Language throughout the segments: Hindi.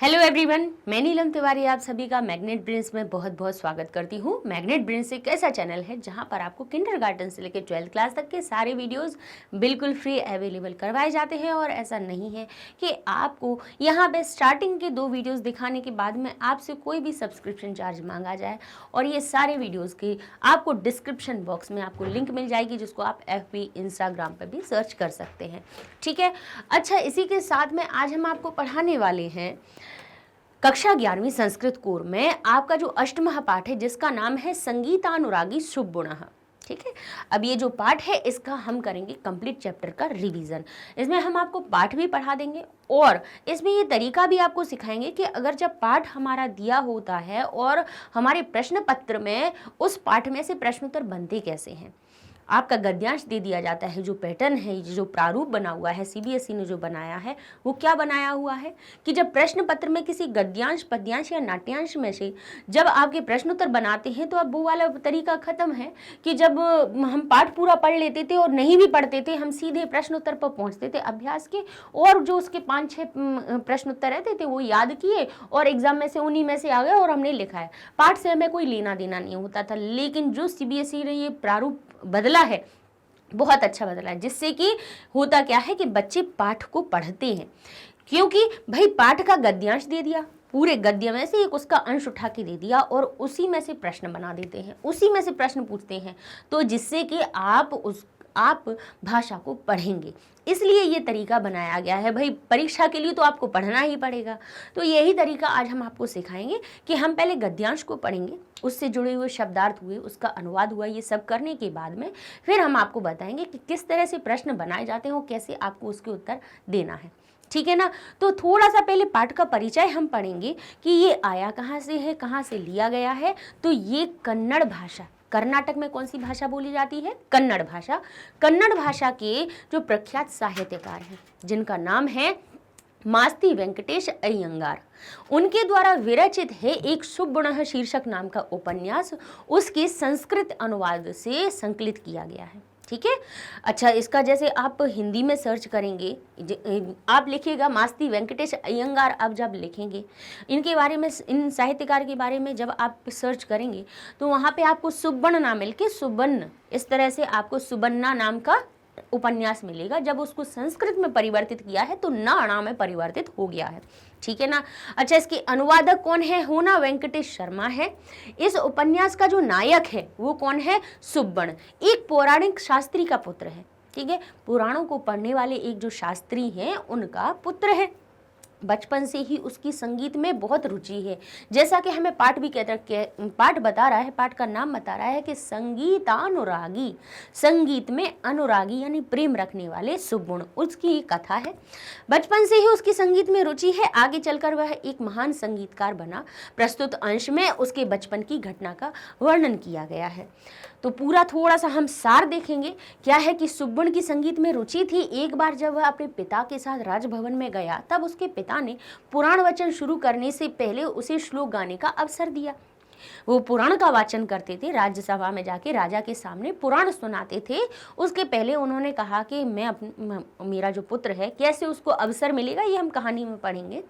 हेलो एवरीवन, मैं नीलम तिवारी आप सभी का मैग्नेट ब्रेन्स में बहुत बहुत स्वागत करती हूँ। मैग्नेट ब्रेन्स एक ऐसा चैनल है जहाँ पर आपको किंडरगार्टन से लेकर 12th क्लास तक के सारे वीडियोस बिल्कुल फ्री अवेलेबल करवाए जाते हैं। और ऐसा नहीं है कि आपको यहाँ पे स्टार्टिंग के 2 वीडियोस दिखाने के बाद में आपसे कोई भी सब्सक्रिप्शन चार्ज मांगा जाए। और ये सारे वीडियोज़ की आपको डिस्क्रिप्शन बॉक्स में आपको लिंक मिल जाएगी, जिसको आप FB इंस्टाग्राम पर भी सर्च कर सकते हैं। ठीक है, अच्छा, इसी के साथ में आज हम आपको पढ़ाने वाले हैं कक्षा 11वीं संस्कृत कोर में आपका जो अष्टमः पाठ है, जिसका नाम है संगीतानुरागी शुभगुणः। ठीक है, अब ये जो पाठ है इसका हम करेंगे कंप्लीट चैप्टर का रिवीजन। इसमें हम आपको पाठ भी पढ़ा देंगे और इसमें ये तरीका भी आपको सिखाएंगे कि अगर जब पाठ हमारा दिया होता है और हमारे प्रश्न पत्र में उस पाठ में से प्रश्नोत्तर बनते कैसे हैं। आपका गद्यांश दे दिया जाता है, जो पैटर्न है, जो प्रारूप बना हुआ है, CBSE ने जो बनाया है वो क्या बनाया हुआ है कि जब प्रश्न पत्र में किसी गद्यांश, पद्यांश या नाट्यांश में से जब आपके प्रश्नोत्तर बनाते हैं तो अब वो वाला तरीका खत्म है कि जब हम पाठ पूरा पढ़ लेते थे और नहीं भी पढ़ते थे, हम सीधे प्रश्नोत्तर पर पहुंचते थे अभ्यास के, और जो उसके 5-6 प्रश्नोत्तर रहते थे वो याद किए और एग्जाम में से उन्हीं में से आ गए और हमने लिखा है। पाठ से हमें कोई लेना देना नहीं होता था। लेकिन जो CBSE ने ये प्रारूप बदला है, बहुत अच्छा बदला है, जिससे कि होता क्या है कि बच्चे पाठ को पढ़ते हैं। क्योंकि भाई पाठ का गद्यांश दे दिया, पूरे गद्य में से एक उसका अंश उठा के दे दिया और उसी में से प्रश्न बना देते हैं, उसी में से प्रश्न पूछते हैं, तो जिससे कि आप भाषा को पढ़ेंगे। इसलिए ये तरीका बनाया गया है। भाई परीक्षा के लिए तो आपको पढ़ना ही पड़ेगा, तो यही तरीका आज हम आपको सिखाएंगे कि हम पहले गद्यांश को पढ़ेंगे, उससे जुड़े हुए शब्दार्थ हुए, उसका अनुवाद हुआ, ये सब करने के बाद में फिर हम आपको बताएंगे कि किस तरह से प्रश्न बनाए जाते हैं और कैसे आपको उसके उत्तर देना है। ठीक है ना। तो थोड़ा सा पहले पाठ का परिचय हम पढ़ेंगे कि ये आया कहाँ से है, कहाँ से लिया गया है। तो ये कन्नड़ भाषा, कर्नाटक में कौन सी भाषा बोली जाती है? कन्नड़ भाषा। कन्नड़ भाषा के जो प्रख्यात साहित्यकार हैं, जिनका नाम है मास्ती वेंकटेश अय्यंगार, उनके द्वारा विरचित है एक शुभगुणः शीर्षक नाम का उपन्यास, उसके संस्कृत अनुवाद से संकलित किया गया है। ठीक है, अच्छा, इसका जैसे आप हिंदी में सर्च करेंगे, आप लिखिएगा मास्ती वेंकटेश अय्यंगार, आप जब लिखेंगे इनके बारे में, इन साहित्यकार के बारे में जब आप सर्च करेंगे तो वहाँ पे आपको सुबर्ण नाम मिल के सुबर्ण, इस तरह से आपको सुबन्ना नाम का उपन्यास मिलेगा। जब उसको संस्कृत में परिवर्तित किया है तो नाणा में परिवर्तित हो गया है। ठीक है ना। अच्छा, इसके अनुवादक कौन है? होना वेंकटेश शर्मा है। इस उपन्यास का जो नायक है वो कौन है? सुब्बन, एक पौराणिक शास्त्री का पुत्र है। ठीक है, पुराणों को पढ़ने वाले एक जो शास्त्री हैं उनका पुत्र है। बचपन से ही उसकी संगीत में बहुत रुचि है। जैसा कि हमें पाठ भी पाठ बता रहा है, पाठ का नाम बता रहा है कि संगीतानुरागी, संगीत में अनुरागी यानी प्रेम रखने वाले सुगुण, उसकी कथा है। बचपन से ही उसकी संगीत में रुचि है, आगे चलकर वह एक महान संगीतकार बना। प्रस्तुत अंश में उसके बचपन की घटना का वर्णन किया गया है। तो पूरा थोड़ा सा हम सार देखेंगे। क्या है कि सुब्बन की संगीत में रुचि थी। एक बार जब वह अपने पिता के साथ राजभवन में गया, तब उसके पिता ने पुराण वचन शुरू करने से पहले उसे श्लोक गाने का अवसर दिया। वो पुराण का वाचन करते थे, राज्यसभा में जाके राजा के सामने पुराण सुनाते थे। उसके पहले उन्होंने कहा कि मेरा जो पुत्र है, कैसे उसको अवसर मिलेगा, ये हम कहानी में पढ़ेंगे।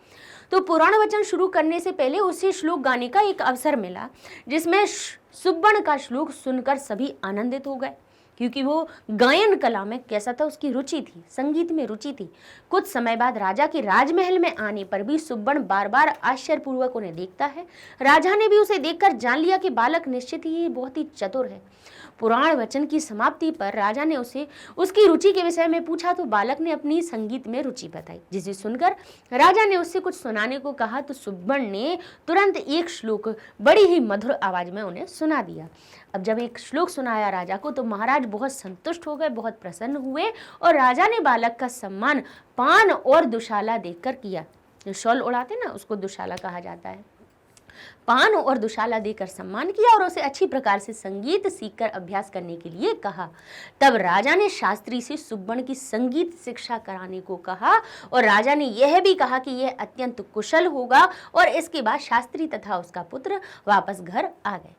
तो पुराण वचन शुरू करने से पहले उसे श्लोक गाने का एक अवसर मिला, जिसमें सुब्बन का श्लोक सुनकर सभी आनंदित हो गए, क्योंकि वो गायन कला में कैसा था, उसकी रुचि थी, संगीत में रुचि थी। कुछ समय बाद राजा के राजमहल में आने पर भी सुब्बन बार बार आश्चर्यपूर्वक उन्हें देखता है। राजा ने भी उसे देखकर जान लिया कि बालक निश्चित ही बहुत ही चतुर है। पुराण वचन की समाप्ति पर राजा ने उसे उसकी रुचि के विषय में पूछा, तो बालक ने अपनी संगीत में रुचि बताई, जिसे सुनकर राजा ने उससे कुछ सुनाने को कहा। तो सुब्बन ने तुरंत एक श्लोक बड़ी ही मधुर आवाज में उन्हें सुना दिया। अब जब एक श्लोक सुनाया राजा को, तो महाराज बहुत संतुष्ट हो गए, बहुत प्रसन्न हुए, और राजा ने बालक का सम्मान पान और दुशाला देकर किया। जो शॉल उड़ाते ना, उसको दुशाला कहा जाता है। पान और दुशाला देकर सम्मान किया और उसे अच्छी प्रकार से संगीत सीखकर अभ्यास करने के लिए कहा। तब राजा ने शास्त्री से सुब्बन की संगीत शिक्षा कराने को कहा, और राजा ने यह भी कहा कि यह अत्यंत कुशल होगा। और इसके बाद शास्त्री तथा उसका पुत्र वापस घर आ गए।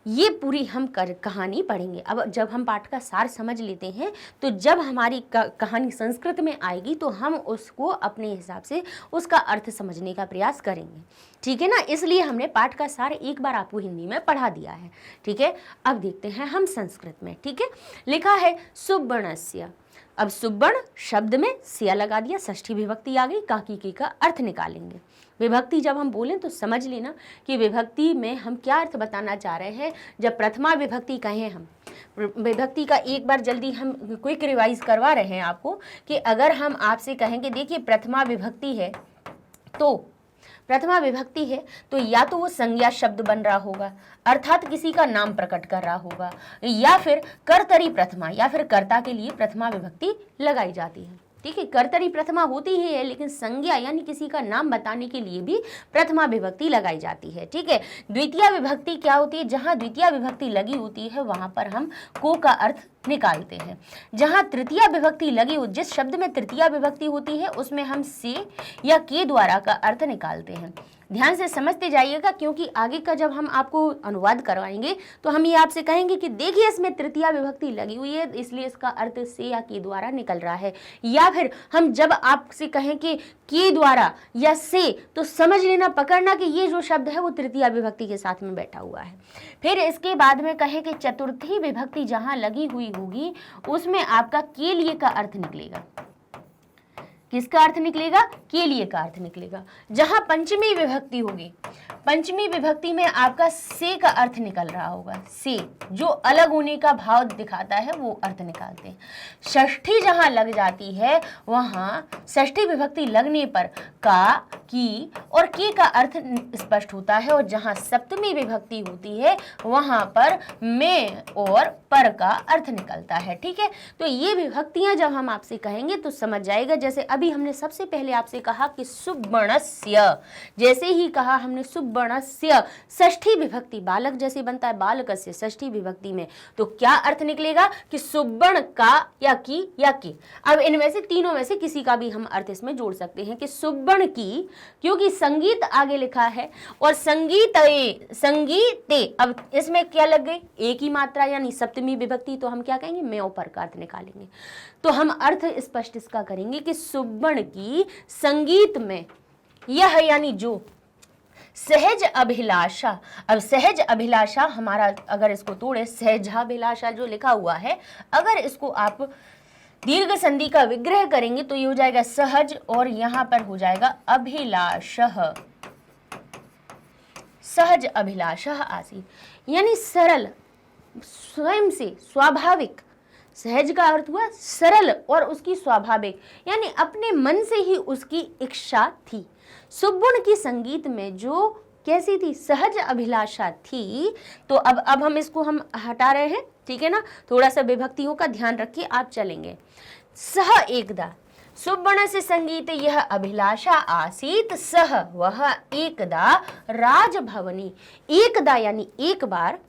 ये पूरी हम कहानी पढ़ेंगे। अब जब हम पाठ का सार समझ लेते हैं तो जब हमारी कहानी संस्कृत में आएगी तो हम उसको अपने हिसाब से उसका अर्थ समझने का प्रयास करेंगे, ठीक है ना। इसलिए हमने पाठ का सार एक बार आपको हिंदी में पढ़ा दिया है, ठीक है। अब देखते हैं हम संस्कृत में, ठीक है। लिखा है सुब्बणस्य। अब सुब्बण शब्द में सिया लगा दिया, षष्ठी विभक्ति आ गई, काकी की का अर्थ निकालेंगे। विभक्ति जब हम बोलें तो समझ लेना कि विभक्ति में हम क्या अर्थ बताना चाह रहे हैं। जब प्रथमा विभक्ति कहें हम, विभक्ति का एक बार जल्दी हम क्विक रिवाइज करवा रहे हैं आपको कि अगर हम आपसे कहेंगे देखिए प्रथमा विभक्ति है, तो प्रथमा विभक्ति है तो या तो वो संज्ञा शब्द बन रहा होगा अर्थात किसी का नाम प्रकट कर रहा होगा, या फिर कर्तरी प्रथमा या फिर कर्ता के लिए प्रथमा विभक्ति लगाई जाती है, ठीक है। कर्तरी प्रथमा होती ही है लेकिन संज्ञा यानी किसी का नाम बताने के लिए भी प्रथमा विभक्ति लगाई जाती है, ठीक है। द्वितीय विभक्ति क्या होती है, जहां द्वितीय विभक्ति लगी होती है वहां पर हम को का अर्थ निकालते हैं। जहां तृतीय विभक्ति लगी हो, जिस शब्द में तृतीय विभक्ति होती है उसमें हम से या के द्वारा का अर्थ निकालते हैं। ध्यान से समझते जाइएगा क्योंकि आगे का जब हम आपको अनुवाद करवाएंगे तो हम ये आपसे कहेंगे कि देखिए इसमें तृतीय विभक्ति लगी हुई है इसलिए इसका अर्थ से या के द्वारा निकल रहा है, या फिर हम जब आपसे कहें कि के द्वारा या से तो समझ लेना, पकड़ना कि ये जो शब्द है वो तृतीय विभक्ति के साथ में बैठा हुआ है। फिर इसके बाद में कहें कि चतुर्थी विभक्ति जहां लगी हुई होगी उसमें आपका के लिए का अर्थ निकलेगा। किसका अर्थ निकलेगा, के लिए का अर्थ निकलेगा। जहां पंचमी विभक्ति होगी, पंचमी विभक्ति में आपका से का अर्थ निकल रहा होगा, से जो अलग होने का भाव दिखाता है वो अर्थ निकालते हैं। षष्ठी जहां लग जाती है वहां षष्ठी विभक्ति लगने पर का, की और के का अर्थ स्पष्ट होता है, और जहां सप्तमी विभक्ति होती है वहां पर में और पर का अर्थ निकलता है, ठीक है। तो ये विभक्तियां जब हम आपसे कहेंगे तो समझ जाएगा। जैसे अभी हमने सबसे पहले आपसे कहा कि सुब्बणस्य, जैसे ही कहा हमने सुब्बणस्य, षष्ठी विभक्ति बालक जैसे बनता है बालकस्य षष्ठी विभक्ति में, तो क्या अर्थ निकलेगा कि सुब्बण का या की या के। अब इनमें से तीनों में से किसी का भी हम अर्थ इसमें जोड़ सकते हैं कि सुब्बण की, क्योंकि संगीत आगे लिखा है और संगीते, अब इसमें क्या लग गई, एक ही मात्रा यानी सप्तमी विभक्ति, तो हम क्या कहेंगे में पर का अर्थ निकालेंगे। तो हम अर्थ स्पष्ट इसका करेंगे कि सुब्बण की संगीत में, यह यानी जो सहज अभिलाषा। अब सहज अभिलाषा हमारा अगर इसको तोड़े, सहजाभिलाषा जो लिखा हुआ है अगर इसको आप दीर्घ संधि का विग्रह करेंगे तो ये हो जाएगा सहज और यहां पर हो जाएगा अभिलाषः, सहज अभिलाषः आसीत, यानी सरल, स्वयं से स्वाभाविक। सहज का अर्थ हुआ सरल और उसकी स्वाभाविक, यानी अपने मन से ही उसकी इच्छा थी। सुब्बण की संगीत में जो कैसी थी, सहज अभिलाषा थी। तो अब हम इसको हम हटा रहे हैं, ठीक है ना। थोड़ा सा विभक्तियों का ध्यान रखिए, आप चलेंगे। सह एकदा, सुब्बण से संगीत यह अभिलाषा आसीत, सह वह एकदा राजभवनी, एकदा यानी एक बार,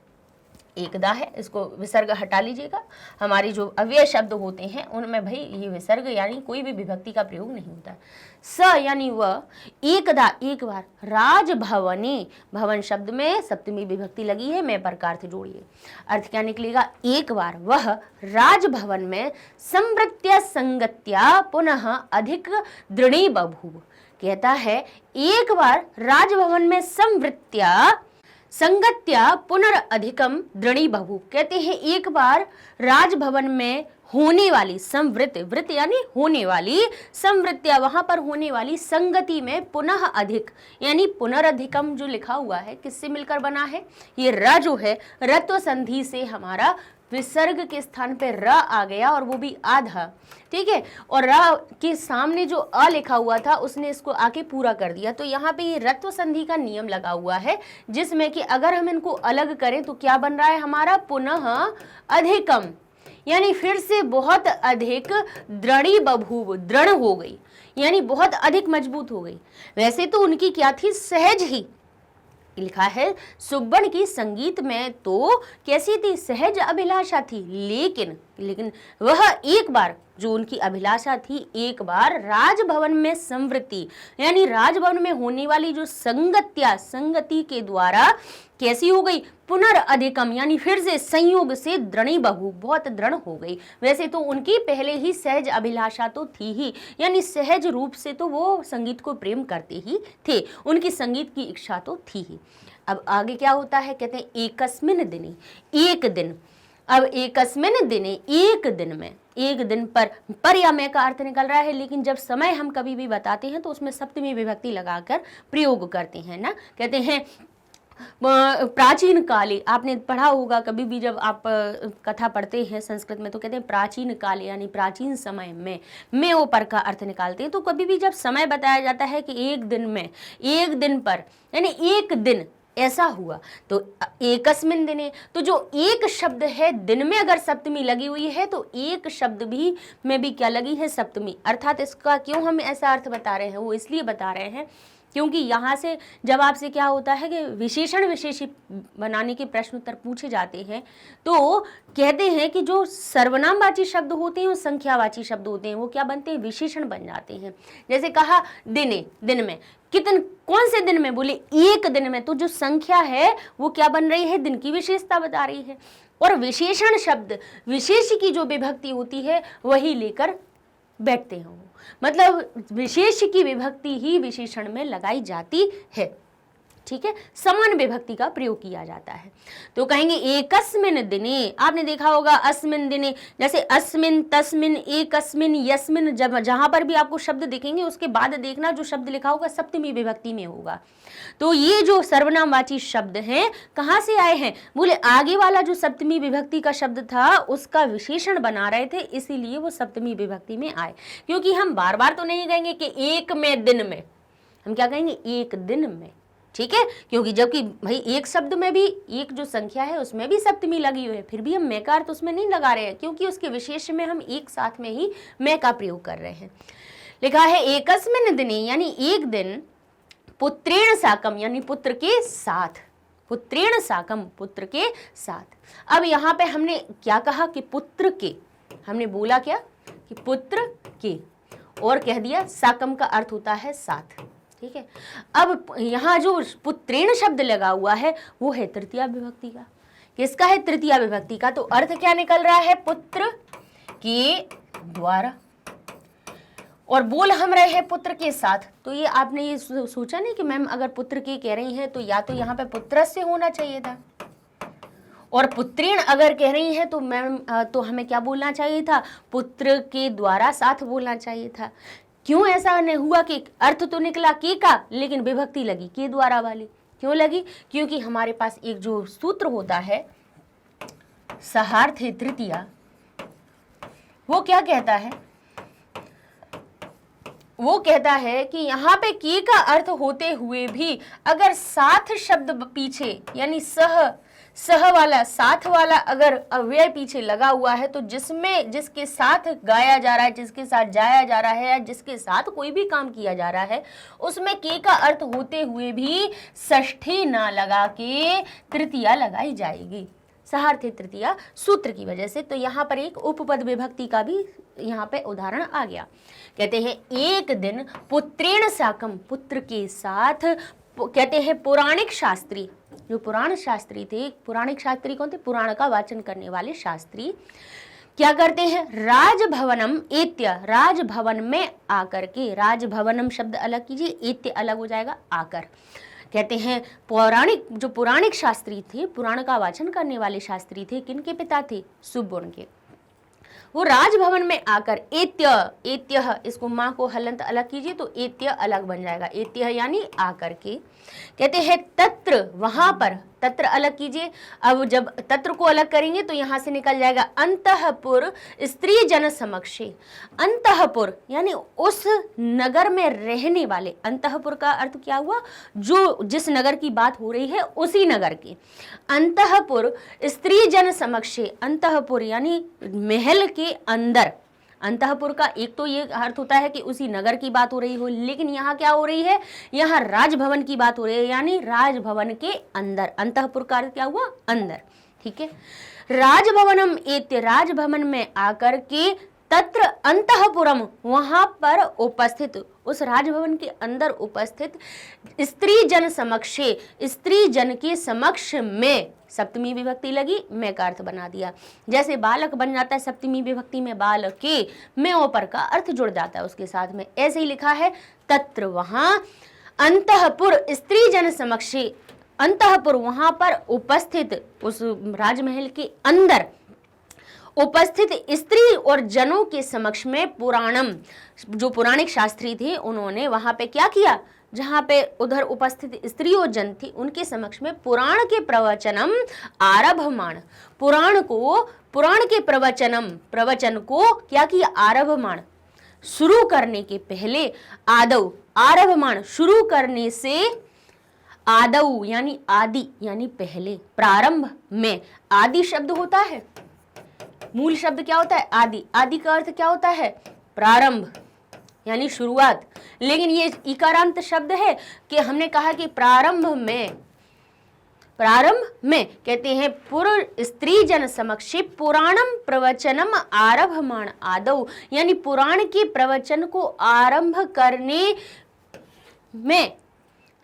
एकदा है, इसको विसर्ग हटा लीजिएगा। हमारी जो अव्यय शब्द होते हैं उनमें भाई ये विसर्ग यानी कोई भी विभक्ति का प्रयोग नहीं होता। स यानी वह, एकदा एक बार, राजभवने, भवन शब्द में सप्तमी विभक्ति लगी है, मैं पर का अर्थ जोड़िए। अर्थ क्या निकलेगा, एक बार वह राजभवन में संवृत्या संगत्या पुनः अधिक दृढ़ी बभूव। कहता है एक बार राजभवन में संवृत्या संगत्या पुनरअधिकम दृढ़ी बभूव। कहते हैं एक बार राजभवन में होने वाली संवृत, वृत यानी होने वाली, संवृत्या वहां पर होने वाली, संगति में पुनः अधिक यानी पुनरअधिकम जो लिखा हुआ है किससे मिलकर बना है, ये र जो है रत्व संधि से हमारा विसर्ग के स्थान पे र आ गया और वो भी आधा, ठीक है। और र के सामने जो अ लिखा हुआ था उसने इसको आके पूरा कर दिया। तो यहाँ पे ये रत्व संधि का नियम लगा हुआ है जिसमें कि अगर हम इनको अलग करें तो क्या बन रहा है हमारा, पुनः अधिकम, यानी फिर से बहुत अधिक, दृढ़ी बभूव, दृढ़ हो गई यानी बहुत अधिक मजबूत हो गई। वैसे तो उनकी क्या थी, सहज ही लिखा है। सुब्बण की संगीत में तो कैसी थी, सहज अभिलाषा थी, लेकिन लेकिन वह एक बार जो उनकी अभिलाषा थी, एक बार राजभवन में संवृत्ति यानी राजभवन में होने वाली जो संगति के द्वारा कैसी हो गई, पुनर्अधिकम यानी फिर से संयोग से दृढ़ीबभूव, बहुत दृढ़ हो गई। वैसे तो उनकी पहले ही सहज अभिलाषा तो थी ही, यानी सहज रूप से तो वो संगीत को प्रेम करते ही थे, उनकी संगीत की इच्छा तो थी ही। अब आगे क्या होता है, कहते हैं एकस्मिन दिने, एक दिन। अब एकस्मिन दिने, एक दिन में, एक दिन पर या मैं का अर्थ निकल रहा है, लेकिन जब समय हम कभी भी बताते हैं तो उसमें सप्तमी विभक्ति लगाकर प्रयोग करते हैं ना। कहते हैं प्राचीन काले, आपने पढ़ा होगा कभी भी जब आप कथा पढ़ते हैं संस्कृत में, तो कहते हैं प्राचीन काले यानी प्राचीन समय में ऊपर का अर्थ निकालते हैं। तो कभी भी जब समय बताया जाता है कि एक दिन में, एक दिन पर यानी एक दिन ऐसा हुआ, तो एकस्मिन दिने, तो जो एक शब्द है दिन में अगर सप्तमी लगी हुई है तो एक शब्द भी में भी क्या लगी है, सप्तमी। अर्थात इसका क्यों हम ऐसा अर्थ बता रहे हैं, वो इसलिए बता रहे हैं क्योंकि यहाँ से जब आपसे क्या होता है कि विशेषण विशेषी बनाने के प्रश्न उत्तर पूछे जाते हैं, तो कहते हैं कि जो सर्वनामवाची शब्द होते हैं और संख्यावाची शब्द होते हैं वो क्या बनते हैं, विशेषण बन जाते हैं। जैसे कहा दिने, दिन में, कितन, कौन से दिन में, बोले एक दिन में, तो जो संख्या है वो क्या बन रही है, दिन की विशेषता बता रही है। और विशेषण शब्द विशेष की जो विभक्ति होती है वही लेकर बैठते हैं, मतलब विशेष की विभक्ति ही विशेषण में लगाई जाती है। ठीक है, समान विभक्ति का प्रयोग किया जाता है। तो कहेंगे एकस्मिन दिने, आपने देखा होगा अस्मिन दिने, जैसे अस्मिन, तस्मिन, एकस्मिन, यस्मिन, जब जहां पर भी आपको शब्द दिखेंगे उसके बाद देखना जो शब्द लिखा होगा सप्तमी विभक्ति में होगा। तो ये जो सर्वनामवाची शब्द हैं कहाँ से आए हैं, बोले आगे वाला जो सप्तमी विभक्ति का शब्द था उसका विशेषण बना रहे थे, इसीलिए वो सप्तमी विभक्ति में आए। क्योंकि हम बार बार तो नहीं कहेंगे कि एक में, दिन में, हम क्या कहेंगे, एक दिन में। ठीक है, क्योंकि जबकि भाई एक शब्द में भी एक जो संख्या है उसमें भी सप्तमी लगी हुई है, फिर भी हम मैं का अर्थ उसमें नहीं लगा रहे हैं, क्योंकि उसके विशेष में हम एक साथ में ही मैं का प्रयोग कर रहे हैं। लिखा है एकस्मिन दिने यानी एक दिन, पुत्रेण साकम यानी पुत्र के साथ, पुत्रेण साकम पुत्र के साथ। अब यहाँ पे हमने क्या कहा कि पुत्र के, हमने बोला क्या कि पुत्र के, और कह दिया साकम का अर्थ होता है साथ। ठीक है, अब यहाँ जो पुत्रेण शब्द लगा हुआ है वो है तृतीया विभक्ति का। किसका है, तृतीया विभक्ति का। तो अर्थ क्या निकल रहा है, पुत्र के द्वारा, और बोल हम रहे हैं पुत्र के साथ। तो ये आपने ये सोचा नहीं कि मैम अगर पुत्र के कह रही हैं तो या तो यहाँ पे पुत्र से होना चाहिए था, और पुत्रेण अगर कह रही हैं तो मैम तो हमें क्या बोलना चाहिए था, पुत्र के द्वारा साथ बोलना चाहिए था। क्यों ऐसा नहीं हुआ कि अर्थ तो निकला के का, लेकिन विभक्ति लगी के द्वारा वाली। क्यों लगी, क्योंकि हमारे पास एक जो सूत्र होता है सहार्थे तृतीया, वो क्या कहता है, वो कहता है कि यहाँ पे के का अर्थ होते हुए भी अगर साथ शब्द पीछे यानी सह वाला, साथ वाला अगर अव्यय पीछे लगा हुआ है, तो जिसमें जिसके साथ गाया जा रहा है, जिसके साथ जाया जा रहा है, या जिसके साथ कोई भी काम किया जा रहा है, उसमें के का अर्थ होते हुए भी षष्ठी ना लगा के तृतीया लगाई जाएगी, सहार्थे तृतीया सूत्र की वजह से। तो यहाँ पर एक उपपद विभक्ति का भी यहाँ पे उदाहरण आ गया। कहते हैं एक दिन पुत्रेण साकम, पुत्र के साथ। कहते हैं पौराणिक शास्त्री, जो पुराण शास्त्री थे, पौराणिक शास्त्री कौन थे, पुराण का वाचन करने वाले शास्त्री, क्या करते हैं, राजभवनम एत्य, राजभवन में आकर के, राजभवनम शब्द अलग कीजिए, एत्य अलग हो जाएगा, आकर। कहते हैं पौराणिक, जो पुराणिक शास्त्री थे, पुराण का वाचन करने वाले शास्त्री थे, किनके पिता थे, सुबोन के। वो राजभवन में आकर एत्य, एत्य इसको माँ को हलंत अलग कीजिए तो एत्य अलग बन जाएगा, एत्य यानी आकर के। कहते हैं तत्र, वहां पर, तत्र अलग कीजिए। अब जब तत्र को अलग करेंगे तो यहां से निकल जाएगा अंतःपुर स्त्री जन समक्षे। अंतःपुर यानी उस नगर में रहने वाले, अंतःपुर का अर्थ क्या हुआ, जो जिस नगर की बात हो रही है उसी नगर के। अंतःपुर स्त्री जन समक्षे, अंतःपुर यानी महल के अंदर। अंतःपुर का एक तो ये अर्थ होता है कि उसी नगर की बात हो रही हो, लेकिन यहाँ क्या हो रही है, यहाँ राजभवन की बात हो रही है, यानी राजभवन के अंदर। अंतःपुर का अर्थ क्या हुआ, अंदर। ठीक है, राजभवनम इत्य, राजभवन में आकर के, तत्र अंतःपुरम, वहां पर उपस्थित, उस राजभवन के अंदर उपस्थित, स्त्री जन समक्षे, स्त्री जन के समक्ष में, सप्तमी विभक्ति लगी, मैं का अर्थ बना दिया। जैसे बालक बन जाता है सप्तमी विभक्ति में बालके, में ऊपर का अर्थ जुड़ जाता है उसके साथ में, ऐसे ही लिखा है तत्र, वहां, अंतःपुर स्त्री जन समक्षे, अंतःपुर वहां पर उपस्थित, उस राजमहल के अंदर उपस्थित स्त्री और जनों के समक्ष में, पुराणम, जो पुराणिक शास्त्री थे उन्होंने वहां पे क्या किया, जहां पे उधर उपस्थित स्त्री और जन थी उनके समक्ष में पुराण के प्रवचनम आरभमाण, पुराण के प्रवचन को क्या किया, आरभमाण, शुरू करने के पहले, आदौ, आरभमाण, शुरू करने से, आदौ यानी आदि यानी पहले, प्रारंभ में, आदि शब्द होता है, मूल शब्द क्या होता है, आदि, आदि का अर्थ क्या होता है, प्रारंभ यानी शुरुआत, लेकिन ये इकारांत शब्द है कि हमने कहा कि प्रारंभ में कहते हैं, पुर स्त्री जन समक्षे पुराणम प्रवचनम आरभमाण आदौ, यानी पुराण के प्रवचन को आरंभ करने में,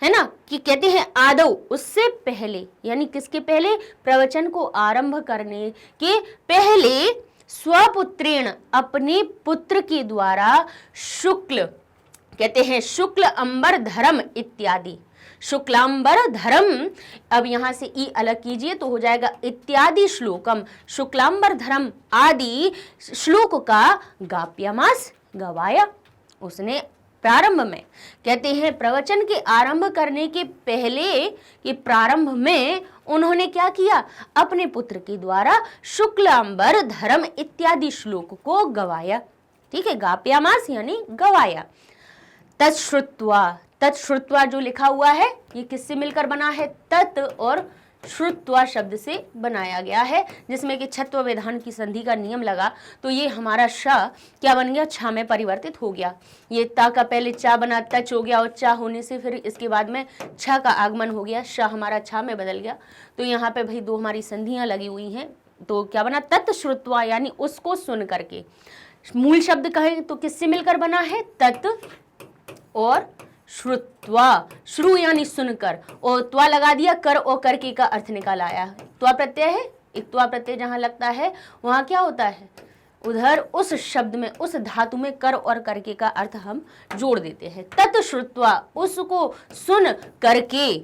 है ना, कि कहते हैं आदौ, उससे पहले, यानी किसके पहले, प्रवचन को आरंभ करने के पहले, स्वपुत्रेण, अपने पुत्र के द्वारा, शुक्ल, कहते हैं शुक्ल अंबर धर्म इत्यादि, शुक्लांबर धर्म, अब यहां से ई अलग कीजिए तो हो जाएगा इत्यादि श्लोकम, शुक्लांबर धर्म आदि श्लोक का गाप्यमास, गवाया उसने प्रारंभ में, कहते हैं प्रवचन के आरंभ करने के पहले कि प्रारंभ में उन्होंने क्या किया, अपने पुत्र के द्वारा शुक्लांबर धर्म इत्यादि श्लोक को गवाया, ठीक है, गाप्यामास यानी गवाया। तत्श्रुत्वा, तत्श्रुत्वा जो लिखा हुआ है ये किससे मिलकर बना है, तत् और श्रुत्वा शब्द से बनाया गया है, जिसमें कि छत्व विधान की संधि का नियम लगा, तो ये हमारा श क्या बन गया, छा में परिवर्तित हो गया। ये ता का पहले चा बना, तच हो गया, और चा होने से फिर इसके बाद में छ का आगमन हो गया, श हमारा छा में बदल गया। तो यहाँ पे भाई दो हमारी संधियां लगी हुई हैं, तो क्या बना, तत् श्रुत्वा, यानी उसको सुन करके। मूल शब्द कहे तो किससे मिलकर बना है, तत् और श्रुत्वा, श्रु यानी सुनकर, और त्वा लगा दिया, कर और करके का अर्थ निकाल आया। त्वा प्रत्यय है, एक त्वा प्रत्यय जहां लगता है वहां क्या होता है, उधर उस शब्द में, उस धातु में कर और करके का अर्थ हम जोड़ देते हैं। तत् श्रुत्वा, उसको सुन करके,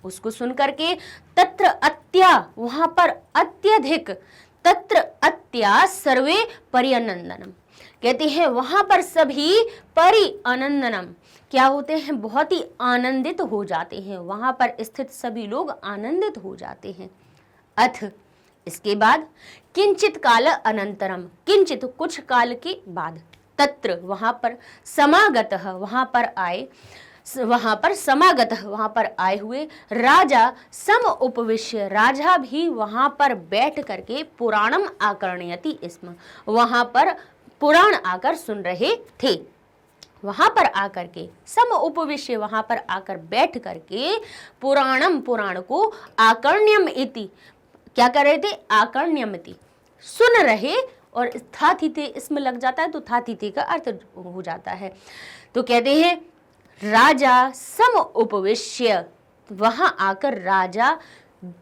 उसको सुन करके, तत्र अत्या, वहां पर अत्यधिक, तत्र अत्या सर्वे परिअनंदनम, कहते हैं वहां पर सभी परिअनंदनम क्या होते हैं, बहुत ही आनंदित हो जाते हैं, वहां पर स्थित सभी लोग आनंदित हो जाते हैं। अथ, इसके बाद, किंचित काल अनंतरम, किंचित कुछ काल के बाद, तत्र वहां पर, समागतः वहां पर आए, वहां पर समागतः वहां पर आए हुए, राजा सम उपविश्य, राजा भी वहां पर बैठ करके, पुराणम आकर्णयति स्म, वहां पर पुराण आकर सुन रहे थे, वहां पर आकर के, सम उपविश्य वहां पर आकर बैठ करके, पुराणम पुराण को, आकर्ण्यम इति, क्या कर रहे थे, आकर्ण्यम इति, सुन रहे, और था थीते इसमें लग जाता है तो था थीते का अर्थ हो जाता है। तो कहते हैं राजा सम उपविश्य, वहां आकर राजा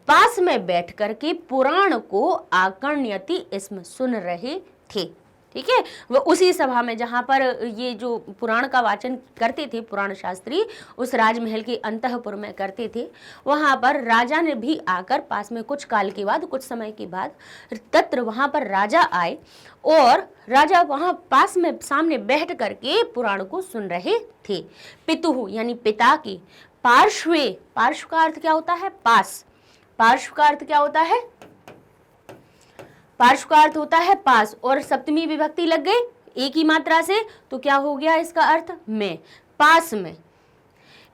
पास में बैठ करके पुराण को आकर्ण्यति इसमें सुन रहे थे, ठीक है। वो उसी सभा में जहां पर ये जो पुराण का वाचन करते थे पुराण शास्त्री, उस राजमहल के अंतःपुर में करते थे, वहां पर राजा ने भी आकर पास में कुछ काल के बाद, कुछ समय के बाद, तत्र वहां पर राजा आए और राजा वहां पास में सामने बैठ करके पुराण को सुन रहे थे। पितुहु यानी पिता की, पार्श्वे, पार्श्व का अर्थ क्या होता है, पास, पार्श्व का अर्थ क्या होता है, पार्श्व का अर्थ होता है पास, और सप्तमी विभक्ति लग गई एक ही मात्रा से, तो क्या हो गया इसका अर्थ, में, पास में।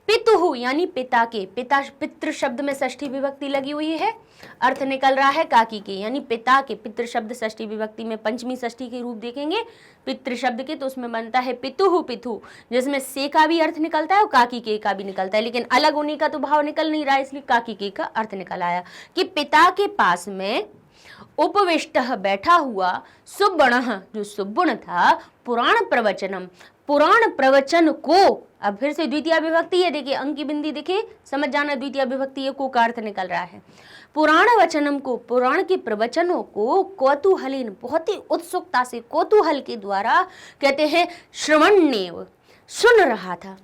पितुहु यानी पिता के, पिता पितृ शब्द में षष्ठी विभक्ति लगी हुई है, अर्थ निकल रहा है काकी के, यानी पिता के, पितृ शब्द षष्ठी विभक्ति में पंचमी षष्ठी के रूप देखेंगे पितृ शब्द के, तो उसमें बनता है पितुहु, पितु, जिसमें से का भी अर्थ निकलता है और काकी के का भी निकलता है, लेकिन अलग होने का तो भाव निकल नहीं रहा है, इसलिए काकी के का अर्थ निकल आया कि पिता के पास में, उपविष्टः बैठा हुआ, सुब्बणः जो सुब्बुण था, पुराण प्रवचनम पुराण प्रवचन को, अब फिर से द्वितीय विभक्ति है, देखिए अंक की बिंदी देखिए, समझ जाना द्वितीय विभक्ति है, को का अर्थ निकल रहा है। पुराण वचनम को, पुराण के प्रवचनों को, कौतूहलीन बहुत ही उत्सुकता से, कौतूहल के द्वारा कहते हैं श्रवणेव सुन रहा था,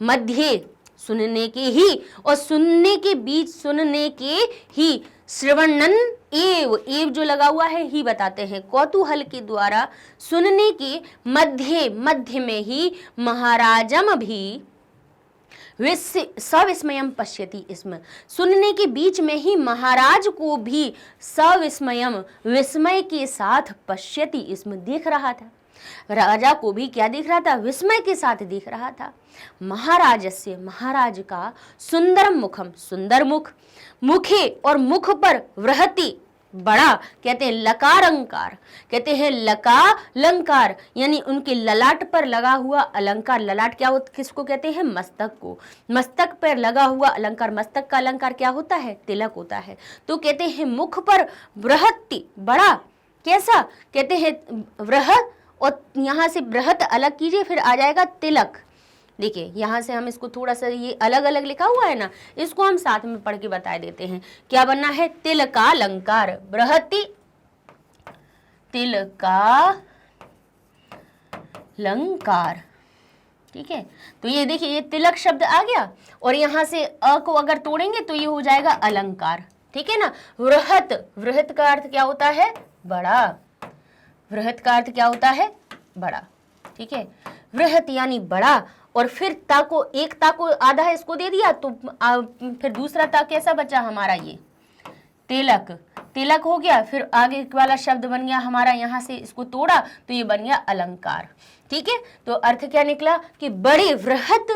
मध्य सुनने के ही, और सुनने के बीच, सुनने के ही, श्रवणन एव जो लगा हुआ है ही बताते हैं, कौतूहल के द्वारा सुनने के मध्य में ही महाराजम भी सविस्मयम पश्यति, इसमें सुनने के बीच में ही महाराज को भी सविस्मयम विस्मय के साथ पश्यति, इसमें देख रहा था। राजा को भी क्या दिख रहा था? विस्मय के साथ दिख रहा था। महाराजस्य महाराज का सुंदरम मुखम सुंदर मुख, मुखे और मुख पर वृहति बड़ा, कहते हैं लकारंकार, कहते हैं लकालंकार, यानी उनके ललाट पर लगा हुआ अलंकार। ललाट क्या होता, किसको कहते हैं? मस्तक को। मस्तक पर लगा हुआ अलंकार, मस्तक का अलंकार क्या होता है? तिलक होता है। तो कहते हैं मुख पर बृहति बड़ा, कैसा? कहते हैं बृहत, और यहाँ से बृहत अलग कीजिए, फिर आ जाएगा तिलक। देखिए यहाँ से हम इसको थोड़ा सा, ये अलग अलग लिखा हुआ है ना, इसको हम साथ में पढ़ के बता देते हैं। क्या बनना है? तिलकालंकार, बृहति तिलकालंकार। ठीक है, तो ये देखिए ये तिलक शब्द आ गया, और यहाँ से अ को अगर तोड़ेंगे तो ये हो जाएगा अलंकार। ठीक है ना। वृहत, वृहत का अर्थ क्या होता है? बड़ा। वृहत का अर्थ क्या होता है? बड़ा। ठीक है, वृहत यानी बड़ा, और फिर ता को, एक ता को आधा है इसको दे दिया, तो फिर दूसरा ता कैसा बचा हमारा? ये तिलक, तिलक हो गया। फिर आगे वाला शब्द बन गया हमारा, यहाँ से इसको तोड़ा तो ये बन गया अलंकार। ठीक है, तो अर्थ क्या निकला कि बड़े वृहत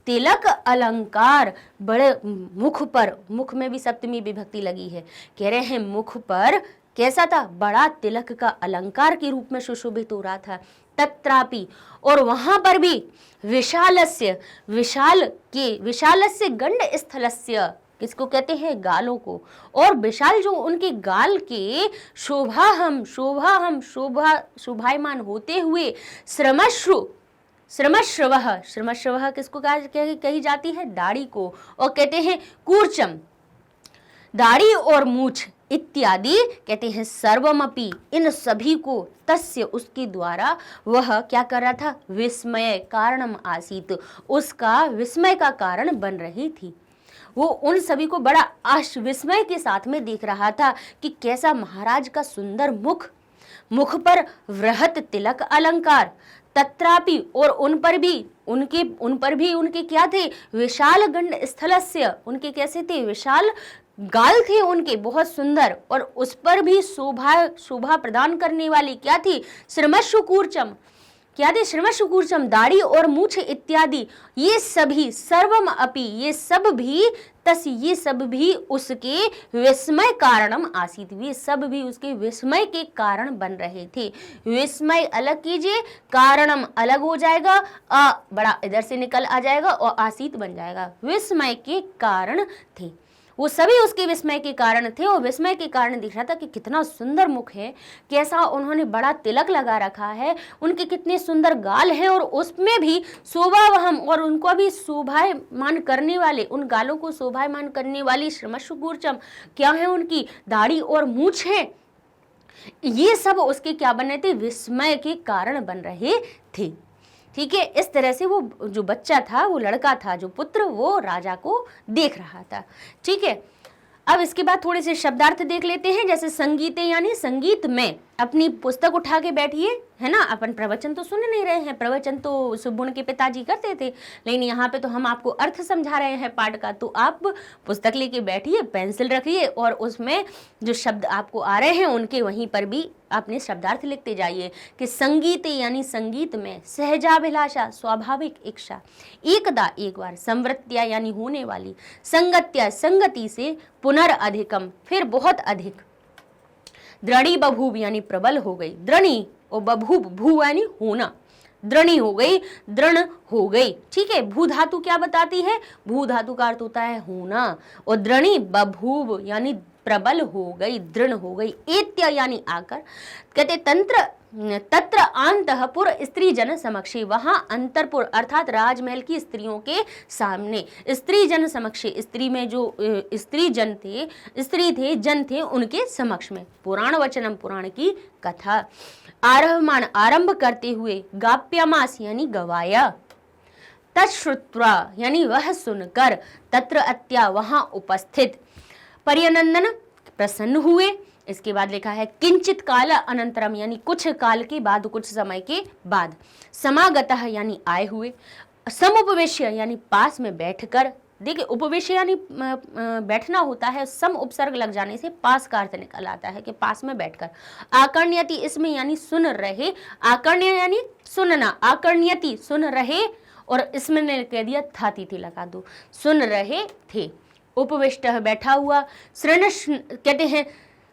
तिलक अलंकार, बड़े मुख पर, मुख में भी सप्तमी विभक्ति लगी है, कह रहे हैं मुख पर कैसा था? बड़ा तिलक का अलंकार के रूप में सुशोभित हो रहा था। तत्रापि, और वहां पर भी विशालस्य, विशाल के, विशालस्य गंड स्थलस्य, किसको कहते हैं? गालों को, और विशाल जो उनके गाल के शोभायमान होते हुए श्रमश्रु, श्रमश्रवः, श्रमश्रवः किसको कही जाती है? दाढ़ी को, और कहते हैं कूर्चम, दाढ़ी और मूछ इत्यादि, कहते हैं सर्वमपि, इन सभी को, तस्य उसके द्वारा, वह क्या कर रहा था? विस्मय कारणम आसीत, उसका विस्मय का कारण बन रही थी। वो उन सभी को बड़ा विस्मय के साथ में देख रहा था कि कैसा महाराज का सुंदर मुख, मुख पर वृहत तिलक अलंकार, तत्रापि, और उन पर भी उनके क्या थे? विशाल गंड स्थलस्य, उनके कैसे थे? विशाल गाल थे उनके, बहुत सुंदर, और उस पर भी शोभा प्रदान करने वाली क्या थी? श्रमशुकूर्चम, क्या थे? श्रमशुकूर्चम, दाढ़ी और मूछ इत्यादि, ये सभी, सर्वम अपि, ये सब भी उसके विस्मय कारणम आसीत, ये सब भी उसके विस्मय के कारण बन रहे थे। विस्मय अलग कीजिए, कारणम अलग हो जाएगा, बड़ा इधर से निकल आ जाएगा, और आसीत बन जाएगा। विस्मय के कारण थे, वो सभी उसके विस्मय के कारण थे, और विस्मय के कारण दिख रहा था कि कितना सुंदर मुख है, कैसा उन्होंने बड़ा तिलक लगा रखा है, उनके कितने सुंदर गाल हैं, और उसमें भी शोभावहम, और उनको भी शोभायमान करने वाले, उन गालों को शोभायमान करने वाली श्रमशुकूर्चम क्या है? उनकी दाढ़ी और मूछ है। ये सब उसके क्या बन रहे थे? विस्मय के कारण बन रहे थे। ठीक है, इस तरह से वो जो बच्चा था, वो लड़का था, जो पुत्र, वो राजा को देख रहा था। ठीक है, अब इसके बाद थोड़े से शब्दार्थ देख लेते हैं। जैसे संगीते, यानी संगीत में, अपनी पुस्तक उठा के बैठिए, है ना। अपन प्रवचन तो सुन नहीं रहे हैं, प्रवचन तो सुबुण के पिताजी करते थे, लेकिन यहाँ पे तो हम आपको अर्थ समझा रहे हैं पाठ का। तो आप पुस्तक लेके बैठिए, पेंसिल रखिए, और उसमें जो शब्द आपको आ रहे हैं उनके वहीं पर भी आपने शब्दार्थ लिखते जाइए कि संगीत यानी संगीत में, सहजाभिलाषा स्वाभाविक इच्छा, एकदा एक बार, संवृत्या यानी होने वाली, संगत्या संगति से, पुनर्अधिकम फिर बहुत अधिक, द्रणी बभूव यानी प्रबल हो गई, द्रणी और बभूव, भू यानी होना, द्रणी हो गई, दृढ़ हो गई। ठीक है, भू धातु क्या बताती है? भू धातु का अर्थ होता है होना, और द्रणी बभूव यानी प्रबल हो गई, दृढ़ हो गई। एत्य यानी आकर, कहते तत्र अंतःपुर स्त्री जन समक्षे, वहां अंतरपुर अर्थात राजमहल की स्त्रियों के सामने, स्त्री जन समक्षे, स्त्री में जो स्त्री थे जन थे उनके समक्ष में, पुराण वचनम पुराण की कथा आरंभ करते हुए, गाप्यमास यानी गवाया, तच्छ्रुत्वा यानी वह सुनकर, तत्र अत्या वहां उपस्थित, पर्यनंदन प्रसन्न हुए। इसके बाद लिखा है किंचित काल अनंतरम यानी कुछ काल के बाद, कुछ समय के बाद, समागतः यानी आए हुए, समुपवेश्य यानी पास में बैठकर, देखिए उपवेश्य यानी बैठना होता है, सम उपसर्ग लग जाने से पास का अर्थ निकल आता है कि पास में बैठकर, आकर्ण्यति इसमें यानी सुन रहे, आकर्ण्य यानी सुनना, आकर्ण्यति सुन रहे, और इसमें ने कह दिया था तिथि लगा दो, सुन रहे थे, उपविष्ट बैठा हुआ, कहते हैं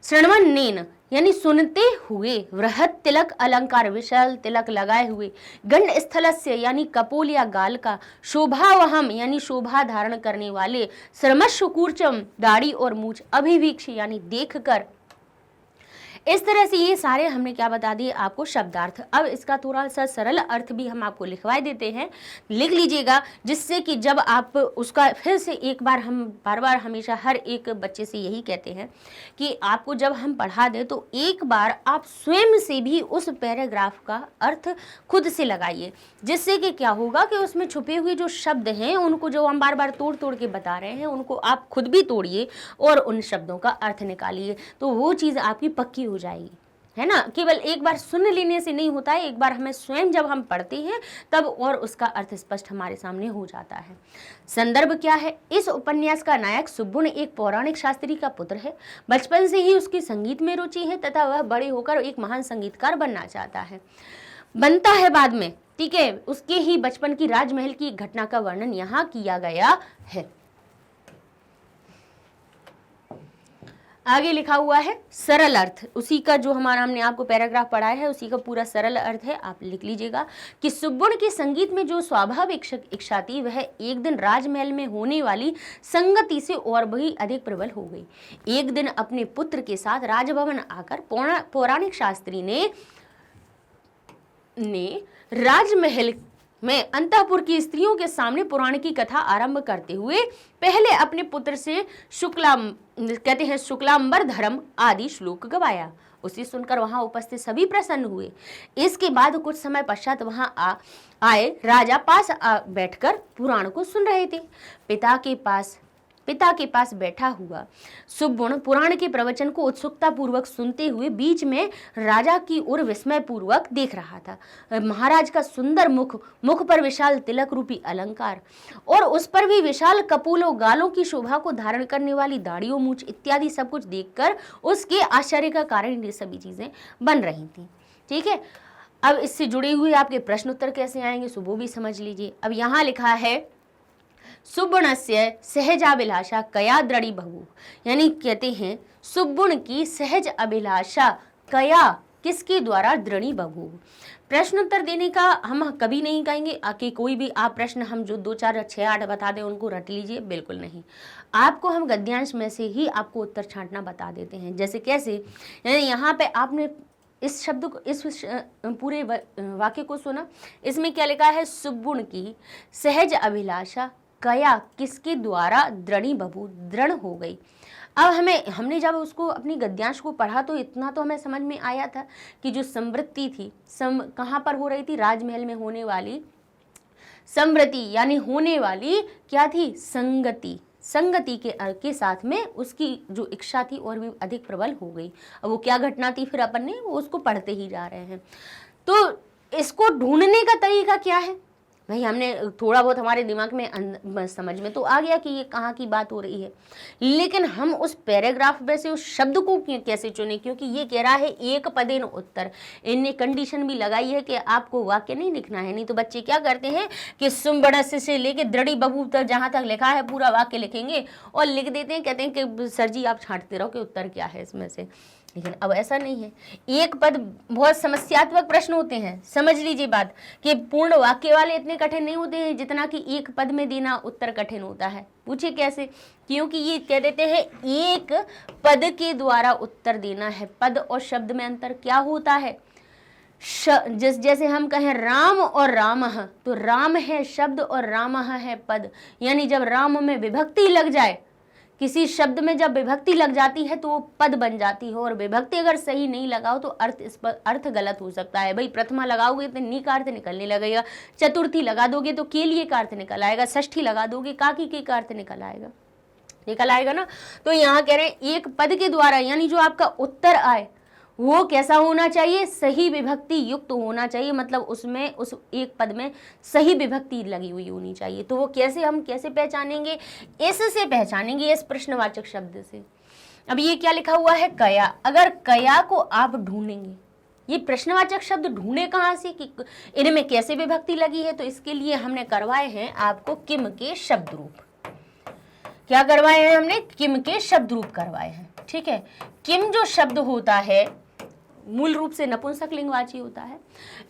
श्रवणेन यानी सुनते हुए, वृहत तिलक अलंकार विशाल तिलक लगाए हुए, गंड स्थलस्य यानी कपोल या गाल का, शोभावहम यानी शोभा धारण करने वाले, श्रमशुकूर्चम दाढ़ी और मूछ, अभिवीक्ष यानी देखकर। इस तरह से ये सारे हमने क्या बता दिए आपको शब्दार्थ। अब इसका थोड़ा सा सरल अर्थ भी हम आपको लिखवा देते हैं, लिख लीजिएगा, जिससे कि जब आप उसका फिर से एक बार, हम बार बार हमेशा हर एक बच्चे से यही कहते हैं कि आपको जब हम पढ़ा दें तो एक बार आप स्वयं से भी उस पैराग्राफ का अर्थ खुद से लगाइए, जिससे कि क्या होगा कि उसमें छुपे हुए जो शब्द हैं उनको जो हम बार बार तोड़ तोड़ के बता रहे हैं उनको आप खुद भी तोड़िए और उन शब्दों का अर्थ निकालिए, तो वो चीज़ आपकी पक्की हो जाएगी, है ना। केवल एक बार सुन लेने से नहीं होता है, एक बार हमें स्वयं जब हम पढ़ते हैं तब और उसका अर्थ स्पष्ट हमारे सामने हो जाता है। संदर्भ क्या है? इस उपन्यास का नायक सुब्बुन एक पौराणिक शास्त्री का पुत्र है। बचपन से ही उसकी संगीत में रुचि है तथा वह बड़े होकर एक महान संगीतकार बनना चाहता है, बनता है बाद में, ठीक है। उसके ही बचपन की राजमहल की घटना का वर्णन यहाँ किया गया है। आगे लिखा हुआ है सरल अर्थ, उसी का जो हमने आपको पैराग्राफ पढ़ाया है उसी का पूरा सरल अर्थ है, आप लिख लीजिएगा कि सुब्बुन की संगीत में जो स्वाभाविक इच्छा थी वह एक दिन राजमहल में होने वाली संगति से और भी अधिक प्रबल हो गई। एक दिन अपने पुत्र के साथ राजभवन आकर पौराणिक शास्त्री ने राजमहल में अंतःपुर की स्त्रियों के सामने पुराण की कथा आरंभ करते हुए पहले अपने पुत्र से शुक्लांबर धर्म आदि श्लोक गवाया। उसे सुनकर वहां उपस्थित सभी प्रसन्न हुए। इसके बाद कुछ समय पश्चात वहां आए राजा पास बैठकर पुराण को सुन रहे थे। पिता के पास बैठा हुआ सुब्बुन पुराण के प्रवचन को उत्सुकता पूर्वक सुनते हुए बीच में राजा की ओर विस्मय पूर्वक देख रहा था। महाराज का सुंदर मुख पर विशाल तिलक रूपी अलंकार और उस पर भी विशाल कपोलों गालों की शोभा को धारण करने वाली दाढ़ियों मूछ इत्यादि सब कुछ देखकर उसके आश्चर्य का कारण ये सभी चीजें बन रही थी। ठीक है, अब इससे जुड़े हुए आपके प्रश्न उत्तर कैसे आएंगे सो वो भी समझ लीजिए। अब यहाँ लिखा है सुब्बुणस्य सहजाभिलाषा कया दृढ़ी बहु, यानी कहते हैं सुब्बुण की सहज अभिलाषा कया किसके द्वारा दृढ़ी बहु। प्रश्न उत्तर देने का हम कभी नहीं कहेंगे कि कोई भी आप प्रश्न हम जो 2 4 6 8 बता दें उनको रट लीजिए, बिल्कुल नहीं। आपको हम गद्यांश में से ही आपको उत्तर छांटना बता देते हैं। जैसे कैसे, यानी यहाँ पे आपने इस शब्द को, इस पूरे वाक्य को सुना, इसमें क्या लिखा है सुब्बुण की सहज अभिलाषा कया किसके द्वारा दृढ़ी बबू दृढ़ हो गई। अब हमने जब उसको अपनी गद्यांश को पढ़ा तो इतना तो हमें समझ में आया था कि जो समृद्धि थी कहाँ पर हो रही थी, राजमहल में होने वाली समृद्धि यानी होने वाली क्या थी, संगति के साथ में उसकी जो इच्छा थी और भी अधिक प्रबल हो गई। अब वो क्या घटना थी फिर अपन ने वो उसको पढ़ते ही जा रहे हैं। तो इसको ढूंढने का तरीका क्या है भाई, हमने थोड़ा बहुत हमारे दिमाग में समझ में तो आ गया कि ये कहाँ की बात हो रही है, लेकिन हम उस पैराग्राफ में से उस शब्द को कैसे चुने, क्योंकि ये कह रहा है एक पदेन उत्तर। इनने कंडीशन भी लगाई है कि आपको वाक्य नहीं लिखना है, नहीं तो बच्चे क्या करते हैं कि सुम्बड़स से लेके दृढ़ी बबू तक जहाँ तक लिखा है पूरा वाक्य लिखेंगे और लिख देते हैं, कहते हैं कि सर जी आप छांटते रहो कि उत्तर क्या है इसमें से। लेकिन अब ऐसा नहीं है। एक पद, बहुत समस्यात्मक प्रश्न होते हैं, समझ लीजिए बात, कि पूर्ण वाक्य वाले इतने कठिन नहीं होते हैं जितना कि एक पद में देना उत्तर कठिन होता है। पूछिए कैसे? क्योंकि ये कह देते हैं एक पद के द्वारा उत्तर देना है। पद और शब्द में अंतर क्या होता है? जैसे हम कहें राम और रामः, तो राम है शब्द और रामः है पद। यानी जब राम में विभक्ति लग जाए, किसी शब्द में जब विभक्ति लग जाती है तो वो पद बन जाती है, और विभक्ति अगर सही नहीं लगाओ तो अर्थ गलत हो सकता है। भाई प्रथमा लगाओगे तो नी का अर्थ निकलने लगेगा, चतुर्थी लगा दोगे तो के लिए का अर्थ निकल आएगा, षष्ठी लगा दोगे काकी के का अर्थ निकल आएगा ना। तो यहाँ कह रहे हैं एक पद के द्वारा, यानी जो आपका उत्तर आए वो कैसा होना चाहिए? सही विभक्ति युक्त होना चाहिए, मतलब उसमें उस एक पद में सही विभक्ति लगी हुई होनी चाहिए। तो वो कैसे, हम कैसे पहचानेंगे? इससे पहचानेंगे, इस प्रश्नवाचक शब्द से। अब ये क्या लिखा हुआ है? कया। अगर कया को आप ढूंढेंगे, ये प्रश्नवाचक शब्द ढूंढे कहाँ से कि इनमें कैसे विभक्ति लगी है, तो इसके लिए हमने करवाए हैं आपको किम के शब्द रूप। क्या करवाए हैं हमने? किम के शब्द रूप करवाए हैं। ठीक है, किम जो शब्द होता है मूल रूप से नपुंसकलिंगवाची होता है।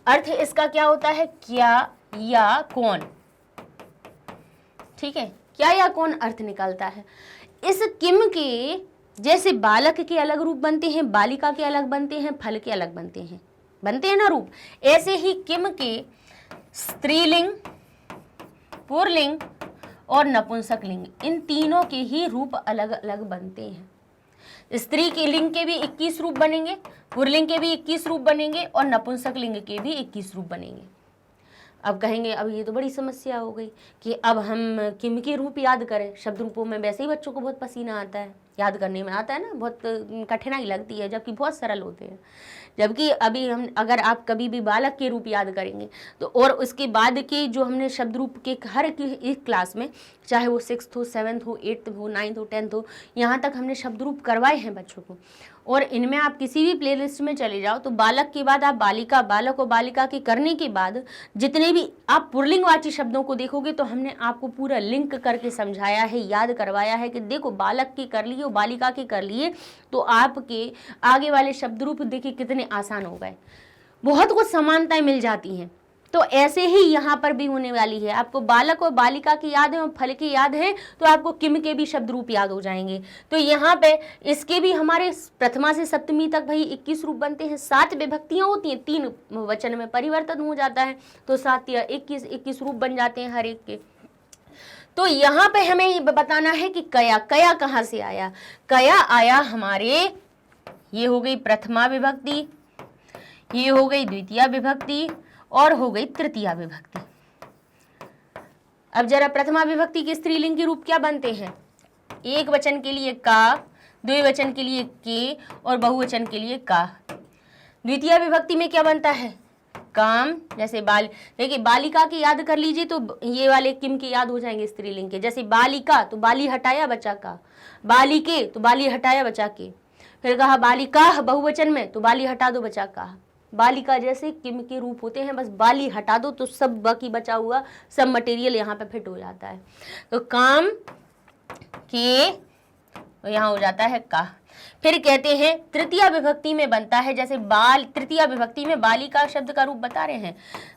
अर्थ इसका क्या होता है? क्या या कौन। ठीक है, क्या या कौन अर्थ निकलता है। इस किम के जैसे बालक के अलग रूप बनते हैं, बालिका के अलग बनते हैं, फल के अलग बनते हैं ना रूप, ऐसे ही किम के स्त्रीलिंग, पुल्लिंग और नपुंसकलिंग, इन तीनों के ही रूप अलग अलग बनते हैं। स्त्री के लिंग के भी 21 रूप बनेंगे, पुल्लिंग के भी 21 रूप बनेंगे और नपुंसक लिंग के भी 21 रूप बनेंगे। अब कहेंगे अब ये तो बड़ी समस्या हो गई कि अब हम किम के रूप याद करें। शब्द रूपों में वैसे ही बच्चों को बहुत पसीना आता है, याद करने में आता है ना, बहुत कठिनाई लगती है, जबकि बहुत सरल होते हैं। जबकि अभी हम, अगर आप कभी भी बालक के रूप याद करेंगे तो, और उसके बाद के जो हमने शब्द रूप के हर एक क्लास में, चाहे वो 6th हो, 7th हो, 8th हो, 9th हो, 10th हो, यहाँ तक हमने शब्द रूप करवाए हैं बच्चों को। और इनमें आप किसी भी प्लेलिस्ट में चले जाओ तो बालक के बाद आप बालिका, बालक और बालिका के करने के बाद जितने भी आप पुल्लिंगवाची शब्दों को देखोगे तो हमने आपको पूरा लिंक करके समझाया है, याद करवाया है कि देखो बालक के कर लिए और बालिका के कर लिए तो आपके आगे वाले शब्द रूप देखिए कितने आसान हो गए, बहुत कुछ समानताएं मिल जाती हैं। तो ऐसे ही यहाँ पर भी होने वाली है। आपको बालक और बालिका की याद है और फल की याद है तो आपको किम के भी शब्द रूप याद हो जाएंगे। तो यहाँ पे इसके भी हमारे प्रथमा से सप्तमी तक भाई 21 रूप बनते हैं। 7 विभक्तियाँ होती हैं, 3 वचन में परिवर्तन हो जाता है तो 7 या 21 रूप बन जाते हैं हर एक के। तो यहाँ पे हमें ये बताना है कि कया, कया कहाँ से आया? कया आया हमारे, ये हो गई प्रथमा विभक्ति, ये हो गई द्वितीय विभक्ति और हो गई तृतीया विभक्ति। अब जरा प्रथमा विभक्ति के स्त्रीलिंग के रूप क्या बनते हैं? एक वचन के लिए का, द्विवचन के लिए के और बहुवचन के लिए का। द्वितीय विभक्ति में क्या बनता है? काम। जैसे देखिए बालिका की याद कर लीजिए तो ये वाले किम के याद हो जाएंगे स्त्रीलिंग के। जैसे बालिका तो बाली हटाया बचा का, बालिके तो बाली हटाया बचा के, फिर कहा बालिका बहुवचन में तो बाली हटा दो बचा का। बालिका जैसे किम के रूप होते हैं, बस बाली हटा दो तो सब बाकी बचा हुआ सब मटेरियल यहाँ पे फिट हो जाता है। तो काम के तो यहाँ हो जाता है का। फिर कहते हैं तृतीय विभक्ति में बनता है, जैसे तृतीय विभक्ति में बालिका शब्द का रूप बता रहे हैं,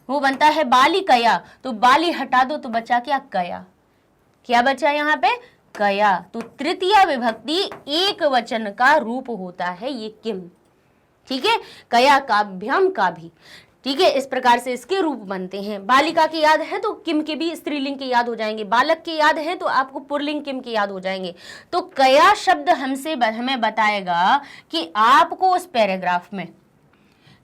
वो बनता है बालिकया, तो बाली हटा दो तो बचा क्या? कया। क्या बचा यहाँ पे? कया। तो तृतीय विभक्ति एक वचन का रूप होता है ये किम। ठीक है, कया काभ्याम का भी। ठीक है, इस प्रकार से इसके रूप बनते हैं। बालिका की याद है तो किम के भी स्त्रीलिंग के याद हो जाएंगे, बालक की याद है तो आपको पुल्लिंग किम के याद हो जाएंगे। तो कया शब्द हमें बताएगा कि आपको उस पैराग्राफ में,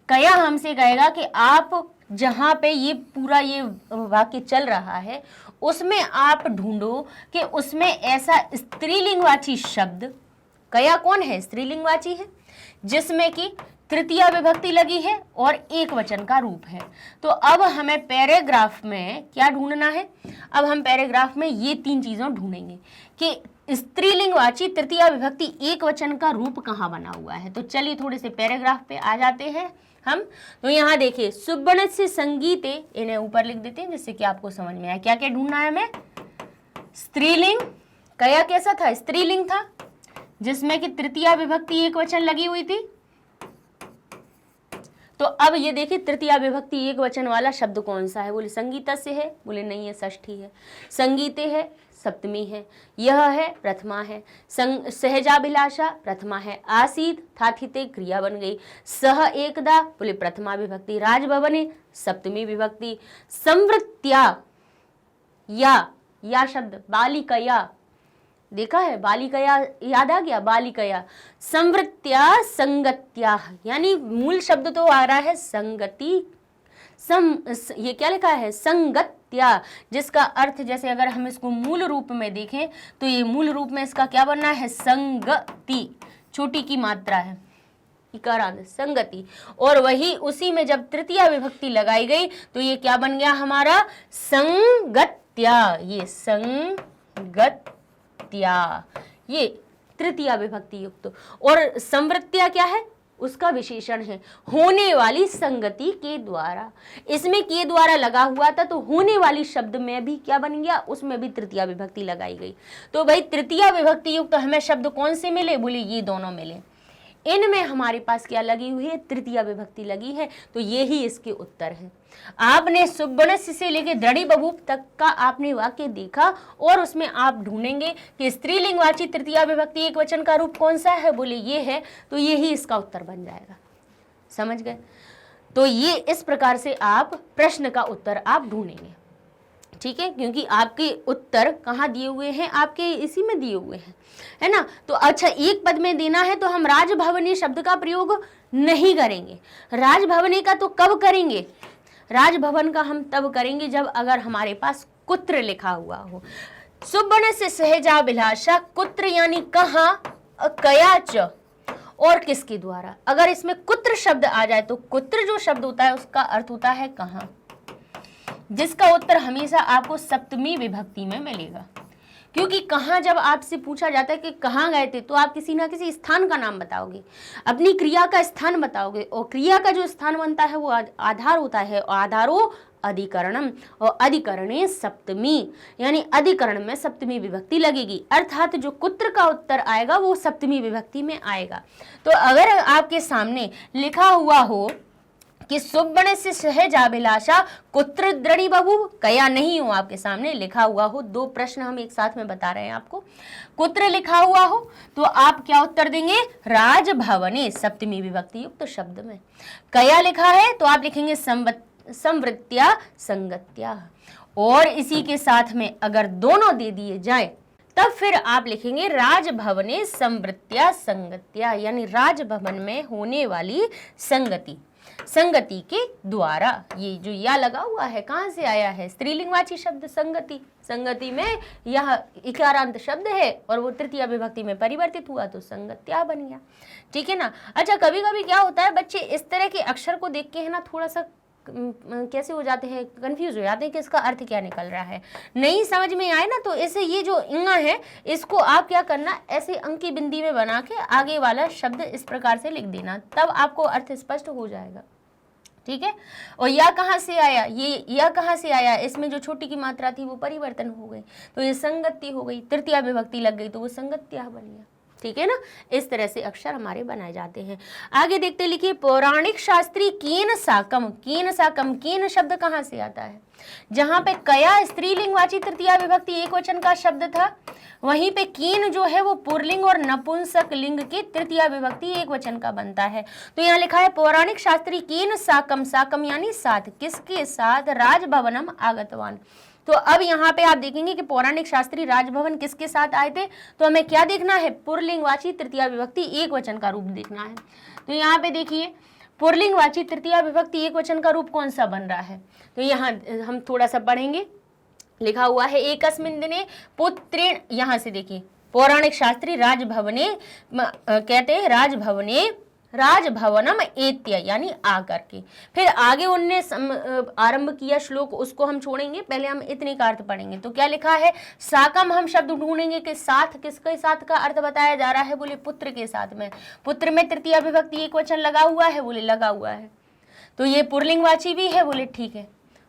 कया हमसे कहेगा कि आप जहां पे ये पूरा ये वाक्य चल रहा है उसमें आप ढूंढो कि उसमें ऐसा स्त्रीलिंगवाची शब्द, कया कौन है? स्त्रीलिंगवाची है, जिसमें कि तृतीय विभक्ति लगी है और एक वचन का रूप है। तो अब हमें पैराग्राफ में क्या ढूंढना है? अब हम पैराग्राफ में ये 3 चीजें ढूंढेंगे कि स्त्रीलिंगवाची तृतीय विभक्ति एक वचन का रूप कहाँ बना हुआ है। तो चलिए थोड़े से पैराग्राफ पे आ जाते हैं हम। तो यहाँ देखिए, सुब्बणत से संगीते, इन्हें ऊपर लिख देते हैं जिससे कि आपको समझ में आए क्या क्या ढूंढना है हमें। स्त्रीलिंग, कया कैसा था? स्त्रीलिंग था। जिसमें कि तृतीया विभक्ति एक वचन लगी हुई थी। तो अब ये देखिए तृतीया विभक्ति एक वचन वाला शब्द कौन सा है? बोले संगीतस्य है, बोले नहीं है, षष्ठी है। संगीते है, सप्तमी है। यह है, प्रथमा है। सहजाभिलाषा, प्रथमा है। आसीत, थाथिते, क्रिया बन गई। सह एकदा, बोले प्रथमा विभक्ति। राजभवने, सप्तमी विभक्ति। संवृत्त्या, या शब्द बालिकया, देखा है बालिकया, याद आ गया बालिकया। संवृत्त्या संगत्या, यानी मूल शब्द तो आ रहा है संगति, ये क्या लिखा है? संगत्या, जिसका अर्थ जैसे अगर हम इसको मूल रूप में देखें तो ये मूल रूप में इसका क्या बनना है? संगति, छोटी की मात्रा है, इकारांत, संगति। और वही उसी में जब तृतीया विभक्ति लगाई गई तो ये क्या बन गया हमारा? संगत्या। ये संगत्या, ये तृतीया विभक्ति युक्त। और संवृत्त्या क्या है? उसका विशेषण है, होने वाली संगति के द्वारा। इसमें के द्वारा लगा हुआ था तो होने वाली शब्द में भी क्या बन गया? उसमें भी तृतीया विभक्ति लगाई गई। तो भाई तृतीया विभक्ति युक्त हमें शब्द कौन से मिले? बोले ये दोनों मिले। इनमें हमारे पास क्या लगी हुई है? तृतीया विभक्ति लगी है। तो ये ही इसके उत्तर है। आपने सुब्बणस्य से लेके दृढ़ी बभूव तक का आपने वाक्य देखा और उसमें आप ढूंढेंगे कि स्त्रीलिंगवाची तृतीया विभक्ति एक वचन का रूप कौन सा है? बोले ये है। तो ये ही इसका उत्तर बन जाएगा। समझ गए? तो ये इस प्रकार से आप प्रश्न का उत्तर आप ढूंढेंगे, ठीक है, क्योंकि आपके उत्तर कहाँ दिए हुए हैं? आपके इसी में दिए हुए हैं, है ना। तो अच्छा, एक पद में देना है तो हम राजभवने शब्द का प्रयोग नहीं करेंगे। राजभवने का तो कब करेंगे? राजभवन का हम तब करेंगे जब अगर हमारे पास कुत्र लिखा हुआ हो। सुब्बणस्य सहजाभिलाषा, कुत्र यानी कहाँ, कयाच, और किसके द्वारा। अगर इसमें कुत्र शब्द आ जाए तो कुत्र जो शब्द होता है उसका अर्थ होता है कहाँ, जिसका उत्तर हमेशा आपको सप्तमी विभक्ति में मिलेगा। क्योंकि कहाँ जब आपसे पूछा जाता है कि कहाँ गए थे तो आप किसी ना किसी स्थान का नाम बताओगे, अपनी क्रिया का स्थान बताओगे, और क्रिया का जो स्थान बनता है वो आधार होता है, और आधारो अधिकरणम, और अधिकरणे सप्तमी, यानी अधिकरण में सप्तमी विभक्ति लगेगी। अर्थात जो कुत्र का उत्तर आएगा वो सप्तमी विभक्ति में आएगा। तो अगर आपके सामने लिखा हुआ हो कि सुब्बणस्य सहजाभिलाषा कुत्र दृढ़ी बभूव, कया नहीं हो, आपके सामने लिखा हुआ हो, दो प्रश्न हम एक साथ में बता रहे हैं आपको। कुत्र लिखा हुआ हो तो आप क्या उत्तर देंगे? राजभवने, सप्तमी विभक्ति युक्त शब्द में। कया लिखा है तो आप लिखेंगे संवृत्त्या संगत्या। और इसी के साथ में अगर दोनों दे दिए जाए तब फिर आप लिखेंगे राजभवने संवृत्त्या संगत्या, यानी राजभवन में होने वाली संगति, संगति के द्वारा। ये जो या लगा हुआ है कहाँ से आया है? स्त्रीलिंगवाची शब्द संगति, संगति में यह इकारांत शब्द है और वो तृतीया विभक्ति में परिवर्तित हुआ तो संगत्या बन गया, ठीक है ना। अच्छा, कभी कभी क्या होता है, बच्चे इस तरह के अक्षर को देख के है ना थोड़ा सा कैसे हो जाते हैं, कंफ्यूज हो जाते हैं कि इसका अर्थ क्या निकल रहा है। नहीं समझ में आए ना तो ऐसे ये जो इंगा है इसको आप क्या करना, ऐसे अंकी बिंदी में बना के आगे वाला शब्द इस प्रकार से लिख देना, तब आपको अर्थ स्पष्ट हो जाएगा, ठीक है। और या कहाँ से आया? ये या कहाँ से आया? इसमें जो छोटी की मात्रा थी वो परिवर्तन हो गई तो ये संगति हो गई, तृतीया विभक्ति लग गई तो वो संगत्या बन गया, ठीक है ना। इस तरह से अक्षर हमारे बनाए जाते हैं। आगे देखते, लिखिए पौराणिक शास्त्री केन साकम। केन साकम, केन शब्द कहाँ से आता है? जहां पे कया स्त्रीलिंगवाची तृतीया विभक्ति एक वचन का शब्द था, वहीं पे केन जो है वो पुरलिंग और नपुंसक लिंग के तृतीया विभक्ति एक वचन का बनता है। तो यहाँ लिखा है पौराणिक शास्त्री केन साकम, साकम यानी साथ, किसके साथ? राजभवनम आगतवान। तो अब यहाँ पे आप देखेंगे कि पौराणिक शास्त्री राजभवन किसके साथ आए थे, तो हमें क्या देखना है? पुरलिंगवाची तृतीया विभक्ति एक वचन का रूप देखना है। तो यहाँ पे देखिए पुरलिंगवाची तृतीया विभक्ति एक वचन का रूप कौन सा बन रहा है, तो यहाँ हम थोड़ा सा पढ़ेंगे। लिखा हुआ है एकस्मिन् दिने पुत्रेण, यहाँ से देखिए पौराणिक शास्त्री राजभवने कहते हैं राजभवने राजभवनम एत्य, यानी आकर के। फिर आगे उनने आरंभ किया श्लोक, उसको हम छोड़ेंगे, पहले हम इतने का अर्थ पढ़ेंगे। तो क्या लिखा है? साकम, हम शब्द ढूंढेंगे कि साथ, किसके साथ का अर्थ बताया जा रहा है? बोले पुत्र के साथ में। पुत्र में तृतीया विभक्ति एक वचन लगा हुआ है, बोले लगा हुआ है। तो ये पुरलिंगवाची भी है, बोले ठीक है।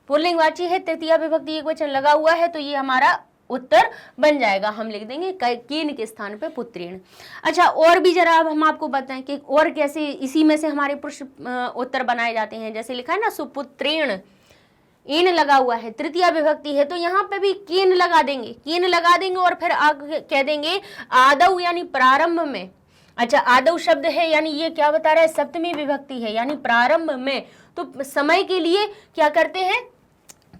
पुरलिंगवाची है, तृतीया विभक्ति एक वचन लगा हुआ है, तो ये हमारा उत्तर बन जाएगा। हम लिख देंगे कीन के स्थान पे पुत्रेण। अच्छा, और भी जरा अब हम आपको बताएं कि और कैसे इसी में से हमारे प्रश्न उत्तर बनाए जाते हैं। जैसे लिखा है ना सुपुत्रेण, इन लगा हुआ है, तृतीया विभक्ति है, तो यहाँ पे भी कीन लगा देंगे, कीन लगा देंगे और फिर आगे कह देंगे आदौ यानी प्रारंभ में। अच्छा, आदौ शब्द है यानी ये क्या बता रहा है, सप्तमी विभक्ति है यानी प्रारंभ में। तो समय के लिए क्या करते हैं,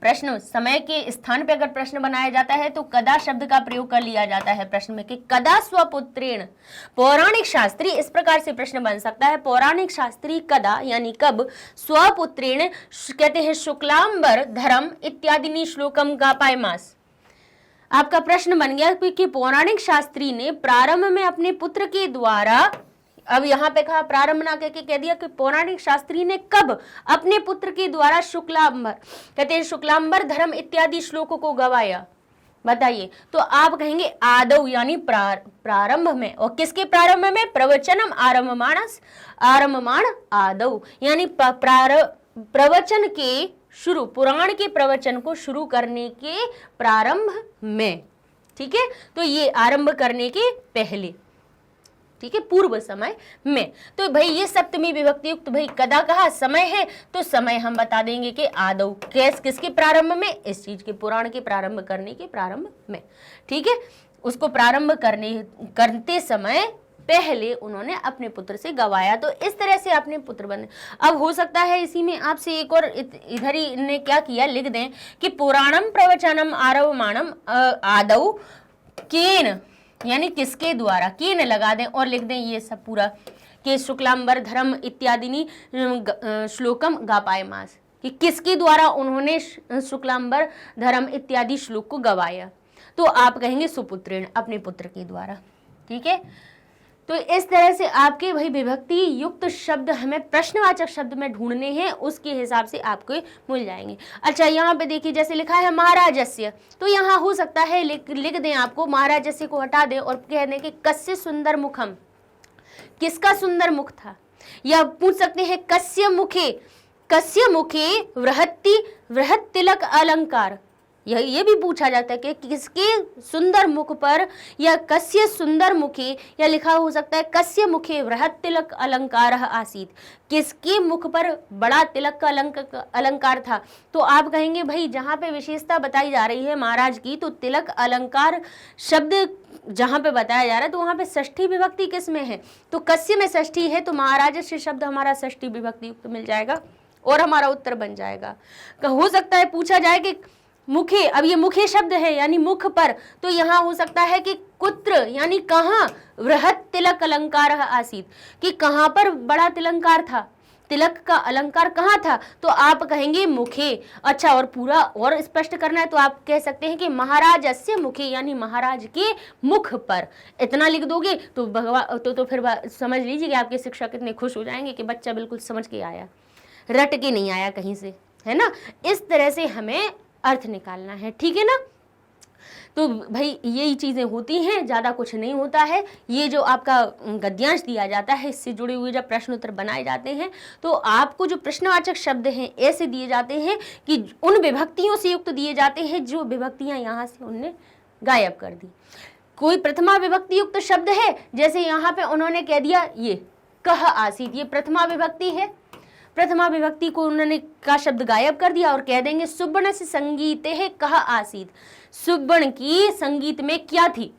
प्रश्न समय के स्थान पे अगर प्रश्न बनाया जाता है तो कदा शब्द का प्रयोग कर लिया जाता है प्रश्न में कि कदा स्वपुत्रेण। पौराणिक शास्त्री इस प्रकार से प्रश्न बन सकता है, पौराणिक शास्त्री कदा यानी कब, स्वपुत्रेण कहते हैं शुक्लांबर धर्म इत्यादि श्लोकम गापायमास। आपका प्रश्न बन गया कि पौराणिक शास्त्री ने प्रारंभ में अपने पुत्र के द्वारा, अब यहाँ पे कहा प्रारंभ ना कहके कह दिया कि पौराणिक शास्त्री ने कब अपने पुत्र के द्वारा शुक्लांबर, कहते हैं शुक्लांबर धर्म इत्यादि श्लोकों को गवाया, बताइए। तो आप कहेंगे आदौ यानी प्रारंभ में, और किसके प्रारंभ में, प्रवचनम आरम्भमाण आदौ यानी प्रवचन के शुरू, पुराण के प्रवचन को शुरू करने के प्रारंभ में, ठीक है। तो ये आरंभ करने के पहले, ठीक है, पूर्व समय में। तो भाई ये सप्तमी विभक्ति युक्त भाई कदा कहा समय है, तो समय हम बता देंगे कि आदौ किसके प्रारंभ में, इस चीज के पुराण के प्रारंभ करने के प्रारंभ में, ठीक है। उसको प्रारंभ करते समय पहले उन्होंने अपने पुत्र से गवाया, तो इस तरह से अपने पुत्र बने। अब हो सकता है इसी में आपसे एक और इधर ही ने क्या किया, लिख दें कि पुराणम प्रवचनम आरवमाणम आदौ केन यानी किसके द्वारा, कीन लगा दें और लिख दें ये सब पूरा कि शुक्लांबर धर्म इत्यादि श्लोकम गापायमास, कि किसके द्वारा उन्होंने शुक्लांबर धर्म इत्यादि श्लोक को गवाया। तो आप कहेंगे सुपुत्रेण, अपने पुत्र के द्वारा, ठीक है। तो इस तरह से आपके भाई विभक्ति युक्त शब्द हमें प्रश्नवाचक शब्द में ढूंढने हैं, उसके हिसाब से आपको मिल जाएंगे। अच्छा, यहाँ पे देखिए जैसे लिखा है महाराजस्य, तो यहाँ हो सकता है लिख दें आपको महाराजस्य को हटा दें और कह दें कि कस्य सुंदर मुखम, किसका सुंदर मुख था, या पूछ सकते हैं कस्य मुखे वृहत तिलक अलंकार, ये भी पूछा जाता है कि किसके सुंदर मुख पर, या कस्य सुंदर मुखे, या लिखा हो सकता है कस्य मुखे वृहत तिलक अलंकार आसीत, किसके मुख पर बड़ा तिलक का अलंकार था। तो आप कहेंगे भाई जहाँ पे विशेषता बताई जा रही है महाराज की, तो तिलक अलंकार शब्द जहाँ पे बताया जा रहा है तो वहाँ पे षष्ठी विभक्ति किस में है, तो कस्य में षष्ठी है, तो महाराजस्य शब्द हमारा षष्ठी विभक्ति युक्त मिल जाएगा और हमारा उत्तर बन जाएगा। हो सकता है पूछा जाए कि मुखे, अब ये मुखे शब्द है यानी मुख पर, तो यहाँ हो सकता है कि कुत्र यानी कहाँ, वृहत तिलक अलंकार आसीत, कि कहाँ पर बड़ा तिलंकार था, तिलक का अलंकार कहाँ था, तो आप कहेंगे मुखे। अच्छा, और पूरा और स्पष्ट करना है तो आप कह सकते हैं कि महाराजस्य मुखे यानी महाराज के मुख पर। इतना लिख दोगे तो भगवान तो फिर समझ लीजिए कि आपके शिक्षक इतने खुश हो जाएंगे कि बच्चा बिल्कुल समझ के आया, रट के नहीं आया कहीं से, है ना। इस तरह से हमें अर्थ निकालना है, ठीक है ना। तो भाई यही चीज़ें होती हैं, ज़्यादा कुछ नहीं होता है। ये जो आपका गद्यांश दिया जाता है, इससे जुड़े हुए जब प्रश्न उत्तर बनाए जाते हैं तो आपको जो प्रश्नवाचक शब्द हैं ऐसे दिए जाते हैं कि उन विभक्तियों से युक्त दिए जाते हैं जो विभक्तियाँ यहाँ से उनने गायब कर दी। कोई प्रथमा विभक्ति युक्त शब्द है, जैसे यहाँ पे उन्होंने कह दिया ये कह आसीत, ये प्रथमा विभक्ति है, प्रथमा विभक्ति को उन्होंने का शब्द गायब कर दिया और कह देंगे सुबर्ण से संगीते है कह आसीत, सुबर्ण की संगीत में क्या थी।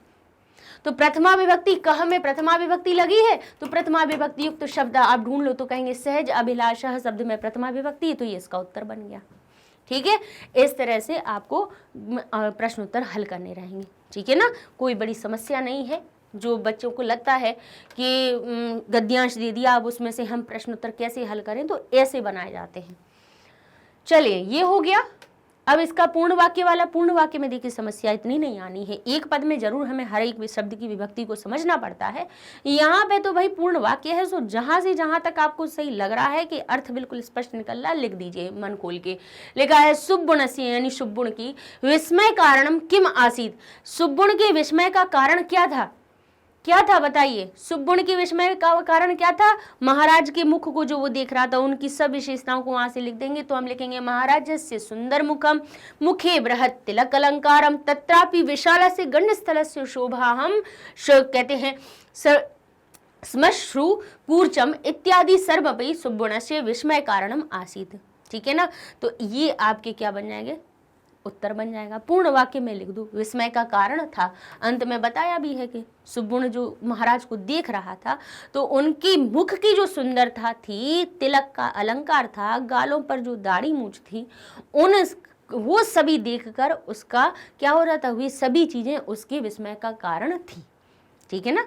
तो प्रथमा विभक्ति कह में प्रथमा विभक्ति लगी है, तो प्रथमा विभक्ति युक्त शब्द आप ढूंढ लो तो कहेंगे सहज अभिलाषा शब्द में प्रथमा विभक्ति है, तो ये इसका उत्तर बन गया, ठीक है। इस तरह से आपको प्रश्न उत्तर हल करने रहेंगे, ठीक है ना। कोई बड़ी समस्या नहीं है। जो बच्चों को लगता है कि गद्यांश दे दिया अब उसमें से हम प्रश्न उत्तर कैसे हल करें, तो ऐसे बनाए जाते हैं। चलिए ये हो गया। अब इसका पूर्ण वाक्य वाला, पूर्ण वाक्य में देखिए समस्या इतनी नहीं आनी है, एक पद में जरूर हमें हर एक शब्द की विभक्ति को समझना पड़ता है। यहाँ पे तो भाई पूर्ण वाक्य है, सो जहां से जहां तक आपको सही लग रहा है कि अर्थ बिल्कुल स्पष्ट निकल रहा है लिख दीजिए मन खोल के। लिखा है सुब्बुणस्य यानी सुब्बुण की विस्मय कारणम किम आसीत, सुब्बुण के विस्मय का कारण क्या था, क्या था बताइए? सुबुण की विस्मय का कारण क्या था? महाराज के मुख को जो वो देख रहा था, उनकी सब विशेषताओं को वहां से लिख देंगे। तो हम लिखेंगे महाराजस्य सुंदर मुखम, मुखे बृहत तिलक अलंकारम, तत्रापि विशाल से गंड स्थल से शोभा, हम कहते हैं श्मश्रु कूर्चम इत्यादि सर्वपि सुबुणस्य विस्मय कारणम आसीत। ठीक है ना? तो ये आपके क्या बन जाएंगे? उत्तर बन जाएगा। पूर्ण वाक्य में लिख दूं, विस्मय का कारण था। अंत में बताया भी है कि सुबुण जो महाराज को देख रहा था तो उनकी मुख की जो सुंदरता थी, तिलक का अलंकार था, गालों पर जो दाढ़ी मूछ थी, वो सभी देखकर उसका क्या हो रहा था? वे सभी चीजें उसके विस्मय का कारण थी। ठीक है ना?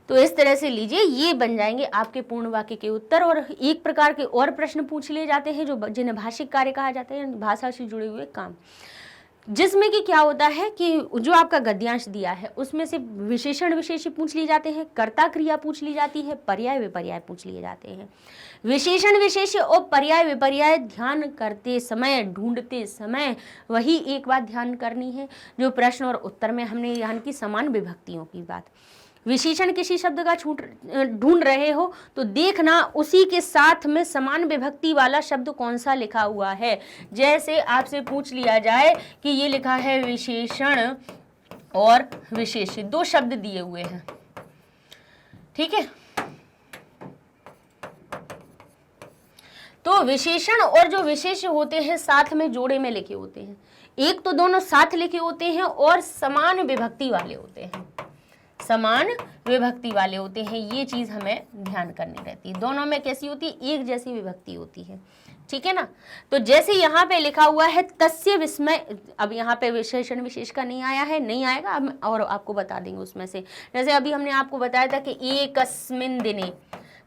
तो इस तरह से लीजिए, ये बन जाएंगे आपके पूर्ण वाक्य के उत्तर। और एक प्रकार के और प्रश्न पूछ लिए जाते हैं जो जिन्हें भाषिक कार्य कहा जाता है, भाषा से जुड़े हुए काम, जिसमें कि क्या होता है कि जो आपका गद्यांश दिया है उसमें से विशेषण विशेष्य पूछ लिए जाते हैं, कर्ता क्रिया पूछ ली जाती है, पर्याय विपर्याय पूछ लिए जाते हैं। विशेषण विशेष्य और पर्याय विपर्याय ध्यान करते समय, ढूंढते समय वही एक बात ध्यान करनी है जो प्रश्न और उत्तर में हमने यहाँ की समान विभक्तियों की बात। विशेषण किसी शब्द का ढूंढ रहे हो तो देखना उसी के साथ में समान विभक्ति वाला शब्द कौन सा लिखा हुआ है। जैसे आपसे पूछ लिया जाए कि ये लिखा है विशेषण और विशेष्य, दो शब्द दिए हुए हैं, ठीक है? तो विशेषण और जो विशेष्य होते हैं साथ में जोड़े में लिखे होते हैं। एक तो दोनों साथ लिखे होते हैं और समान विभक्ति वाले होते हैं, समान विभक्ति वाले होते हैं। ये चीज हमें ध्यान करनी रहती है। दोनों में कैसी होती है? एक जैसी विभक्ति होती है। ठीक है ना? तो जैसे यहाँ पे लिखा हुआ है तस्य विस्मय, अब यहाँ पे विशेषण विशेष का नहीं आया है, नहीं आएगा, अब और आपको बता देंगे उसमें से। जैसे अभी हमने आपको बताया था कि एकस्मिन दिने,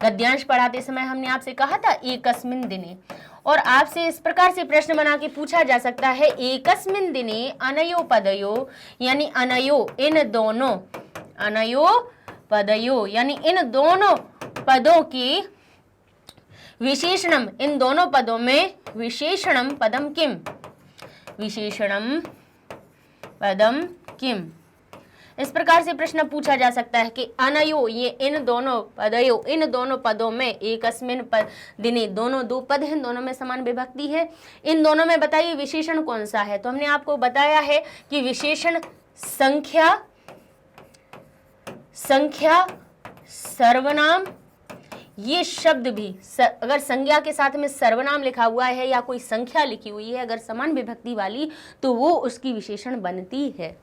गद्यांश पढ़ाते समय हमने आपसे कहा था एकस्मिन दिने, और आपसे इस प्रकार से प्रश्न बना के पूछा जा सकता है एकस्मिन दिने अनयो पदयो, यानी अनयो इन दोनों, अनयो पदयो यानी इन दोनों पदों की विशेषणम, इन दोनों पदों में विशेषणम पदम किम, विशेषणम पदम किम। इस प्रकार से प्रश्न पूछा जा सकता है कि अनयो, ये इन दोनों पदयो, इन दोनों पदों में, एकस्मिन पद दिने, दोनों दो पद हैं, दोनों में समान विभक्ति है, इन दोनों में बताइए विशेषण कौन सा है। तो हमने आपको बताया है कि विशेषण संख्या, संख्या, सर्वनाम, ये शब्द भी अगर संज्ञा के साथ में सर्वनाम लिखा हुआ है या कोई संख्या लिखी हुई है अगर समान विभक्ति वाली, तो वो उसकी विशेषण बनती है।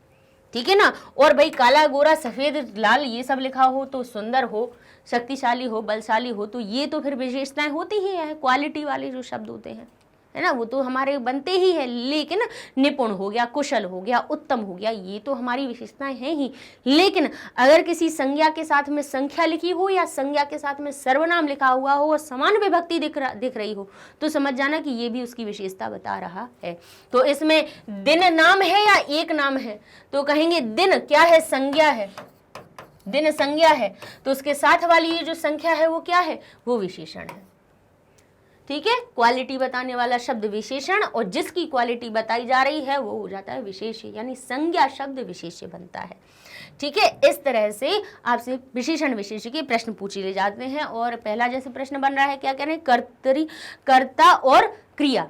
ठीक है ना? और भाई काला गोरा सफेद लाल ये सब लिखा हो तो सुंदर हो, शक्तिशाली हो, बलशाली हो, तो ये तो फिर विशेषताएं होती ही है। क्वालिटी वाले जो शब्द होते हैं, है ना, वो तो हमारे बनते ही है। लेकिन निपुण हो गया, कुशल हो गया, उत्तम हो गया, ये तो हमारी विशेषताएं हैं ही। लेकिन अगर किसी संज्ञा के साथ में संख्या लिखी हो या संज्ञा के साथ में सर्वनाम लिखा हुआ हो और समान विभक्ति दिख रही हो, तो समझ जाना कि ये भी उसकी विशेषता बता रहा है। तो इसमें दिन नाम है या एक नाम है? तो कहेंगे दिन क्या है? संज्ञा है। दिन संज्ञा है तो उसके साथ वाली ये जो संख्या है वो क्या है? वो विशेषण है। ठीक है? क्वालिटी बताने वाला शब्द विशेषण, और जिसकी क्वालिटी बताई जा रही है वो हो जाता है विशेष्य, यानी संज्ञा शब्द विशेष्य बनता है। ठीक है? इस तरह से आपसे विशेषण विशेष्य के प्रश्न पूछ लिए जाते हैं। और पहला जैसे प्रश्न बन रहा है, क्या कह रहे हैं? कर्ता और क्रिया।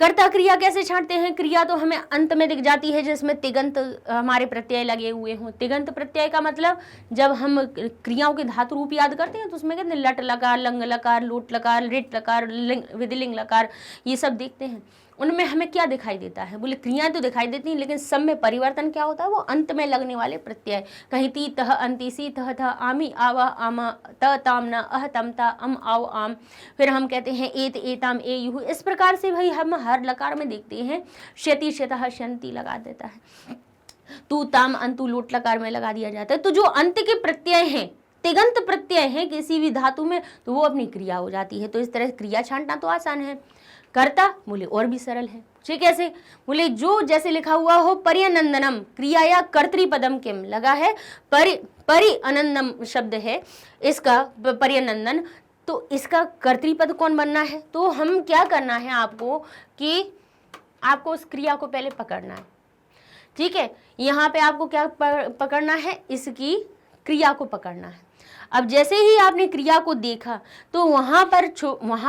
कर्ता क्रिया कैसे छांटते हैं? क्रिया तो हमें अंत में दिख जाती है जिसमें तिगंत हमारे प्रत्यय लगे हुए हों। तिगंत प्रत्यय का मतलब जब हम क्रियाओं के धातु रूप याद करते हैं तो उसमें कहते हैं लट लकार, लंग लकार, लोट लकार, रिट लकार, विधिलिंग लकार, ये सब देखते हैं। उनमें हमें क्या दिखाई देता है? बोले क्रियाएं तो दिखाई देती हैं, लेकिन सब में परिवर्तन क्या होता है? वो अंत में लगने वाले प्रत्यय, कहीं ती तह अंति सी तह था आमी आवा आमा त ताम न अह तम ता अम आओ आम। फिर हम कहते हैं एत एताम ए युहु। इस प्रकार से भाई हम हर लकार में देखते हैं क्षति क्षतः शंति लगा देता है, तू ताम अंतु लोट लकार में लगा दिया जाता है। तो जो अंत के प्रत्यय हैं, तिगंत प्रत्यय हैं किसी भी धातु में, तो वो अपनी क्रिया हो जाती है। तो इस तरह क्रिया छांटना तो आसान है। कर्ता बोले और भी सरल है। ठीक है? कैसे? बोले जो जैसे लिखा हुआ हो पर्यनंदनम, क्रिया या कर्तृपदम किम लगा है, परि अनंदम शब्द है इसका, पर्यनंदन, तो इसका कर्तृपद कौन बनना है? तो हम क्या करना है आपको कि आपको उस क्रिया को पहले पकड़ना है। ठीक है? यहाँ पे आपको क्या पकड़ना है? इसकी क्रिया को पकड़ना है। अब जैसे ही आपने क्रिया को देखा तो वहां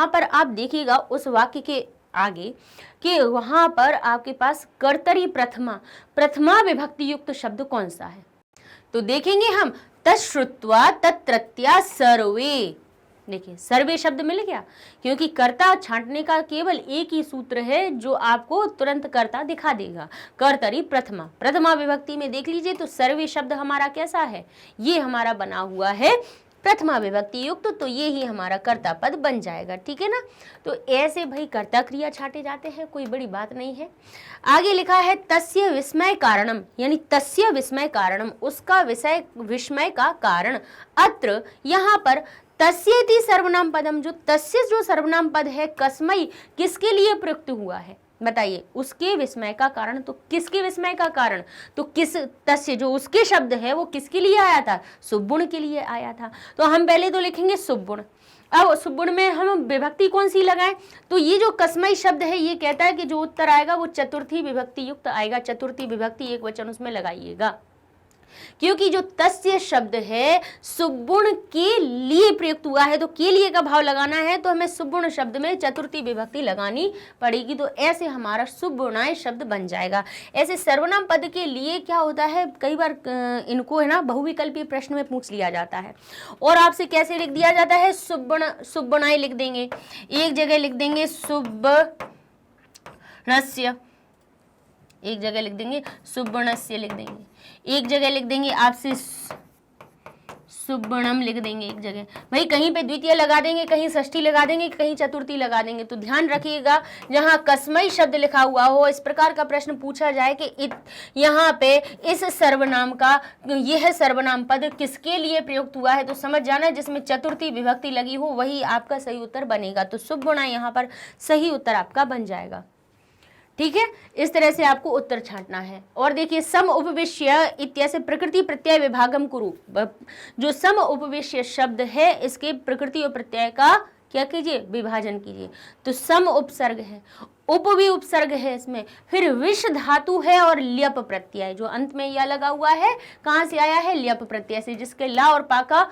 पर आप देखिएगा उस वाक्य के आगे कि वहां पर आपके पास कर्तरी प्रथमा विभक्ति युक्त शब्द कौन सा है। तो देखेंगे हम तच्छ्रुत्वा तत्रत्या सर्वे। देखिए सर्वे शब्द मिल गया, क्योंकि कर्ता छांटने का केवल एक ही सूत्र है जो आपको तुरंत कर्ता दिखा देगा। कर्तरी प्रथमा विभक्ति में देख लीजिए तो सर्वे शब्द हमारा कैसा है, ये हमारा बना हुआ है प्रथमा विभक्ति युक्त, तो ये ही हमारा कर्ता पद बन जाएगा। ठीक है ना। तो ऐसे भाई कर्ता क्रिया छाटे जाते हैं, कोई बड़ी बात नहीं है। आगे लिखा है तस्य विस्मय कारणम, यानी तस्य विस्मय कारणम, उसका विस्मय का कारण। अत्र यहाँ पर तस्येति सर्वनाम पदम, जो तस्य जो सर्वनाम पद है कस्मै किसके लिए प्रयुक्त हुआ है बताइए, उसके विस्मय का कारण। तो किसके विस्मय का कारण, तो किस तस्य जो उसके शब्द है वो किसके लिए आया था, सुबुण के लिए आया था। तो हम पहले तो लिखेंगे सुबुण। अब सुबुण में हम विभक्ति कौन सी लगाएं, तो ये जो कस्मै शब्द है ये कहता है कि जो उत्तर आएगा वो चतुर्थी विभक्ति युक्त आएगा, चतुर्थी विभक्ति एक वचन उसमें लगाइएगा, क्योंकि जो तस्य शब्द है सुबुण के लिए प्रयुक्त हुआ है। तो के लिए का भाव लगाना है तो हमें सुबुण शब्द में चतुर्थी विभक्ति लगानी पड़ेगी। तो ऐसे हमारा सुबुणाय शब्द बन जाएगा। ऐसे सर्वनाम पद के लिए क्या होता है, कई बार इनको है ना बहुविकल्पी प्रश्न में पूछ लिया जाता है और आपसे कैसे लिख दिया जाता है, सुबुणाय लिख देंगे, एक जगह लिख देंगे सुबर्णस्य, एक जगह लिख देंगे सुबर्णस्य लिख देंगे, एक जगह लिख देंगे आपसे सुबर्णम लिख देंगे एक जगह। भाई कहीं पे द्वितीय लगा देंगे, कहीं षष्ठी लगा देंगे, कहीं चतुर्थी लगा देंगे। तो ध्यान रखिएगा जहां कस्मै शब्द लिखा हुआ हो, इस प्रकार का प्रश्न पूछा जाए कि यहाँ पे इस सर्वनाम का यह सर्वनाम पद किसके लिए प्रयुक्त हुआ है, तो समझ जाना जिसमें चतुर्थी विभक्ति लगी हो वही आपका सही उत्तर बनेगा। तो सुबुणा यहाँ पर सही उत्तर आपका बन जाएगा। ठीक है, इस तरह से आपको उत्तर छांटना है। और देखिए सम उपविश्य इत्यस्य प्रकृति प्रत्यय विभागम कुरु, जो सम उपविश्य शब्द है इसके प्रकृति और प्रत्यय का क्या कीजिए, विभाजन कीजिए। तो सम उपसर्ग है, उप भी उपसर्ग है इसमें, फिर विष धातु है और ल्यप प्रत्यय जो अंत में या लगा हुआ है कहाँ से आया है, ल्यप प्रत्यय से, जिसके ला और पा का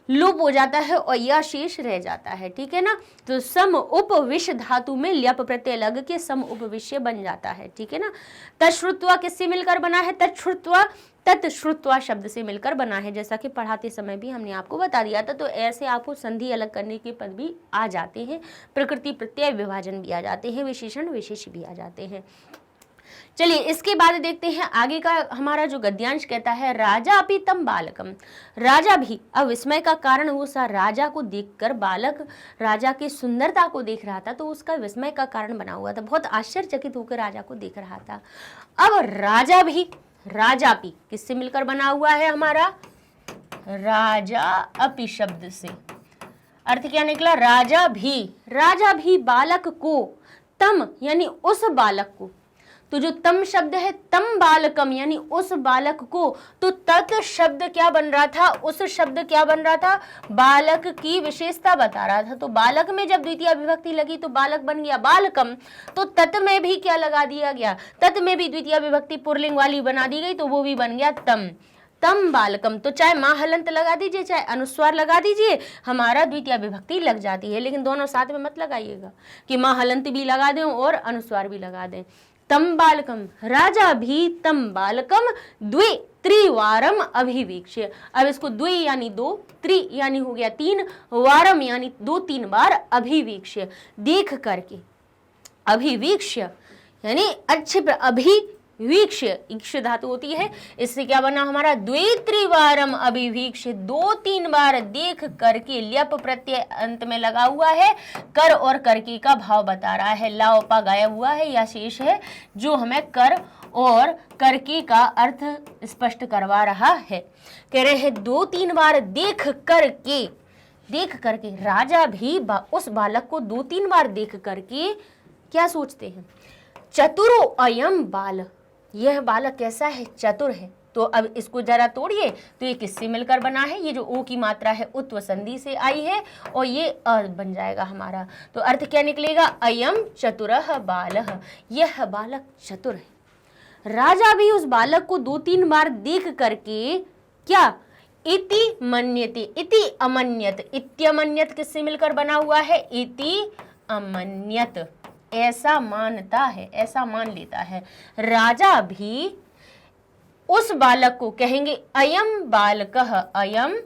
लुप हो जाता है और यह शेष रह जाता है। ठीक है ना। तो सम उपविश्य धातु में ल्यप प्रत्यय लग के सम उपविश्य बन जाता है। ठीक है ना। तच्छ्रुत्वा किससे मिलकर बना है, तत्श्रुत्वा शब्द से मिलकर बना है, जैसा कि पढ़ाते समय भी हमने आपको बता दिया था। तो ऐसे आपको संधि अलग करने के पद भी आ जाते हैं, प्रकृति प्रत्यय विभाजन भी आ जाते हैं, विशेषण विशेष भी आ जाते हैं। चलिए इसके बाद देखते हैं आगे का हमारा जो गद्यांश कहता है, राजा अपि तम बालकम, राजा भी। अब विस्मय का कारण वो सा राजा को देखकर, बालक राजा की सुंदरता को देख रहा था तो उसका विस्मय का कारण बना हुआ था, बहुत आश्चर्यचकित होकर राजा को देख रहा था। अब राजा भी, राजा भी किससे मिलकर बना हुआ है हमारा, राजा अपि शब्द से। अर्थ क्या निकला, राजा भी बालक को, तम यानी उस बालक को, तो जो तम शब्द है तम बालकम यानी उस बालक को, तो तत् शब्द क्या बन रहा था, उस शब्द क्या बन रहा था, बालक की विशेषता बता रहा था। तो बालक में जब द्वितीय विभक्ति लगी तो बालक बन गया बालकम, तो तत् में भी क्या लगा दिया गया, तत् में भी द्वितीय विभक्ति पुरलिंग वाली बना दी गई, तो वो भी बन गया तम बालकम। तो चाहे माँ हलंत लगा दीजिए चाहे अनुस्वार लगा दीजिए, हमारा द्वितीय विभक्ति लग जाती है, लेकिन दोनों साथ में मत लगाइएगा कि माँ हलंत भी लगा दें और अनुस्वार भी लगा दें। तम बालकम, राजा भी तम बालकम द्वि त्रिवारम अभिवीक्ष्य। अब इसको द्वि यानी दो, त्रि यानी हो गया तीन, वारम यानी 2-3 बार अभिवीक्ष्य, देख करके, अभिवीक्ष्य यानी अच्छे अभिवीक्ष्य, इक्ष धातु होती है, इससे क्या बना हमारा, द्वित्रिवारम अभिवीक्ष्य, 2-3 बार देख करके, ल्यप प्रत्यय अंत में लगा हुआ है, कर और करके का भाव बता रहा है, ला उपा गायब हुआ है या शेष है जो हमें कर और करके का अर्थ स्पष्ट करवा रहा है। कह रहे हैं 2-3 बार देख करके राजा भी उस बालक को 2-3 बार देख करके क्या सोचते हैं, चतुरो अयम बाल, यह बालक कैसा है, चतुर है। तो अब इसको जरा तोड़िए, तो ये किससे मिलकर बना है, ये जो ओ की मात्रा है उत्व संधि से आई है और ये अ बन जाएगा हमारा। तो अर्थ क्या निकलेगा, अयम चतुरः बालः, यह बालक चतुर है। राजा भी उस बालक को 2-3 बार देख करके क्या, इति मन्यते, इति अमन्यत, इत्यमन्यत किससे मिलकर बना हुआ है? इति अमन्यत, ऐसा मानता है, ऐसा मान लेता है। राजा भी उस बालक को कहेंगे अयम बालकः, अयम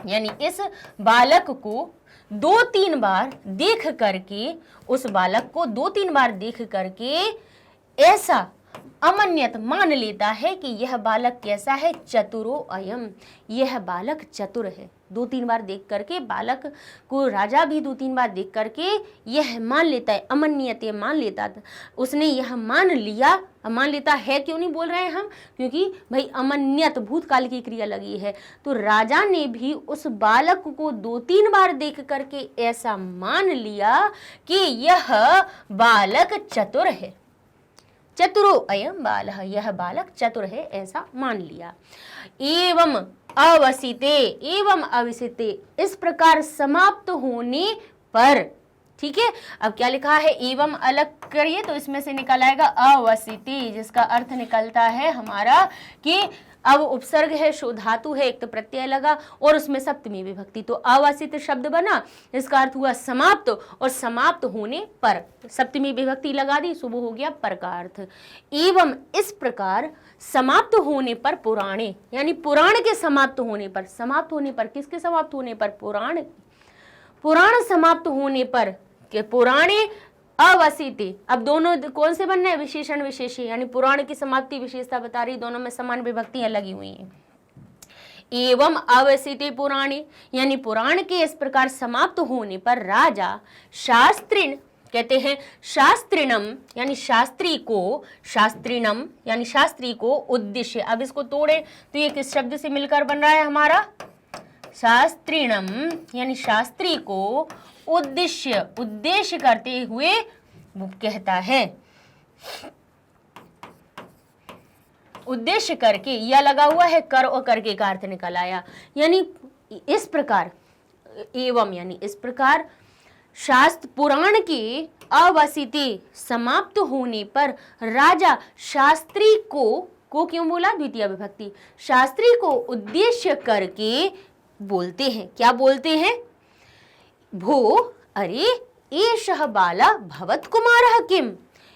यानी इस बालक को 2-3 बार देख करके, उस बालक को 2-3 बार देख करके ऐसा अमन्यत मान लेता है कि यह बालक कैसा है? चतुरो अयम, यह बालक चतुर है। 2-3 बार देख करके बालक को राजा भी 2-3 बार देख करके यह मान लेता है, अमन्यत मान लेता था, उसने यह मान लिया। मान लेता है क्यों नहीं बोल रहे हैं हम? क्योंकि भाई अमन्यत भूतकाल की क्रिया लगी है, तो राजा ने भी उस बालक को 2-3 बार देख करके ऐसा मान लिया कि यह बालक चतुर है। चतुरो अयम बालः, यह बालक चतुर है, ऐसा मान लिया। एवं अवसिते, एवं अवसिते, इस प्रकार समाप्त होने पर, ठीक है। अब क्या लिखा है? एवं अलग करिए तो इसमें से निकल आएगा अवसिते, जिसका अर्थ निकलता है हमारा कि अब उपसर्ग है, शो धातु है, एक तो प्रत्यय लगा और उसमें सप्तमी विभक्ति, तो अवसित शब्द बना, इसका अर्थ हुआ समाप्त, और समाप्त होने पर सप्तमी विभक्ति लगा दी, शुभ हो गया पर का अर्थ। एवं इस प्रकार समाप्त होने पर पुराणे, यानी पुराण के समाप्त होने पर, समाप्त होने पर किसके समाप्त होने पर? पुराण, पुराण समाप्त होने पर के पुराणे अवसिते। अब दोनों कौन से बनने हैं? विशेषण विशेषी, यानी पुराण की समाप्ति विशेषता बता रही, दोनों में समान विभक्तियां लगी हुई हैं। एवं अवसिते पुराणे, यानी पुराण के इस प्रकार समाप्त होने पर राजा शास्त्रिण, कहते हैं शास्त्रिणम यानी शास्त्री को, शास्त्रिणम यानी शास्त्री को उद्देश्य। अब इसको तोड़े तो ये किस शब्द से मिलकर बन रहा है हमारा? शास्त्रिणम यानी शास्त्री को उद्देश्य, उद्देश्य करते हुए वो कहता है, उद्देश्य करके, यह लगा हुआ है कर और करके का अर्थ निकल आया, यानी इस प्रकार, एवं यानी इस प्रकार शास्त्र पुराण के अवसिते समाप्त होने पर राजा शास्त्री को क्यों बोला? द्वितीय विभक्ति, शास्त्री को उद्देश्य करके बोलते हैं। क्या बोलते हैं? भो अरे एषः बाला भवत कुमारः किम,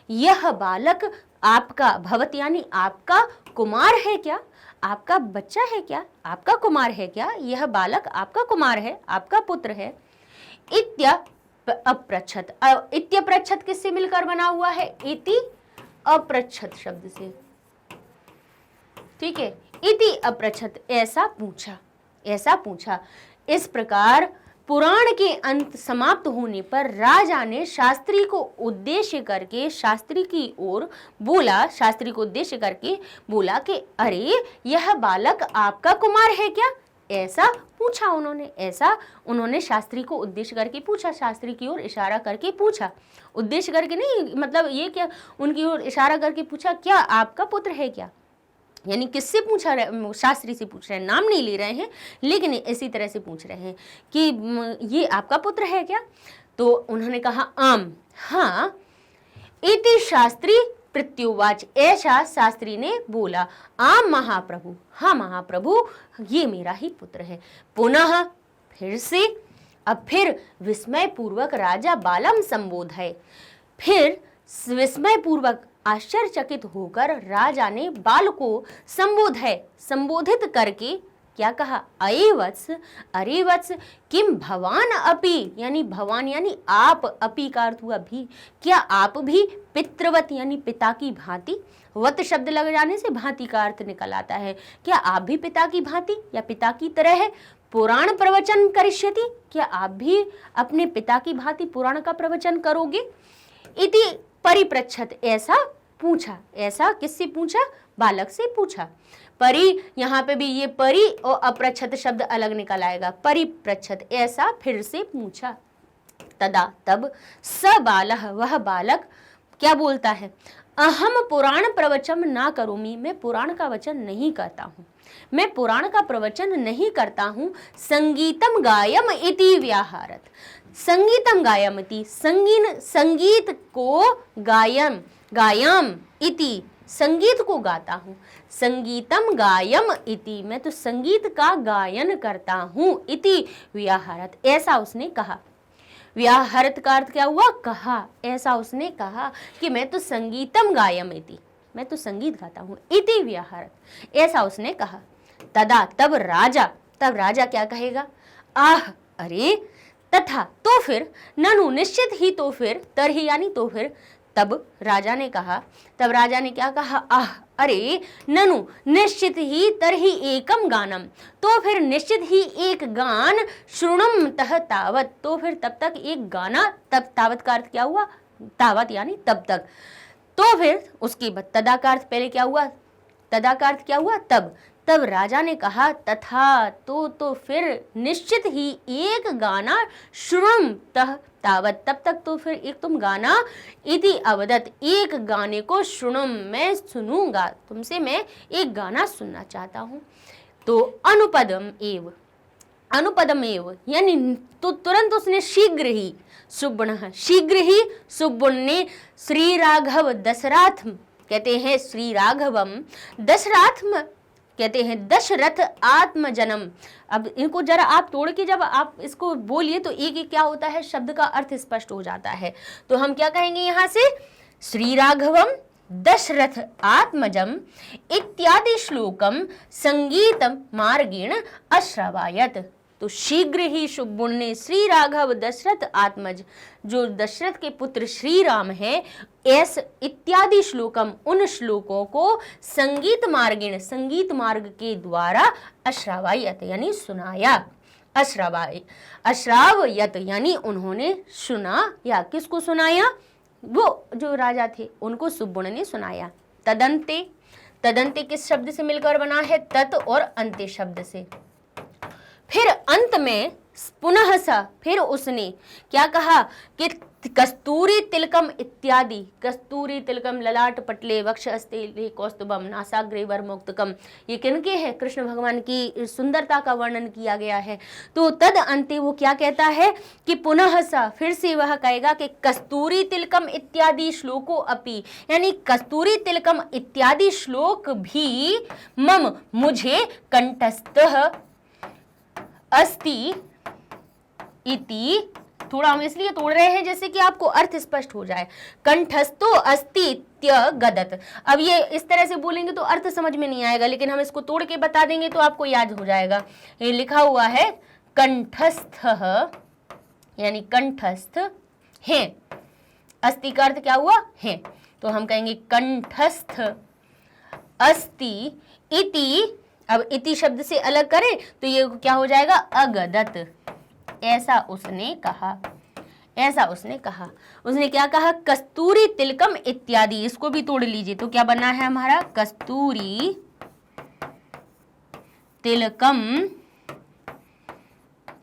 यह बालक आपका, भवत यानी आपका, कुमार है क्या? आपका बच्चा है क्या? आपका कुमार है क्या? यह बालक आपका कुमार है, आपका पुत्र है। इत्य अप्रच्छत, इत्य प्रच्छत किससे मिलकर बना हुआ है? इति अप्रच्छत शब्द से, ठीक है। इति अप्रच्छत, ऐसा पूछा, ऐसा पूछा। इस प्रकार पुराण के अंत समाप्त होने पर राजा ने शास्त्री को उद्देश्य करके शास्त्री की ओर बोला, शास्त्री को उद्देश्य करके बोला कि अरे यह बालक आपका कुमार है क्या? ऐसा पूछा उन्होंने, ऐसा उन्होंने शास्त्री को उद्देश्य करके पूछा, शास्त्री की ओर इशारा करके पूछा, उद्देश्य करके नहीं, मतलब ये क्या, उनकी ओर इशारा करके पूछा, क्या आपका पुत्र है क्या? यानी किससे पूछा रहे? शास्त्री से पूछ रहे हैं, नाम नहीं ले रहे हैं, लेकिन इसी तरह से पूछ रहे हैं कि ये आपका पुत्र है क्या? तो उन्होंने कहा आम, हाँ। इति शास्त्री प्रत्युवाच, ऐसा शास्त्री ने बोला। आम महाप्रभु, हाँ महाप्रभु, ये मेरा ही पुत्र है। पुनः फिर से, अब फिर विस्मय पूर्वक राजा बालम संबोध है, फिर विस्मय पूर्वक आश्चर्यचकित होकर राजा ने बाल को संबोधित करके क्या कहा? अये वत्स, अरे वत्स, किम भवान अपि, यानी भवान यानी आप, अपि का अर्थ हुआ भी, क्या आप भी पितृवत यानी पिता की भांति, वत शब्द लग जाने से भांति का अर्थ निकल आता है, क्या आप भी पिता की भांति या पिता की तरह है पुराण प्रवचन करिष्यति, क्या आप भी अपने पिता की भांति पुराण का प्रवचन करोगे? इति परिप्रच्छत, ऐसा पूछा, ऐसा किससे पूछा? बालक से पूछा। परि, यहाँ पे भी ये परि और अप्रच्छत शब्द अलग निकल आएगा, परिप्रच्छत, ऐसा फिर से पूछा। तदा तब स बालः, वह बालक क्या बोलता है? अहम पुराण प्रवचन ना करोमि, मैं पुराण का वचन नहीं करता हूँ, मैं पुराण का प्रवचन नहीं करता हूँ। संगीतम गायम इति व्याहारत, संगीतम गायम इति, संगीत को गायम, गायम इति संगीत को गाता हूँ। संगीतम गायम इति, मैं तो संगीत का गायन करता हूँ। इति व्याहरत, ऐसा उसने कहा। व्याहरत का अर्थ क्या हुआ? कहा। ऐसा उसने कहा कि मैं तो संगीतम गायम इति, मैं तो संगीत गाता हूँ। इति व्याहरत, ऐसा उसने कहा। तदा, तब राजा, तब राजा क्या कहेगा? आह, अरे, तथा, तो फिर, ननु, निश्चित ही, तो फिर, तरही यानी तो फिर, तब राजा ने कहा, तब राजा ने क्या कहा? आह, अरे, ननु, निश्चित ही, तरही एकम गानम, तो फिर निश्चित ही एक गान, श्रुणम तह तावत, तो फिर तब तक एक गाना, तब तावत का अर्थ क्या हुआ? तावत यानी तब तक। तो फिर उसके बाद तदा का अर्थ पहले क्या हुआ? तदा का अर्थ क्या हुआ? तब। तब राजा ने कहा तथा, तो फिर निश्चित ही एक गाना, श्रुणम तह तावत, तब तक तो फिर एक तुम गाना, इति अवदत, एक गाने को, श्रुणम, मैं सुनूंगा, तुमसे मैं एक गाना सुनना चाहता हूँ। तो अनुपदम एव, अनुपदम एव यानी तो तुरंत उसने शीघ्र ही, सुब्बण, शीघ्र ही, सुब्बण ने श्री राघव दशरथ, कहते हैं श्री राघवम दशरथ, कहते हैं दशरथ आत्मजनम। अब इनको जरा आप तोड़ के जब आप इसको बोलिए तो एक एक क्या होता है, शब्द का अर्थ स्पष्ट हो जाता है। तो हम क्या कहेंगे यहाँ से? श्री राघवम दशरथ आत्मजम इत्यादि श्लोकम संगीतम मार्गेण अश्रवायत। तो शीघ्र ही शुभुण ने श्री राघव दशरथ आत्मज, जो दशरथ के पुत्र श्री राम है, ऐस इत्यादि श्लोकम, उन श्लोकों को संगीत मार्गेण, संगीत मार्ग के द्वारा अश्रावायत यानी सुनाया। अश्रावयत यानी उन्होंने सुना, या किसको सुनाया? वो जो राजा थे उनको सुब्बुण ने सुनाया। तदंते, तदंते किस शब्द से मिलकर बना है? तत् और अंत्य शब्द से। फिर अंत में पुनः सा, फिर उसने क्या कहा कि कस्तूरी तिलकम इत्यादि, कस्तूरी तिलकम ललाट पटले वक्षस्थले कौस्तुभम नासाग्रे वरमुक्तकम, ये किनके हैं? कृष्ण भगवान की सुंदरता का वर्णन किया गया है। तो तद अंते वो क्या कहता है कि पुनः सा, फिर से वह कहेगा कि कस्तूरी तिलकम इत्यादि श्लोको अपि, यानी कस्तूरी तिलकम इत्यादि श्लोक भी मम, मुझे कंठस्थः अस्ति इति, थोड़ा हम इसलिए तोड़ रहे हैं जैसे कि आपको अर्थ स्पष्ट हो जाए। कंठस्थो अस्तित्य गदत, अब ये इस तरह से बोलेंगे तो अर्थ समझ में नहीं आएगा, लेकिन हम इसको तोड़ के बता देंगे तो आपको याद हो जाएगा। ये लिखा हुआ है कंठस्थ, यानी कंठस्थ है, अस्ति का अर्थ क्या हुआ? है। तो हम कहेंगे कंठस्थ अस्ति इति, अब इति शब्द से अलग करें तो ये क्या हो जाएगा? अगदत, ऐसा उसने कहा, ऐसा उसने कहा। उसने क्या कहा? कस्तूरी तिलकम इत्यादि, इसको भी तोड़ लीजिए तो क्या बना है हमारा? कस्तूरी तिलकम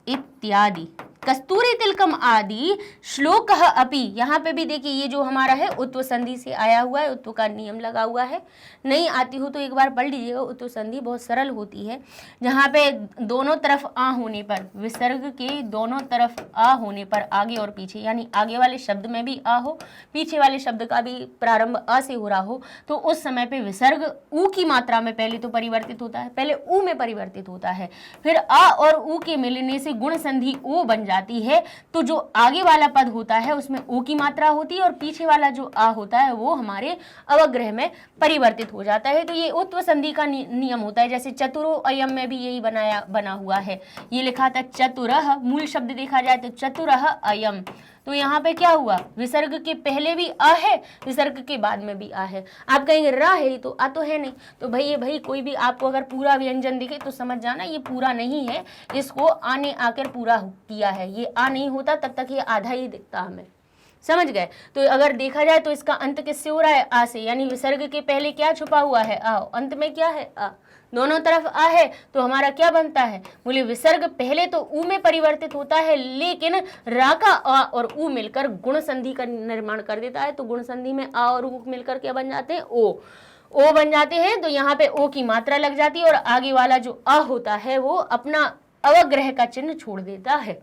इत्यादि, कस्तूरी तिलकम आदि श्लोक अपि, यहाँ पे भी देखिए ये जो हमारा है उत्व संधि से आया हुआ है, उत्व का नियम लगा हुआ है। नहीं आती हो तो एक बार पढ़ लीजिएगा, उत्व संधि बहुत सरल होती है। जहाँ पे दोनों तरफ आ होने पर, विसर्ग के दोनों तरफ आ होने पर, आगे और पीछे, यानी आगे वाले शब्द में भी आ हो, पीछे वाले शब्द का भी प्रारंभ अ से हो रहा हो, तो उस समय पे विसर्ग ऊ की मात्रा में पहले तो परिवर्तित होता है, पहले ऊ में परिवर्तित होता है, फिर आ और ऊ के मिलने से गुण संधि ओ बन जाती है। तो जो आगे वाला पद होता है उसमें ओ की मात्रा होती है और पीछे वाला जो आ होता है वो हमारे अवग्रह में परिवर्तित हो जाता है। तो ये उत्व संधि का नियम होता है। जैसे चतुरो अयम में भी यही बना हुआ है, ये लिखा था चतुरः, मूल शब्द देखा जाए तो चतुरः अयम। तो यहाँ पे क्या हुआ? विसर्ग के पहले भी आ है, विसर्ग के बाद में भी आ है। आप कहेंगे रा है तो आ तो है नहीं, तो भाई कोई भी आपको अगर पूरा व्यंजन दिखे तो समझ जाना ये पूरा नहीं है, इसको आ ने आकर पूरा किया है। ये आ नहीं होता तब तक ये आधा ही दिखता हमें, समझ गए? तो अगर देखा जाए तो इसका अंत किससे हो रहा है? आ से, यानी विसर्ग के पहले क्या छुपा हुआ है? आ, अंत में क्या है? आ, दोनों तरफ आ है तो हमारा क्या बनता है? बोले विसर्ग पहले तो ऊ में परिवर्तित होता है, लेकिन रा का आ और ऊ मिलकर गुण संधि का निर्माण कर देता है। तो गुण संधि में आ और ऊ मिलकर क्या बन जाते हैं? ओ बन जाते हैं। तो यहाँ पे ओ की मात्रा लग जाती है और आगे वाला जो आ होता है वो अपना अवग्रह का चिन्ह छोड़ देता है।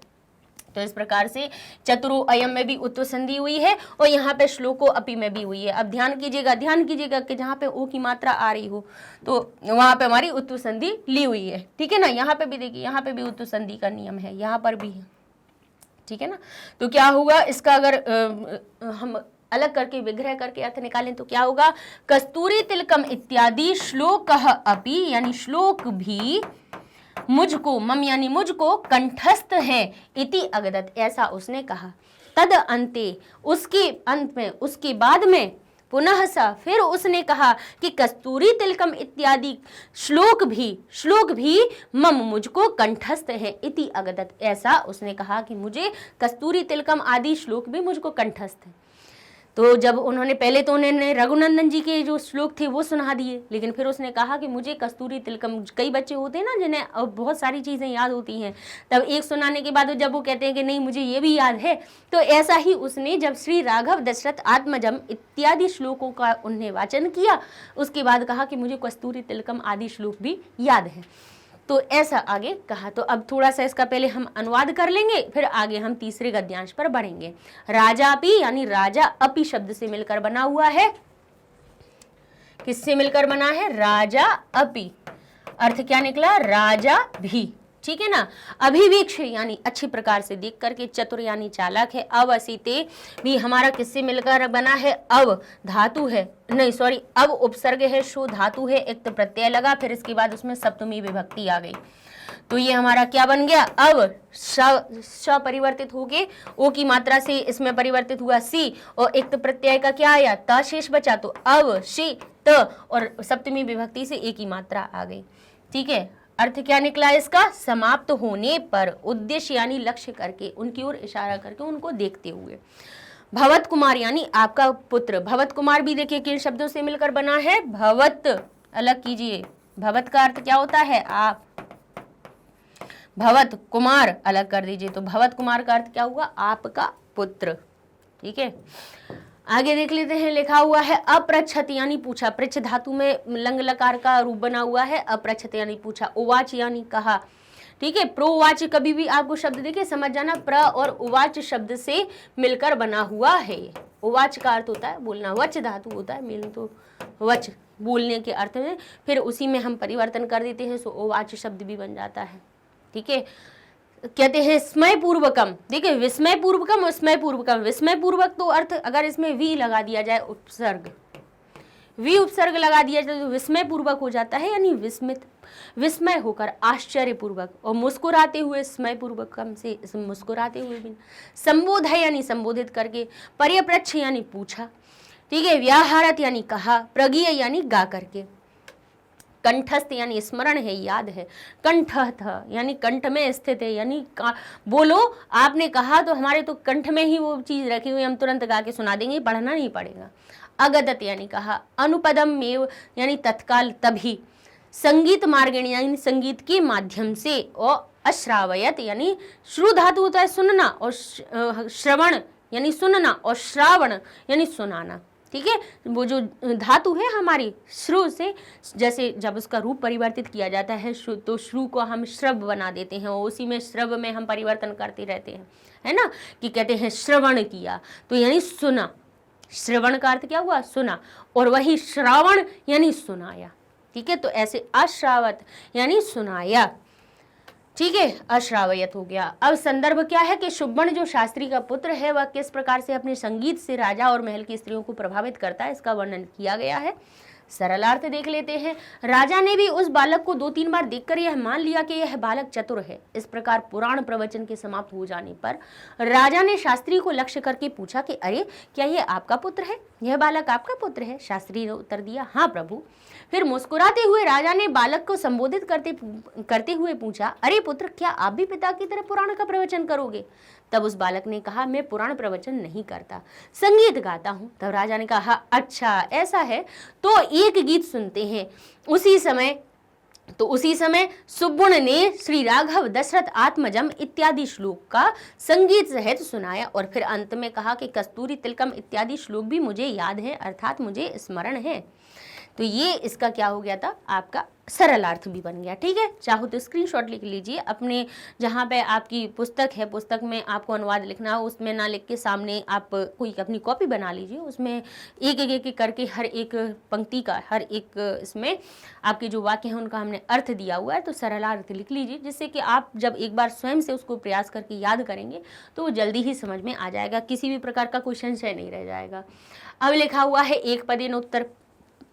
तो इस प्रकार से चतुरो अयम में भी उत्व संधि हुई है और यहाँ पे श्लोको अपि में भी हुई है। अब ध्यान कीजिएगा कि जहाँ पे ओ की मात्रा आ रही हो तो वहां पे हमारी उत्व संधि ली हुई है, ठीक है ना। यहाँ पे भी देखिए, यहाँ पे भी उत्व संधि का नियम है, यहाँ पर भी है, ठीक है ना। तो क्या होगा इसका, अगर हम अलग करके विग्रह करके अर्थ निकालें तो क्या होगा, कस्तूरी तिलकम इत्यादि श्लोक अपि यानी श्लोक भी मुझको, मम यानी मुझको, कंठस्थ है इति अगदत, ऐसा उसने कहा। तद अंते, उसके अंत में, उसके बाद में, पुनः सा, फिर उसने कहा कि कस्तूरी तिलकम इत्यादि श्लोक भी मम मुझको कंठस्थ है इति अगदत, ऐसा उसने कहा कि मुझे कस्तूरी तिलकम आदि श्लोक भी मुझको कंठस्थ है। तो जब उन्होंने पहले तो उन्होंने रघुनंदन जी के जो श्लोक थे वो सुना दिए, लेकिन फिर उसने कहा कि मुझे कस्तूरी तिलकम, कई बच्चे होते हैं ना जिन्हें बहुत सारी चीज़ें याद होती हैं, तब एक सुनाने के बाद जब वो कहते हैं कि नहीं मुझे ये भी याद है, तो ऐसा ही उसने जब श्री राघव दशरथ आत्मजम इत्यादि श्लोकों का उन्हें वाचन किया, उसके बाद कहा कि मुझे कस्तूरी तिलकम आदि श्लोक भी याद है। तो ऐसा आगे कहा। तो अब थोड़ा सा इसका पहले हम अनुवाद कर लेंगे, फिर आगे हम तीसरे गद्यांश पर बढ़ेंगे। राजापि यानी राजा अपि शब्द से मिलकर बना हुआ है। किससे मिलकर बना है? राजा अपि। अर्थ क्या निकला? राजा भी, ठीक है ना। अभिवीक्ष यानी अच्छी प्रकार से देख करके, चतुर यानी चालाक है। अवसिते भी हमारा किससे मिलकर बना है? अव धातु है, नहीं सॉरी, अब उपसर्ग है, शो धातु है, एक तो प्रत्यय लगा, फिर इसके बाद उसमें सप्तमी विभक्ति आ गई, तो ये हमारा क्या बन गया? अब श परिवर्तित हो गए, ओ की मात्रा से इसमें परिवर्तित हुआ सी, और एक तो प्रत्यय का क्या आया? त शेष बचा, तो अव शी त, और सप्तमी विभक्ति से एक ही मात्रा आ गई, ठीक है। अर्थ क्या निकला इसका? समाप्त होने पर, उद्देश्य यानी लक्ष्य करके, उनकी ओर इशारा करके, उनको देखते हुए। भवत कुमार यानी आपका पुत्र। भवत कुमार भी देखिए किन शब्दों से मिलकर बना है? भवत अलग कीजिए, भवत का अर्थ क्या होता है? आप। भवत कुमार अलग कर दीजिए, तो भवत कुमार का अर्थ क्या हुआ? आपका पुत्र, ठीक है। आगे देख लेते हैं, लिखा हुआ है अपृच्छत यानी पूछा। पृच्छ धातु में लंग लकार का रूप बना हुआ है। अपृच्छत यानी पूछा। उवाच यानी कहा, ठीक है। प्रोवाच कभी भी आपको शब्द देखिए समझ जाना, प्र और उवाच शब्द से मिलकर बना हुआ है। उवाच का अर्थ होता है बोलना, वच धातु होता है मेन तो वच, बोलने के अर्थ में, फिर उसी में हम परिवर्तन कर देते हैं, सो उवाच शब्द भी बन जाता है, ठीक है। कहते हैं स्मय पूर्वकम, देखिए विस्मय पूर्वकम और स्मय पूर्वकम। विस्मय पूर्वक तो अर्थ अगर इसमें वी लगा दिया जाए, उपसर्ग, वी उपसर्ग लगा दिया जाए तो विस्मय पूर्वक हो जाता है, यानी विस्मित, विस्मय होकर, आश्चर्य पूर्वक। और मुस्कुराते हुए, स्मय पूर्वकम से मुस्कुराते हुए भी। संबोध है यानी संबोधित करके। पर्यप्रच्छ यानी पूछा, ठीक है। व्याहारत यानी कहा। प्रगीय यानी गा करके। कंठस्थ यानी स्मरण है, याद है। कंठस्थ यानी कंठ में स्थित है, यानी बोलो, आपने कहा तो हमारे तो कंठ में ही वो चीज रखी हुई, हम तुरंत गा के सुना देंगे, पढ़ना नहीं पड़ेगा। अगदत यानी कहा। अनुपदम मेव यानी तत्काल, तभी। संगीत मार्गिणी यानी संगीत के माध्यम से। और अश्रावयत यानी श्रु धातु होता है सुनना, और श्रवण यानी सुनना, और श्रावण यानी सुनाना, ठीक है। वो जो धातु है हमारी श्रु से, जैसे जब उसका रूप परिवर्तित किया जाता है तो श्रु को हम श्रव बना देते हैं, और उसी में श्रव में हम परिवर्तन करते रहते हैं, है ना, कि कहते हैं श्रवण किया, तो यानी सुना। श्रवण का अर्थ क्या हुआ? सुना। और वही श्रावण यानी सुनाया, ठीक है। तो ऐसे अश्रावत यानी सुनाया, ठीक है। अश्रावयत हो गया। अब संदर्भ क्या है कि शुभ्मण जो शास्त्री का पुत्र है वह किस प्रकार से अपने संगीत से राजा और महल की स्त्रियों को प्रभावित करता है, इसका वर्णन किया गया है। सरलार्थ देख लेते हैं। राजा ने भी उस बालक को 2-3 बार देखकर यह मान लिया कि यह बालक चतुर है। इस प्रकार पुराण प्रवचन के समाप्त हो जाने पर राजा ने शास्त्री को लक्ष्य करके पूछा कि अरे क्या यह आपका पुत्र है? यह बालक आपका पुत्र है? शास्त्री ने उत्तर दिया, हाँ प्रभु। फिर मुस्कुराते हुए राजा ने बालक को संबोधित करते हुए पूछा, अरे पुत्र, क्या आप भी पिता की तरह पुराण का प्रवचन करोगे? तब उस बालक ने कहा, मैं पुराण प्रवचन नहीं करता, संगीत गाता हूँ। तब राजा ने कहा, अच्छा ऐसा है तो एक गीत सुनते हैं। उसी समय सुबुण ने श्री राघव दशरथ आत्मजम इत्यादि श्लोक का संगीत सहित सुनाया, और फिर अंत में कहा कि कस्तूरी तिलकम इत्यादि श्लोक भी मुझे याद है, अर्थात मुझे स्मरण है। तो ये इसका क्या हो गया था, आपका सरल अर्थ भी बन गया। ठीक है, चाहो तो स्क्रीनशॉट लिख लीजिए अपने, जहाँ पे आपकी पुस्तक है, पुस्तक में आपको अनुवाद लिखना हो उसमें ना लिख के सामने आप कोई अपनी कॉपी बना लीजिए, उसमें एक एक एक करके हर एक पंक्ति का, हर एक इसमें आपके जो वाक्य हैं उनका हमने अर्थ दिया हुआ है, तो सरल अर्थ लिख लीजिए, जिससे कि आप जब एक बार स्वयं से उसको प्रयास करके याद करेंगे तो वो जल्दी ही समझ में आ जाएगा, किसी भी प्रकार का कोई संशय नहीं रह जाएगा। अब लिखा हुआ है एक पदेन उत्तर,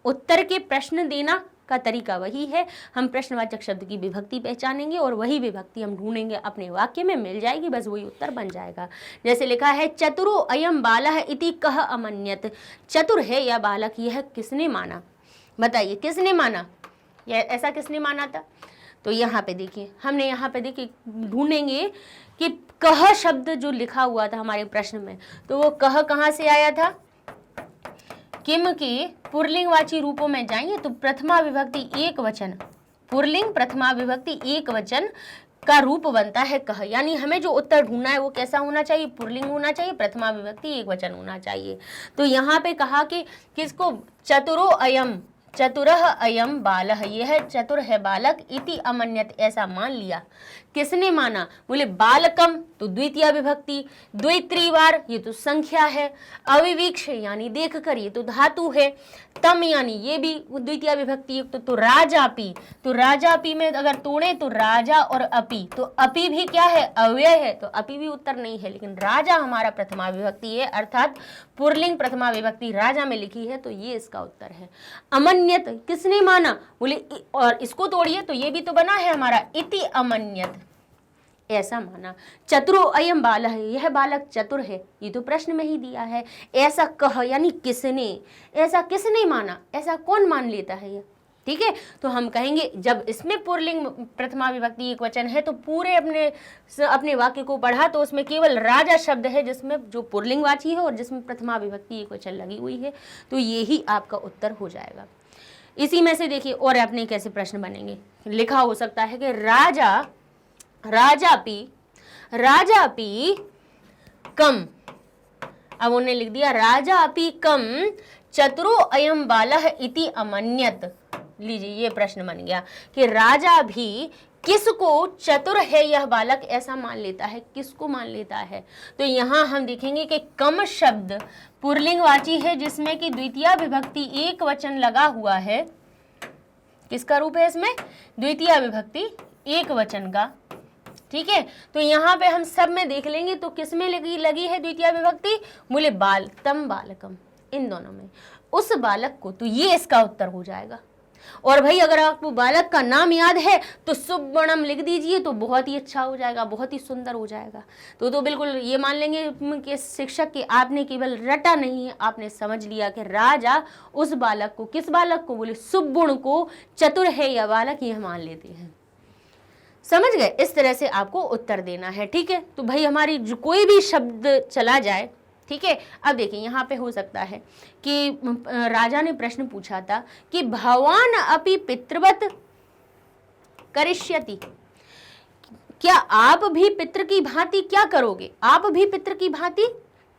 उत्तर के प्रश्न देना का तरीका वही है, हम प्रश्नवाचक शब्द की विभक्ति पहचानेंगे और वही विभक्ति हम ढूंढेंगे, अपने वाक्य में मिल जाएगी, बस वही उत्तर बन जाएगा। जैसे लिखा है चतुरो अयम बालः इति कह अमन्यत, चतुर है यह बालक, यह किसने माना, बताइए किसने माना, यह ऐसा किसने माना था। तो यहाँ पे देखिए, हमने यहाँ पे देखिए ढूंढेंगे कि कह शब्द जो लिखा हुआ था हमारे प्रश्न में, तो वो कह कहाँ से आया था, किम के पुरलिंगवाची रूपों में जाइए तो प्रथमा विभक्ति एक वचन, पुरलिंग प्रथमा विभक्ति एक वचन का रूप बनता है कह, यानी हमें जो उत्तर ढूंढना है वो कैसा होना चाहिए, पुरलिंग होना चाहिए, प्रथमा विभक्ति एक वचन होना चाहिए। तो यहाँ पे कहा कि किसको, चतुरो अयम, चतुरः अयम बालः, यह चतुर है बालक, इति अमन्यत ऐसा मान लिया, किसने माना, बोले बालकम तो द्वितीय विभक्ति, द्वित्रिवार ये तो संख्या है, अविवीक्ष यानी देख कर ये तो धातु है, तम यानी ये भी द्वितीय विभक्ति युक्त, तो राजापि, तो राजापि में अगर तोड़े तो राजा और अपि, तो अपि भी क्या है, अव्यय है, तो अपि भी उत्तर नहीं है, लेकिन राजा हमारा प्रथमा विभक्ति है, अर्थात पुरलिंग प्रथमा विभक्ति राजा में लिखी है, तो ये इसका उत्तर है। अमन्यत किसने माना, बोले और इसको तोड़िए तो ये भी तो बना है हमारा, इति अमन्यत ऐसा माना। चतुरो अयम बालः है, यह बालक चतुर है, ये तो प्रश्न में ही दिया है, ऐसा कह यानी किसने, ऐसा किसने माना, ऐसा कौन मान लेता है ये। ठीक है, तो हम कहेंगे जब इसमें पुरलिंग प्रथमा विभक्ति एक वचन है तो पूरे अपने वाक्य को पढ़ा तो उसमें केवल राजा शब्द है जिसमें जो पुरलिंगवाची है और जिसमें प्रथमा विभक्ति एक वचन लगी हुई है, तो ये ही आपका उत्तर हो जाएगा। इसी में से देखिए और अपने कैसे प्रश्न बनेंगे, लिखा हो सकता है कि राजापि कम, अब उन्होंने लिख दिया राजापि कम चतुरो अयम बालः इति अमन्यत। लीजिए ये प्रश्न बन गया कि राजा भी किसको चतुर है यह बालक ऐसा मान लेता है, किसको मान लेता है। तो यहाँ हम देखेंगे कि कम शब्द पुरलिंगवाची है जिसमें कि द्वितीय विभक्ति एक वचन लगा हुआ है, किसका रूप है इसमें, द्वितीय विभक्ति एक वचन का। ठीक है, तो यहाँ पे हम सब में देख लेंगे तो किसमें लगी है द्वितीय विभक्ति, बोले बाल, तम बालकम, इन दोनों में, उस बालक को, तो ये इसका उत्तर हो जाएगा। और भाई अगर आपको बालक का नाम याद है तो सुब्बणम लिख दीजिए तो बहुत ही अच्छा हो जाएगा, बहुत ही सुंदर हो जाएगा। तो बिल्कुल ये मान लेंगे कि शिक्षक के आपने केवल रटा नहीं है, आपने समझ लिया कि राजा उस बालक को, किस बालक को, बोले सुब्बुण को चतुर है यह बालक, यह मान लेते हैं। समझ गए, इस तरह से आपको उत्तर देना है। ठीक है, तो भाई हमारी जो कोई भी शब्द चला जाए, ठीक है। अब देखिए यहाँ पे हो सकता है कि राजा ने प्रश्न पूछा था कि भवान अपि पितृवत करिष्यति, क्या आप भी पितृ की भांति क्या करोगे, आप भी पितृ की भांति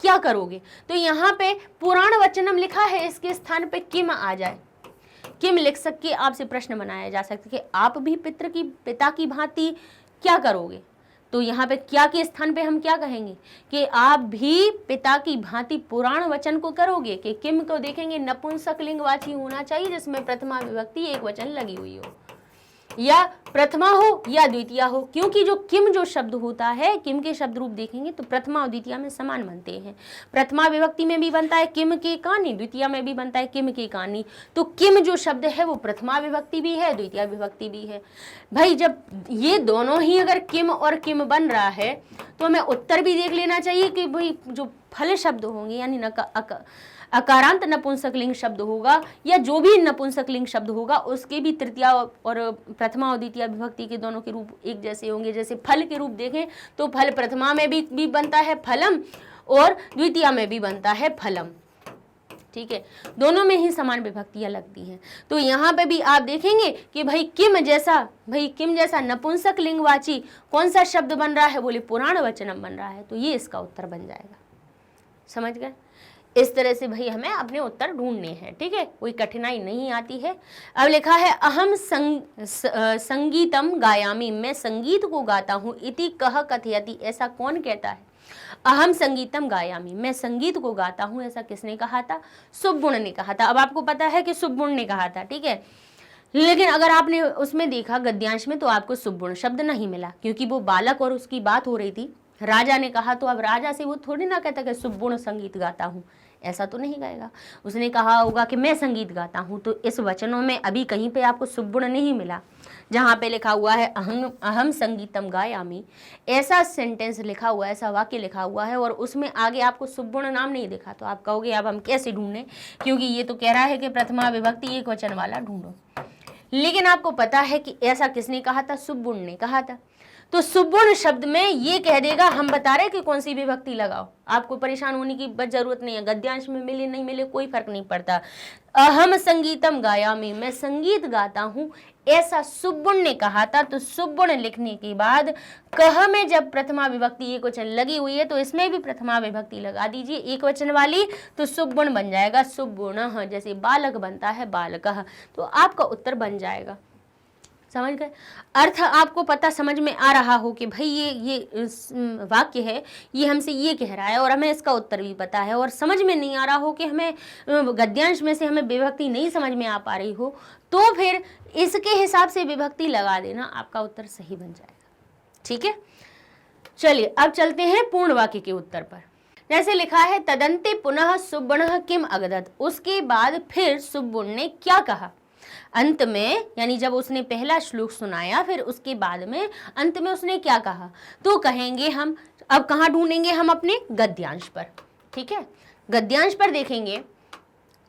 क्या करोगे। तो यहाँ पे पुराण वचनम लिखा है, इसके स्थान पे किम आ जाए, किम लिख सके, आपसे प्रश्न बनाया जा सकता है कि आप भी पिता की भांति क्या करोगे। तो यहाँ पे क्या के स्थान पे हम क्या कहेंगे कि आप भी पिता की भांति पुराण वचन को करोगे, कि किम को देखेंगे नपुंसक लिंगवाची होना चाहिए जिसमें प्रथमा विभक्ति एक वचन लगी हुई हो, या प्रथमा हो या द्वितीय हो, क्योंकि जो किम जो शब्द होता है, किम के शब्द रूप देखेंगे तो प्रथमा और द्वितीय में समान बनते हैं। प्रथमा विभक्ति में भी बनता है किम के कानी, द्वितीय में भी बनता है किम के कानी। तो किम जो शब्द है वो प्रथमा विभक्ति भी है, द्वितीय विभक्ति भी है। भाई जब ये दोनों ही अगर किम और किम बन रहा है तो हमें उत्तर भी देख लेना चाहिए कि भाई जो फल शब्द होंगे यानी अकारांत नपुंसकलिंग शब्द होगा या जो भी नपुंसकलिंग शब्द होगा उसके भी तृतीया और प्रथमा और द्वितीय विभक्ति के दोनों के रूप एक जैसे होंगे। जैसे फल के रूप देखें तो फल प्रथमा में भी बनता है फलम और द्वितीय में भी बनता है फलम। ठीक है, दोनों में ही समान विभक्तियां लगती हैं। तो यहाँ पे भी आप देखेंगे कि भाई किम जैसा नपुंसक लिंगवाची कौन सा शब्द बन रहा है, बोले पुराण वचनम बन रहा है, तो ये इसका उत्तर बन जाएगा। समझ गए। इस तरह से भाई हमें अपने उत्तर ढूंढने हैं, ठीक है, कोई कठिनाई नहीं आती है। अब लिखा है अहम संगीतम गायामी, मैं संगीत को गाता हूँ, इति कह कथयति, ऐसा कौन कहता है। अहम संगीतम गायामी, मैं संगीत को गाता हूँ, ऐसा किसने कहा था, सुब्बुण ने कहा था। अब आपको पता है कि सुब्बुण ने कहा था, ठीक है, लेकिन अगर आपने उसमें देखा गद्यांश में तो आपको सुब्बुण शब्द नहीं मिला, क्योंकि वो बालक और उसकी बात हो रही थी, राजा ने कहा, तो अब राजा से वो थोड़ी ना कहता कि सुब्बुण संगीत गाता हूँ, ऐसा तो नहीं गाएगा। उसने कहा होगा कि मैं संगीत गाता हूँ, तो इस वचनों में अभी कहीं पे आपको सुब्बुण नहीं मिला। जहाँ पे लिखा हुआ है अहम संगीतम गायामी, ऐसा सेंटेंस लिखा हुआ है, ऐसा वाक्य लिखा हुआ है, और उसमें आगे आपको सुब्बुण नाम नहीं दिखा, तो आप कहोगे अब हम कैसे ढूंढें, क्योंकि ये तो कह रहा है कि प्रथमा विभक्ति एक वचन वाला ढूंढो। लेकिन आपको पता है कि ऐसा किसने कहा था, सुब्बुण ने कहा था। तो सुब्बुण शब्द में ये कह देगा, हम बता रहे कि कौन सी विभक्ति लगाओ, आपको परेशान होने की जरूरत नहीं है, गद्यांश में मिले नहीं मिले कोई फर्क नहीं पड़ता। अहम संगीतम गायामी, मैं संगीत गाता हूँ, ऐसा सुब्बुण ने कहा था। तो सुब्बुण लिखने के बाद कह में जब प्रथमा विभक्ति एक वचन लगी हुई है तो इसमें भी प्रथमा विभक्ति लगा दीजिए एक वचन वाली, तो सुब्बुण बन जाएगा सुब्बुणः, जैसे बालक बनता है बालकः, तो आपका उत्तर बन जाएगा। समझ गए, अर्थ आपको पता समझ में आ रहा हो कि भाई ये वाक्य है, ये हमसे ये कह रहा है और हमें इसका उत्तर भी पता है, और समझ में नहीं आ रहा हो कि हमें गद्यांश में से हमें विभक्ति नहीं समझ में आ पा रही हो, तो फिर इसके हिसाब से विभक्ति लगा देना, आपका उत्तर सही बन जाएगा। ठीक है, चलिए अब चलते हैं पूर्ण वाक्य के उत्तर पर। जैसे लिखा है तदंते पुनः सुब्बुणः किम अगदत्, उसके बाद फिर सुब्बुण ने क्या कहा। अंत में, यानी जब उसने पहला श्लोक सुनाया, फिर उसके बाद में अंत में उसने क्या कहा, तो कहेंगे हम, अब कहाँ ढूंढेंगे हम, अपने गद्यांश पर। ठीक है, गद्यांश पर देखेंगे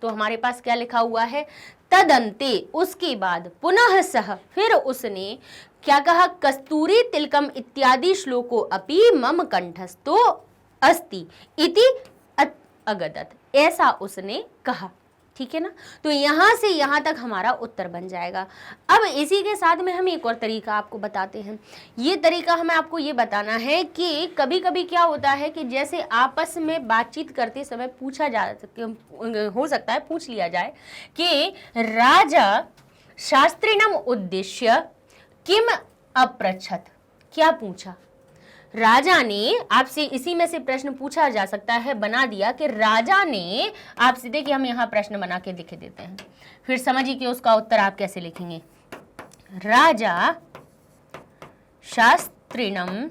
तो हमारे पास क्या लिखा हुआ है, तदंते, उसके बाद, पुनः सह, फिर उसने क्या कहा, कस्तूरी तिलकम इत्यादि श्लोको अपि मम कंठस्थो अस्ति इति अगदत्, ऐसा उसने कहा। ठीक है ना, तो यहां से यहां तक हमारा उत्तर बन जाएगा। अब इसी के साथ में हम एक और तरीका आपको बताते हैं। ये तरीका हमें आपको ये बताना है कि कभी कभी क्या होता है कि जैसे आपस में बातचीत करते समय पूछा जा, हो सकता है पूछ लिया जाए कि राजा शास्त्रिणम उद्देश्य किम अपृच्छत, क्या पूछा राजा ने आपसे, इसी में से प्रश्न पूछा जा सकता है, बना दिया कि राजा ने आपसे, देखिए हम यहाँ प्रश्न बना के लिख देते हैं, फिर समझिए कि उसका उत्तर आप कैसे लिखेंगे। राजा शास्त्रिणम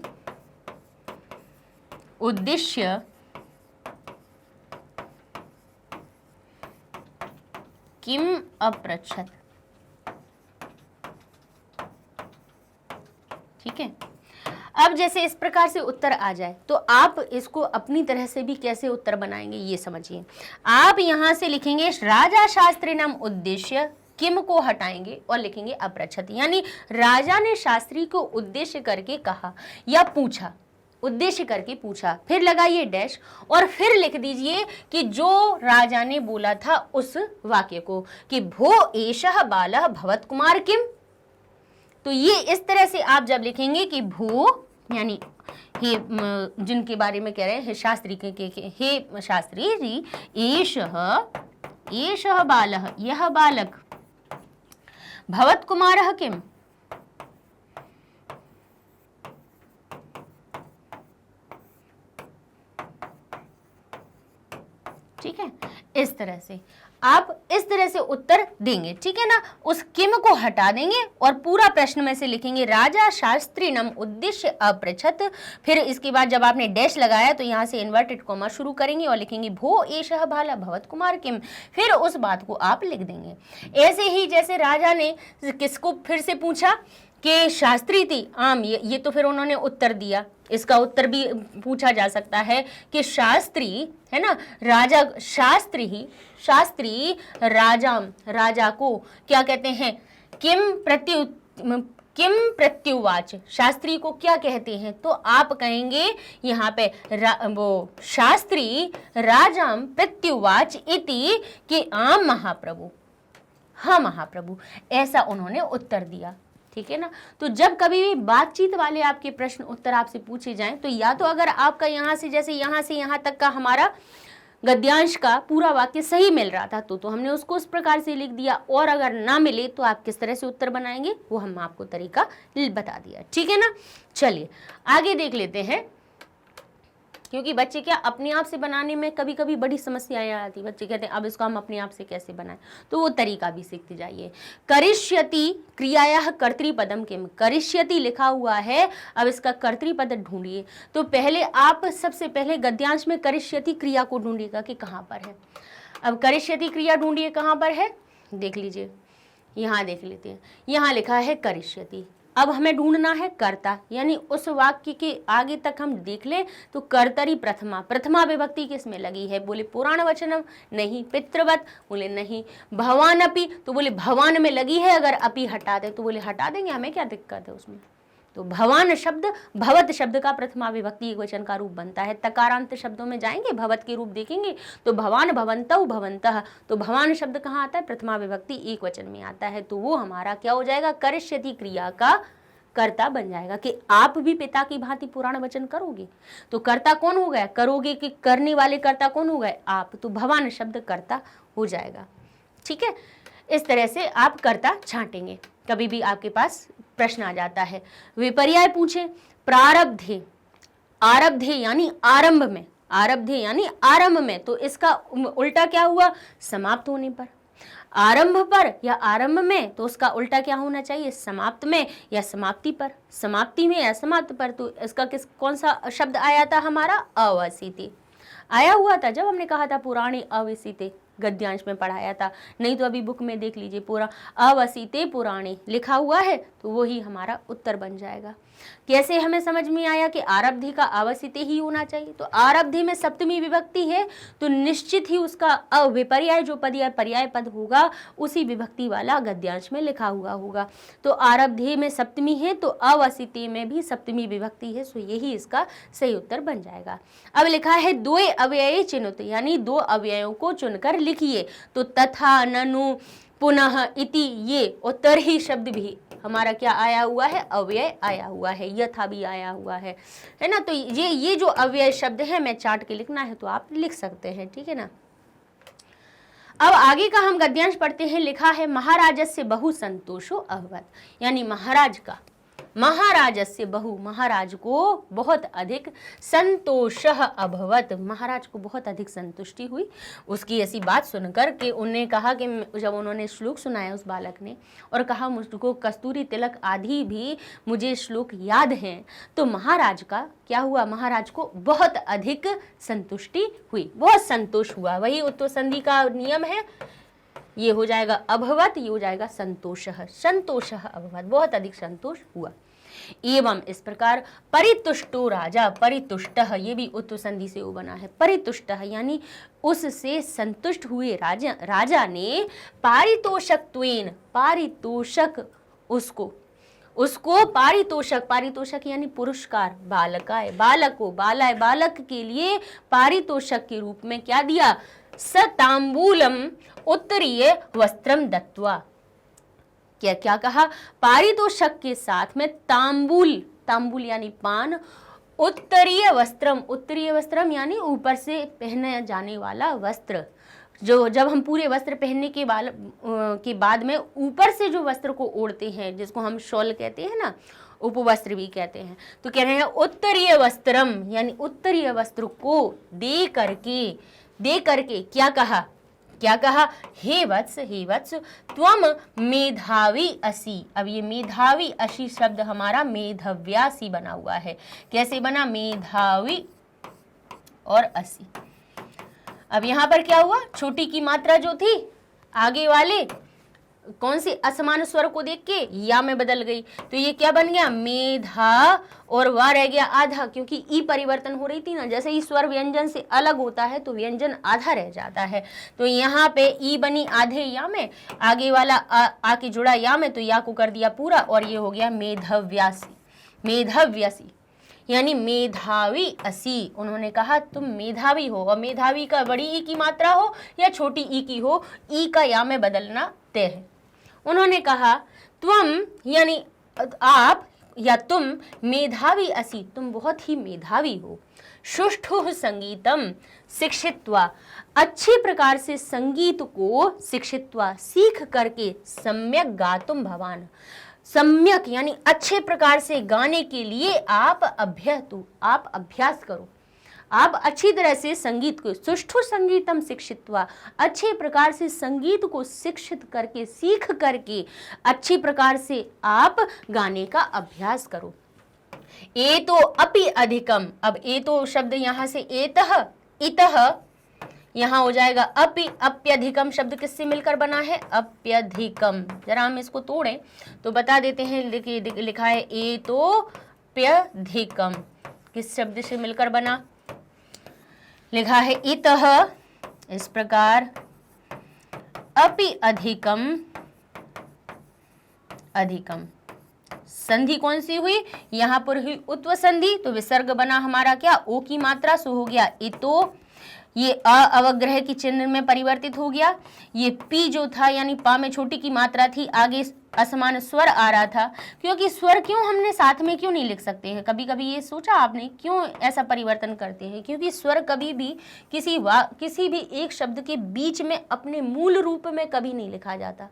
उद्देश्य किम अपृच्छत। ठीक है, अब जैसे इस प्रकार से उत्तर आ जाए तो आप इसको अपनी तरह से भी कैसे उत्तर बनाएंगे ये समझिए। आप यहां से लिखेंगे राजा शास्त्रिणम उद्देश्य, किम को हटाएंगे और लिखेंगे अपृच्छत, यानी राजा ने शास्त्री को उद्देश्य करके कहा या पूछा, उद्देश्य करके पूछा, फिर लगाइए डैश और फिर लिख दीजिए कि जो राजा ने बोला था उस वाक्य को, कि भो एषः बालः भवत्कुमार किम। तो ये इस तरह से आप जब लिखेंगे कि भू, यानी हे, जिनके बारे में कह रहे हैं शास्त्री के हे शास्त्री जी, एषः बालः, यह बालक, भवत्कुमारः किम, ठीक है, इस तरह से आप इस तरह से उत्तर देंगे। ठीक है ना, उस किम को हटा देंगे और पूरा प्रश्न में से लिखेंगे राजा शास्त्रिणम उद्देश्य अपृच्छत, फिर इसके बाद जब आपने डैश लगाया तो यहाँ से इन्वर्टेड कॉमा शुरू करेंगे और लिखेंगे भो एषः बालः भवत्कुमार किम, फिर उस बात को आप लिख देंगे। ऐसे ही जैसे राजा ने किसको फिर से पूछा कि शास्त्री थी आम, ये तो फिर उन्होंने उत्तर दिया, इसका उत्तर भी पूछा जा सकता है कि शास्त्री है ना, राजा शास्त्री राजाम, राजा को क्या कहते हैं, किम प्रत्युवाच, शास्त्री को क्या कहते हैं, तो आप कहेंगे यहाँ पे वो शास्त्री राजाम प्रत्युवाच इति, कि आम महाप्रभु, हाँ महाप्रभु, ऐसा उन्होंने उत्तर दिया। ठीक है ना, तो जब कभी भी बातचीत वाले आपके प्रश्न उत्तर आपसे पूछे जाएं तो या तो अगर आपका यहाँ से जैसे यहाँ से यहाँ तक का हमारा गद्यांश का पूरा वाक्य सही मिल रहा था तो हमने उसको उस प्रकार से लिख दिया, और अगर ना मिले तो आप किस तरह से उत्तर बनाएंगे वो हम आपको तरीका बता दिया, ठीक है ना। चलिए आगे देख लेते हैं, क्योंकि बच्चे क्या अपने आप से बनाने में कभी कभी बड़ी समस्याएं आती, बच्चे कहते हैं अब इसको हम अपने आप से कैसे बनाएं, तो वो तरीका भी सीखते जाइए। करिष्यति क्रियाया कर्तृपदम किम, करिष्यति लिखा हुआ है, अब इसका कर्तृपद ढूंढिए। तो पहले आप सबसे पहले गद्यांश में करिष्यति क्रिया को ढूंढिएगा कि कहाँ पर है। अब करिष्यति क्रिया ढूंढिए कहाँ पर है, देख लीजिए, यहाँ देख लेते हैं, यहाँ लिखा है करिष्यति। अब हमें ढूंढना है कर्ता, यानी उस वाक्य के आगे तक हम देख लें तो कर्तरी प्रथमा, प्रथमा विभक्ति किसमें लगी है, बोले पुराण वचनम, नहीं। पितृवत, बोले नहीं। भवानपि, तो बोले भवान में लगी है, अगर अपि हटा दे तो बोले हटा देंगे, हमें क्या दिक्कत है उसमें। तो भवान शब्द, भवत शब्द का प्रथमा विभक्ति एक वचन का रूप बनता है। तकारांत शब्दों में जाएंगे, भवत के रूप देखेंगे तो भवान भवन्तौ भवन्तः, तो भवान शब्द कहाँ आता है, प्रथमा विभक्ति एक वचन में आता है, तो वो हमारा क्या हो जाएगा, करिष्यति क्रिया का कर्ता बन जाएगा। कि आप भी पिता की भांति पुराण वचन करोगे, तो कर्ता कौन हो गया, करोगे कि करने वाले कर्ता कौन हो गए, आप, तो भवान शब्द कर्ता हो जाएगा, ठीक है। इस तरह से आप कर्ता छांटेंगे। कभी भी आपके पास प्रश्न आ जाता है, विपर्याय पूछे, प्रारब्धे, आरब्धे यानी आरंभ में, आरब्धे यानी आरंभ में, तो इसका उल्टा क्या हुआ, समाप्त होने पर। आरंभ पर या आरंभ में, तो उसका उल्टा क्या होना चाहिए, समाप्त में या समाप्ति पर, समाप्ति में या समाप्त पर। तो इसका कौन सा शब्द आया था हमारा, अवसिते आया हुआ था जब हमने कहा था पुराणी अवसिते, गद्यांश में पढ़ाया था, नहीं तो अभी बुक में देख लीजिए, पूरा अवसिते पुराणी लिखा हुआ है, तो वही हमारा उत्तर बन जाएगा। कैसे हमें समझ में आया कि आरब्धि का अवसिते ही होना चाहिए, तो आरब्धि में सप्तमी विभक्ति है तो निश्चित ही उसका अविपर्याय जो पद या पर्याय पद होगा उसी विभक्ति वाला गद्यांश में लिखा हुआ होगा। तो आरब्धि में सप्तमी है तो अवसिते में भी सप्तमी विभक्ति है, सो यही इसका सही उत्तर बन जाएगा। अब लिखा है दो अव्यय चिन्हित, यानी दो अव्ययों को चुनकर लिखिए, तो तथा, ननु, पुनः, इति, ये और तरही शब्द भी हमारा क्या आया हुआ है, अव्यय आया हुआ है, यथा भी आया हुआ है ना। तो ये जो अव्यय शब्द है, मैं चार्ट के लिखना है तो आप लिख सकते हैं, ठीक है ना। अब आगे का हम गद्यांश पढ़ते हैं। लिखा है महाराजस्य बहु संतोषो अभवत, यानी महाराज का, महाराजस्य बहु, महाराज को बहुत अधिक संतोष अभवत, महाराज को बहुत अधिक संतुष्टि हुई। उसकी ऐसी बात सुनकर कि उन्हें कहा कि जब उन्होंने श्लोक सुनाया उस बालक ने और कहा मुझको कस्तूरी तिलक आदि भी मुझे श्लोक याद हैं, तो महाराज का क्या हुआ, महाराज को बहुत अधिक संतुष्टि हुई, बहुत संतोष हुआ। वही उत्तर संधि का नियम है, ये हो जाएगा अभवत, ये हो जाएगा संतोषः, संतोषः अभवत, बहुत अधिक संतोष हुआ। एवं इस प्रकार परितुष्टो राजा, परितुष्टः ये भी उत्तर संधि से वो बना है, परितुष्टः यानी उससे संतुष्ट हुए राजा, राजा ने पारितोषकत्वेन, पारितोषक उसको पारितोषक, पारितोषक यानी पुरस्कार, बालकाय, बालको, बालाय, बालक के लिए पारितोषक के रूप में क्या दिया, सतांबूलम उत्तरीय वस्त्रम दत्वा, क्या क्या कहा, पारितोषक के साथ में तांबूल, तांबूल यानी पान, उत्तरीय वस्त्रम, उत्तरीय वस्त्रम यानी ऊपर से पहने जाने वाला वस्त्र, जो जब हम पूरे वस्त्र पहनने के बाद में ऊपर से जो वस्त्र को ओढ़ते हैं, जिसको हम शॉल कहते हैं ना, उपवस्त्र भी कहते हैं, तो कह रहे हैं उत्तरीय वस्त्रम, यानी उत्तरीय वस्त्र को दे करके क्या कहा, क्या कहा, हे वत्स, हे वत्स त्वम मेधावी असि। अब ये मेधावी असी शब्द हमारा मेधव्यासी बना हुआ है। कैसे बना, मेधावी और असि। अब यहां पर क्या हुआ, छोटी की मात्रा जो थी आगे वाले कौन सी असमान स्वर को देख के या में बदल गई, तो ये क्या बन गया, मेधा, और वह रह गया आधा, क्योंकि ई परिवर्तन हो रही थी ना, जैसे ही स्वर व्यंजन से अलग होता है तो व्यंजन आधा रह जाता है। तो यहाँ पे ई बनी आधे या में, आगे वाला आके जुड़ा या में, तो या को कर दिया पूरा, और ये हो गया मेधव्यासी, मेधव्यासी यानी मेधावी असी। उन्होंने कहा तुम मेधावी हो, और मेधावी का बड़ी ई की मात्रा हो या छोटी ई की हो, ई का या में बदलना तय है। उन्होंने कहा त्वम यानी आप, या तुम मेधावी असि, तुम बहुत ही मेधावी हो। सुष्ठु संगीतम शिक्षित्वा, अच्छी प्रकार से संगीत को शिक्षित्वा, सीख करके, सम्यक गातुम भवान, सम्यक यानी अच्छे प्रकार से गाने के लिए आप अभ्यस्तु, आप अभ्यास करो, आप अच्छी तरह से संगीत को, सुष्ठु संगीतम शिक्षित्वा, अच्छे प्रकार से संगीत को शिक्षित करके, सीख करके अच्छी प्रकार से आप गाने का अभ्यास करो। एतो अपि अधिकम, अब एतो शब्द यहां से एतः इतः यहां हो जाएगा अपि, अप्यधिकम शब्द किससे मिलकर बना है? अप्यधिकम। जरा हम इसको तोड़ें तो बता देते हैं, लिखा है एतोप्यधिकम, किस शब्द से मिलकर बना? लिखा है इतः, इस प्रकार अपि अधिकम, अधिकम। संधि कौन सी हुई? यहां पर हुई उत्व संधि, तो विसर्ग बना हमारा क्या? ओ की मात्रा, सो हो गया इतो, ये अ अवग्रह की चिन्ह में परिवर्तित हो गया। ये पी जो था यानी पा में छोटी की मात्रा थी, आगे असमान स्वर आ रहा था, क्योंकि स्वर क्यों हमने साथ में क्यों नहीं लिख सकते हैं? कभी कभी ये सोचा आपने क्यों ऐसा परिवर्तन करते हैं? क्योंकि स्वर कभी भी किसी भी एक शब्द के बीच में अपने मूल रूप में कभी नहीं लिखा जाता।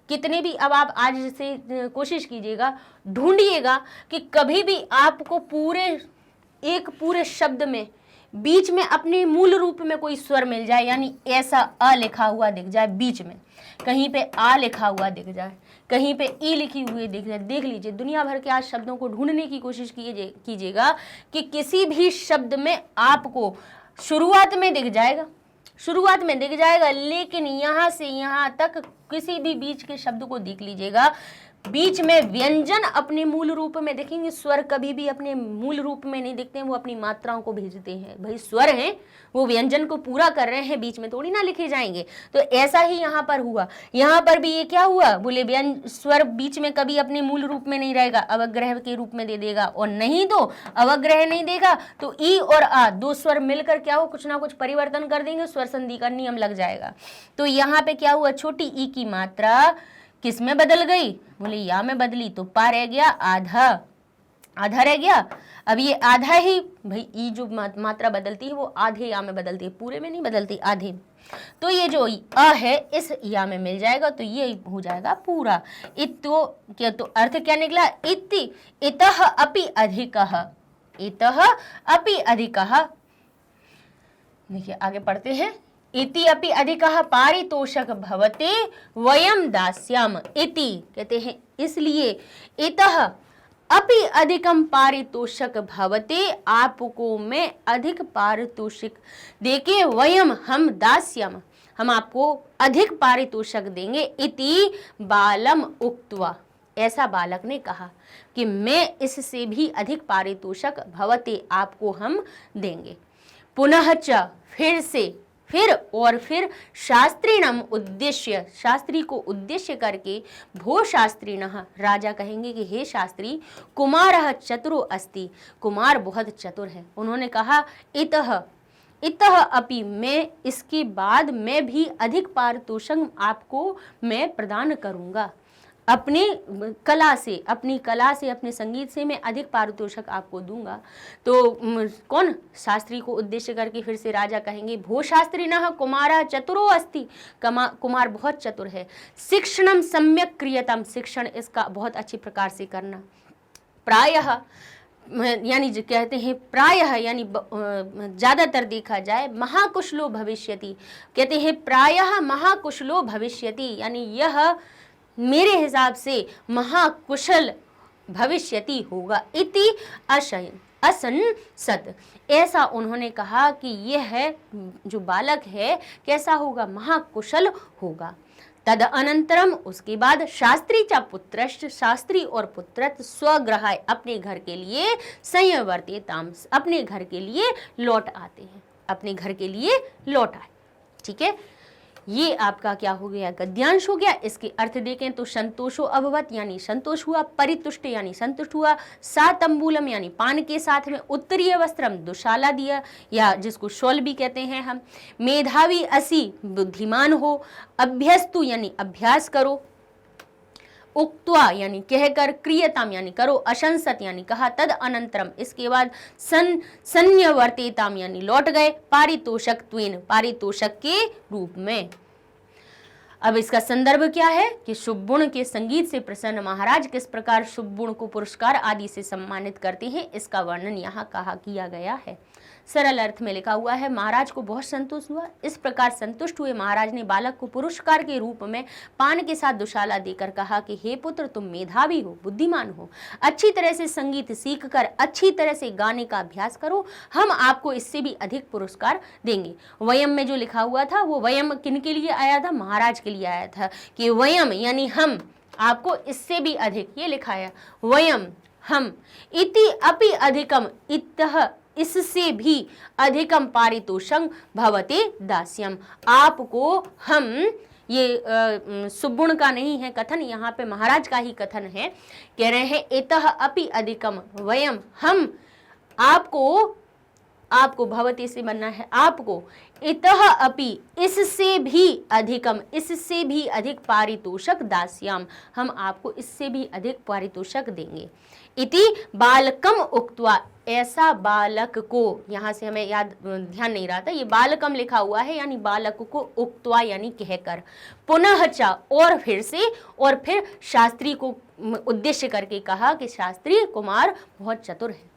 कितने भी, अब आप आज से कोशिश कीजिएगा, ढूंढिएगा कि कभी भी आपको पूरे शब्द में बीच में अपने मूल रूप में कोई स्वर मिल जाए, यानी ऐसा अ लिखा हुआ दिख जाए बीच में, कहीं पे आ लिखा हुआ दिख जाए, कहीं पे ई लिखी हुई दिख जाए। देख लीजिए, दुनिया भर के आज शब्दों को ढूंढने की कोशिश कीजिएगा कि किसी भी शब्द में आपको शुरुआत में दिख जाएगा, लेकिन यहाँ से यहाँ तक किसी भी बीच के शब्द को देख लीजिएगा, बीच में व्यंजन अपने मूल रूप में दिखेंगे। स्वर कभी भी अपने मूल रूप में नहीं दिखते हैं, वो अपनी मात्राओं को भेजते हैं। भाई स्वर हैं, वो व्यंजन को पूरा कर रहे हैं, बीच में थोड़ी ना लिखे जाएंगे। तो ऐसा ही यहाँ पर हुआ, यहाँ पर भी ये क्या हुआ? बोले स्वर बीच में कभी अपने मूल रूप में नहीं रहेगा, अवग्रह के रूप में दे देगा, और नहीं तो अवग्रह नहीं देगा तो ई और आ, दो स्वर मिलकर क्या हो, कुछ ना कुछ परिवर्तन कर देंगे, स्वर संधि का नियम लग जाएगा। तो यहाँ पे क्या हुआ? छोटी ई की मात्रा किस में बदल गई? बोले या में बदली, तो पा रह गया आधा, आधा रह गया। अब ये आधा ही, भाई ई जो मात्रा बदलती है वो आधे या में बदलती है, पूरे में नहीं बदलती, आधे। तो ये जो अ है इस या में मिल जाएगा, तो ये हो जाएगा पूरा। इतो क्या, तो अर्थ क्या निकला? इति इतः अपि अधिकः, इतः अपि अधिकः। देखिए आगे पढ़ते हैं। इति अपि अधिकः पारितोषक भवते वयम दास्याम। इति कहते हैं इसलिए, इतः अपि अधिकम पारितोषक भवते, आपको मैं अधिक पारितोषिक देके, वयम हम दास्याम, हम आपको अधिक पारितोषक देंगे। इति बालम उक्त्वा, ऐसा बालक ने कहा कि मैं इससे भी अधिक पारितोषक भवते, आपको हम देंगे। पुनः च, फिर शास्त्रीणम उद्देश्य, शास्त्री को उद्देश्य करके, भो शास्त्रीणः, राजा कहेंगे कि हे शास्त्री, कुमारः चतुरो अस्ति, कुमार बहुत चतुर है। उन्होंने कहा इतः अपि, मैं इसके बाद मैं भी अधिक पारितोषक आपको मैं प्रदान करूंगा, अपनी कला से, अपने संगीत से मैं अधिक पारितोषक आपको दूंगा। तो कौन? शास्त्री को उद्देश्य करके फिर से राजा कहेंगे, भो शास्त्रिणः कुमारः चतुरो अस्ति, कुमार बहुत चतुर है। शिक्षणम सम्यक क्रियतम, शिक्षण इसका बहुत अच्छी प्रकार से करना। प्रायः यानी जो कहते हैं प्रायः यानी ज्यादातर देखा जाए, महाकुशलो भविष्यति, कहते हैं प्रायः महाकुशलो भविष्यति, यानी यह मेरे हिसाब से महाकुशल भविष्यति होगा। इति असंसत, ऐसा उन्होंने कहा कि यह है जो बालक है कैसा होगा? महाकुशल होगा। तद अनंतरम, उसके बाद शास्त्री च पुत्रश्च, शास्त्री और पुत्र स्वगृहाय, अपने घर के लिए, संवर्तेताम, अपने घर के लिए लौट आते हैं, अपने घर के लिए लौट आए। ठीक है, ये आपका क्या हो गया? गद्यांश हो गया। इसके अर्थ देखें तो संतोषो अभवत यानी संतोष हुआ, परितुष्ट यानी संतुष्ट हुआ, सातंबूलम यानी पान के साथ में, उत्तरीय वस्त्रम दुशाला दिया या जिसको शॉल भी कहते हैं हम, मेधावी असि बुद्धिमान हो, अभ्यस्तु यानी अभ्यास करो, उक्त्वा यानी कहकर, क्रियताम यानी करो, अशंसत यानी कहा, तद अनंतरम इसके बाद, संन्यवर्तेताम यानी लौट गए, पारितोषक त्वेन पारितोषक के रूप में। अब इसका संदर्भ क्या है कि शुभगुण के संगीत से प्रसन्न महाराज किस प्रकार शुभगुण को पुरस्कार आदि से सम्मानित करते हैं, इसका वर्णन यहाँ कहा किया गया है। सरल अर्थ में लिखा हुआ है, महाराज को बहुत संतोष हुआ। इस प्रकार संतुष्ट हुए महाराज ने बालक को पुरस्कार के रूप में पान के साथ दुशाला देकर कहा कि हे पुत्र, तुम मेधावी हो, बुद्धिमान हो, अच्छी तरह से संगीत सीख कर अच्छी तरह से गाने का अभ्यास करो, हम आपको इससे भी अधिक पुरस्कार देंगे। वयम में जो लिखा हुआ था वो वयम किन के लिए आया था? महाराज के लिए आया था कि वयम यानी हम आपको इससे भी अधिक, ये लिखा है वयम हम, इति अपि अधिकम इतः इससे भी अधिकम पारितोषं भवते दास्यम, आपको हम, ये सुगुण का नहीं है कथन, यहाँ पे महाराज का ही कथन है, कह रहे हैं इतः अपि अधिकम वयम हम आपको भवते से बनना है आपको, इतः अपि इससे भी अधिकम, इससे भी अधिक पारितोषक दास्याम, हम आपको इससे भी अधिक पारितोषक देंगे। इति बालकम उक्त्वा, ऐसा बालक को, यहाँ से हमें याद ध्यान नहीं रहा था, ये बालकम लिखा हुआ है यानी बालक को उक्त्वा यानी कहकर, पुनः च और फिर से, और फिर शास्त्री को उद्देश्य करके कहा कि शास्त्री कुमार बहुत चतुर है।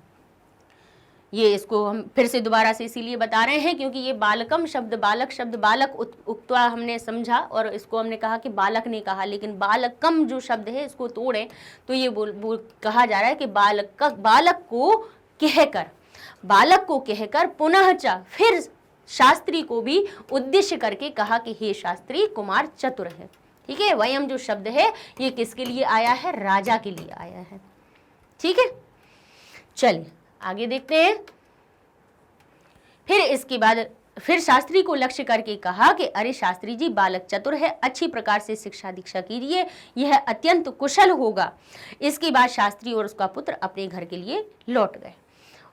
ये इसको हम फिर से दोबारा से इसीलिए बता रहे हैं क्योंकि ये बालकम शब्द, बालक शब्द, बालक उक्त्वा हमने समझा और इसको हमने कहा कि बालक ने कहा, लेकिन बालकम जो शब्द है इसको तोड़ें तो ये कहा जा रहा है कि बालक को कहकर पुनः च, फिर शास्त्री को भी उद्देश्य करके कहा कि हे शास्त्री कुमार चतुर है। ठीक है, वयम जो शब्द है ये किसके लिए आया है? राजा के लिए आया है। ठीक है, चलिए आगे देखते हैं। फिर इसके बाद फिर शास्त्री को लक्ष्य करके कहा कि अरे शास्त्री जी, बालक चतुर है, अच्छी प्रकार से शिक्षा दीक्षा कीजिए, यह अत्यंत कुशल होगा। इसके बाद शास्त्री और उसका पुत्र अपने घर के लिए लौट गए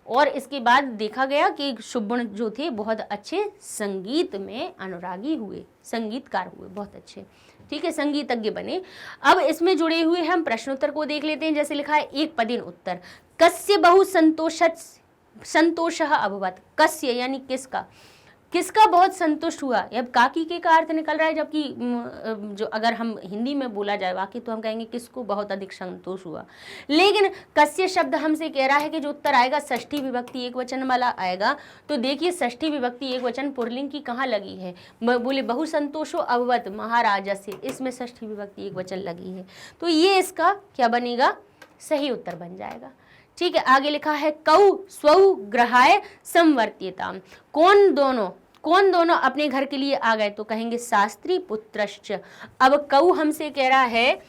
और इसके बाद देखा गया कि शुभगुण जो थे बहुत अच्छे संगीत में अनुरागी हुए, संगीतकार हुए, बहुत अच्छे। ठीक है, संगीतज्ञ बने। अब इसमें जुड़े हुए हम प्रश्नोत्तर को देख लेते हैं। जैसे लिखा है एक पदेन उत्तर, कस्य बहु संतोषः अभवत्, कस्य यानी किसका, किसका बहुत संतुष्ट हुआ। अब काकी के का अर्थ निकल रहा है, जबकि जो अगर हम हिंदी में बोला जाए वाक्य तो हम कहेंगे किसको बहुत अधिक संतोष हुआ, लेकिन कस्य शब्द हमसे कह रहा है कि जो उत्तर आएगा षष्ठी विभक्ति एक वचन वाला आएगा। तो देखिए षष्ठी विभक्ति एक वचन पुरलिंग की कहाँ लगी है? बोले बहु संतोषो अभवत् महाराजा से, इसमें षष्ठी विभक्ति एक वचन लगी है, तो ये इसका क्या बनेगा? सही उत्तर बन जाएगा। ठीक है, आगे लिखा है कौ स्वौ ग्रहाय संवर्त्यताम, कौन दोनों अपने घर के लिए आ गए? तो कहेंगे शास्त्री पुत्रश्च। अब कौ हमसे कह रहा है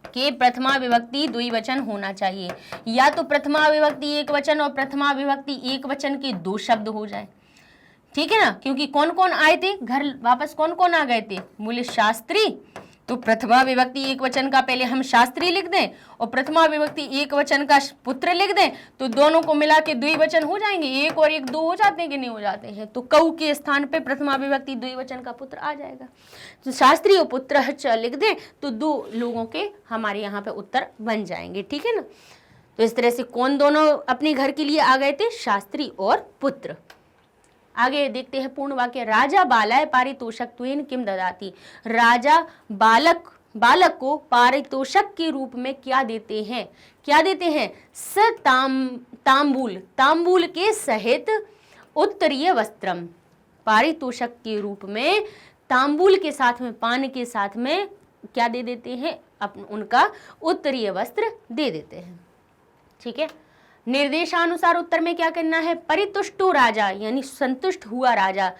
कि प्रथमा विभक्ति द्विवचन होना चाहिए, या तो प्रथमा विभक्ति एक वचन और प्रथमा विभक्ति एक वचन के दो शब्द हो जाए। ठीक है ना, क्योंकि कौन कौन आए थे घर वापस, कौन कौन आ गए थे? बोले शास्त्री, तो प्रथमा विभक्ति एक वचन का पहले हम शास्त्री लिख दें और प्रथमा विभक्ति एक वचन का पुत्र लिख दें, तो दोनों को मिला के द्विवचन हो जाएंगे। एक और एक दो हो जाते हैं कि नहीं हो जाते हैं? तो कौ के स्थान पे प्रथमा विभक्ति द्विवचन का पुत्र आ जाएगा। तो शास्त्री और पुत्र लिख दें तो दो लोगों के हमारे यहाँ पे उत्तर बन जाएंगे। ठीक है ना, तो इस तरह से कौन दोनों अपने घर के लिए आ गए थे? शास्त्री और पुत्र। आगे देखते हैं पूर्ण वाक्य, राजा बालाय पारितोषक त्वेन किम ददाति, राजा बालक को पारितोषक के रूप में क्या देते हैं? क्या देते हैं? तांबूल के सहित उत्तरीय वस्त्रम, पारितोषक के रूप में तांबूल के साथ में, पान के साथ में क्या दे देते हैं? उनका उत्तरीय वस्त्र दे देते हैं। ठीक है, निर्देशानुसार उत्तर में क्या करना है? परितुष्टो राजा यानी संतुष्ट हुआ राजा,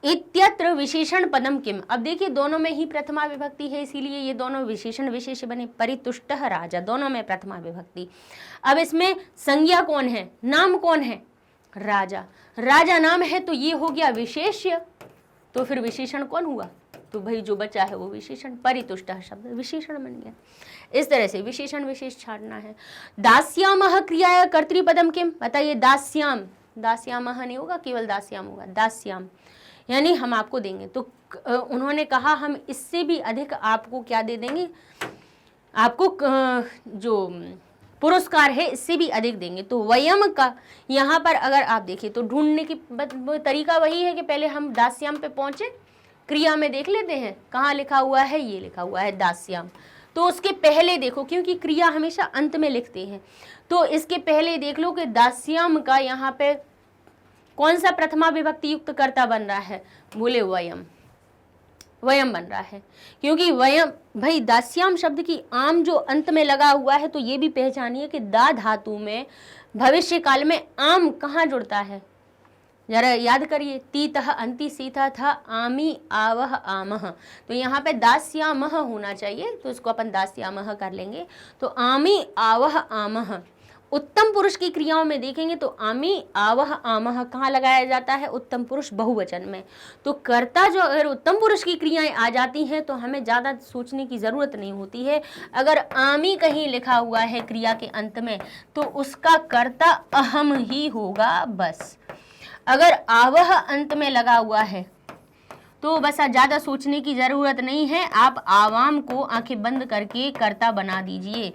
इत्यत्र विशेषण पदम किम। अब देखिए दोनों में ही प्रथमा विभक्ति है, इसीलिए ये दोनों विशेषण विशेष बने। परितुष्टः राजा, दोनों में प्रथमा विभक्ति। अब इसमें संज्ञा कौन है, नाम कौन है? राजा। राजा नाम है तो ये हो गया विशेष्य, तो फिर विशेषण कौन हुआ? तो भाई जो बचा है वो विशेषण, परितुष्टः शब्द विशेषण बन गया। इस तरह से विशेषण विशेष छाड़ना है। दास्यामः क्रियाया कर्तृपदम किम, बताइए। दास्यामः नहीं होगा, केवल दास्याम होगा। दास्याम यानी हम आपको देंगे, तो उन्होंने कहा हम इससे भी अधिक आपको क्या दे देंगे? आपको जो पुरस्कार है इससे भी अधिक देंगे। तो वयम का यहाँ पर अगर आप देखें तो ढूंढने की तरीका वही है कि पहले हम दास्याम पे पहुंचे, क्रिया में देख लेते हैं कहाँ लिखा हुआ है, ये लिखा हुआ है दास्याम। तो उसके पहले देखो, क्योंकि क्रिया हमेशा अंत में लिखते हैं, तो इसके पहले देख लो कि दास्याम का यहाँ पे कौन सा प्रथमा विभक्ति युक्त कर्ता बन रहा है, बोले वयम, वयम बन रहा है। क्योंकि वयम भाई दास्याम शब्द की आम जो अंत में लगा हुआ है, तो ये भी पहचानिए कि दा धातु में भविष्य काल में आम कहाँ जुड़ता है, जरा याद करिए, तीतः अंति सीता था आमी आवह आमह, तो यहाँ पे दास्यामह होना चाहिए, तो इसको अपन दास्यामह कर लेंगे। तो आमी आवह आमह, उत्तम पुरुष की क्रियाओं में देखेंगे तो आमी आवह आमह कहाँ लगाया जाता है, उत्तम पुरुष बहुवचन में। तो कर्ता जो अगर उत्तम पुरुष की क्रियाएं आ जाती हैं तो हमें ज़्यादा सोचने की ज़रूरत नहीं होती है। अगर आमी कहीं लिखा हुआ है क्रिया के अंत में तो उसका कर्ता अहम ही होगा बस। अगर आवह अंत में लगा हुआ है तो बस ज़्यादा सोचने की ज़रूरत नहीं है, आप आवाम को आंखें बंद करके कर्ता बना दीजिए।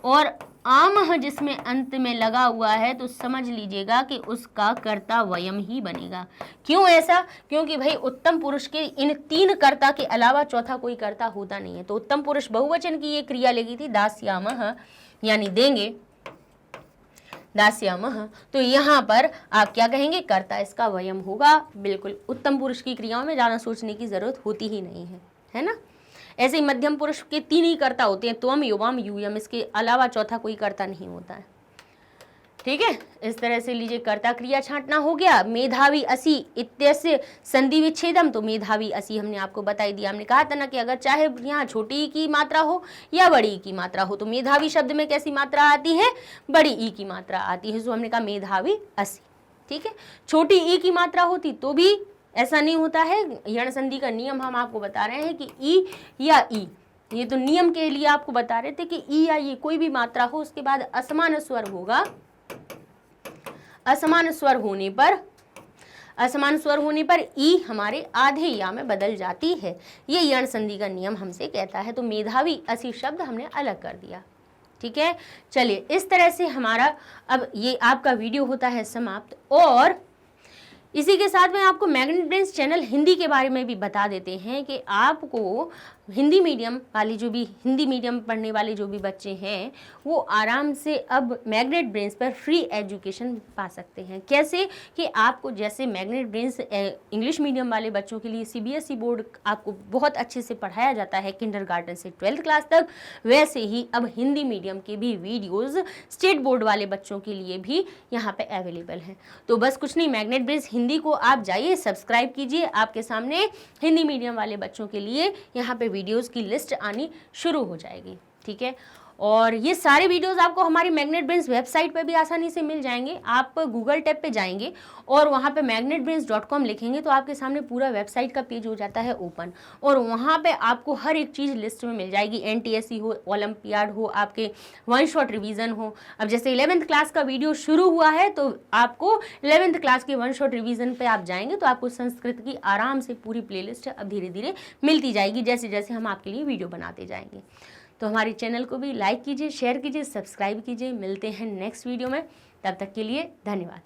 और आमह जिसमें अंत में लगा हुआ है तो समझ लीजिएगा कि उसका कर्ता वयम ही बनेगा। क्यों ऐसा? क्योंकि भाई उत्तम पुरुष के इन तीन कर्ता के अलावा चौथा कोई कर्ता होता नहीं है। तो उत्तम पुरुष बहुवचन की ये क्रिया लगी थी दास्यामह, यानी देंगे दास्यामह, तो यहाँ पर आप क्या कहेंगे, कर्ता इसका वयम होगा। बिल्कुल उत्तम पुरुष की क्रियाओं में ज़्यादा सोचने की जरूरत होती ही नहीं है ना। ऐसे ही मध्यम पुरुष के तीन ही कर्ता होते हैं, त्वम युवाम यूयम, इसके अलावा चौथा कोई कर्ता नहीं होता है। ठीक है, इस तरह से लीजिए कर्ता क्रिया छांटना हो गया। मेधावी असी इत्यस्य संधि विच्छेदम, तो मेधावी असी हमने आपको बताई दिया। हमने कहा था ना कि अगर चाहे यहाँ छोटी ई की मात्रा हो या बड़ी ई की मात्रा हो, तो मेधावी शब्द में कैसी मात्रा आती है, बड़ी ई की मात्रा आती है। सो हमने कहा मेधावी असी। ठीक है, छोटी ई की मात्रा होती तो भी ऐसा नहीं होता है। यण संधि का नियम हम आपको बता रहे हैं कि ई या ई, ये तो नियम के लिए आपको बता रहे थे कि ई या ई कोई भी मात्रा हो उसके बाद असमान स्वर होगा। असमान स्वर होने पर ई हमारे आधे या में बदल जाती है। ये यण संधि का नियम हमसे कहता है। तो मेधावी असी शब्द हमने अलग कर दिया। ठीक है, चलिए इस तरह से हमारा अब ये आपका वीडियो होता है समाप्त। और इसी के साथ में आपको मैग्नेट ब्रेन्स चैनल हिंदी के बारे में भी बता देते हैं कि आपको हिंदी मीडियम वाली जो भी हिंदी मीडियम पढ़ने वाले जो भी बच्चे हैं वो आराम से अब मैग्नेट ब्रेन्स पर फ्री एजुकेशन पा सकते हैं। कैसे कि आपको जैसे मैग्नेट ब्रेन्स इंग्लिश मीडियम वाले बच्चों के लिए सीबीएसई बोर्ड आपको बहुत अच्छे से पढ़ाया जाता है किंडरगार्टन से 12th क्लास तक, वैसे ही अब हिंदी मीडियम के भी वीडियोज़ स्टेट बोर्ड वाले बच्चों के लिए भी यहाँ पर अवेलेबल हैं। तो बस कुछ नहीं, मैग्नेट ब्रेन्स हिंदी को आप जाइए सब्सक्राइब कीजिए, आपके सामने हिंदी मीडियम वाले बच्चों के लिए यहाँ पे वीडियोस की लिस्ट आनी शुरू हो जाएगी। ठीक है, और ये सारे वीडियोस आपको हमारी मैग्नेट ब्रेन्स वेबसाइट पे भी आसानी से मिल जाएंगे। आप गूगल टैब पे जाएंगे और वहाँ पे magnetbrains.com लिखेंगे तो आपके सामने पूरा वेबसाइट का पेज हो जाता है ओपन, और वहाँ पे आपको हर एक चीज़ लिस्ट में मिल जाएगी। NTSE हो, ओलंपियाड हो, आपके वन शॉट रिवीजन हो। अब जैसे 11th क्लास का वीडियो शुरू हुआ है तो आपको 11th क्लास के वन शॉट रिवीजन पे आप जाएंगे तो आपको संस्कृत की आराम से पूरी प्लेलिस्ट अब धीरे धीरे मिलती जाएगी जैसे जैसे हम आपके लिए वीडियो बनाते जाएंगे। तो हमारे चैनल को भी लाइक कीजिए, शेयर कीजिए, सब्सक्राइब कीजिए। मिलते हैं नेक्स्ट वीडियो में, तब तक के लिए धन्यवाद।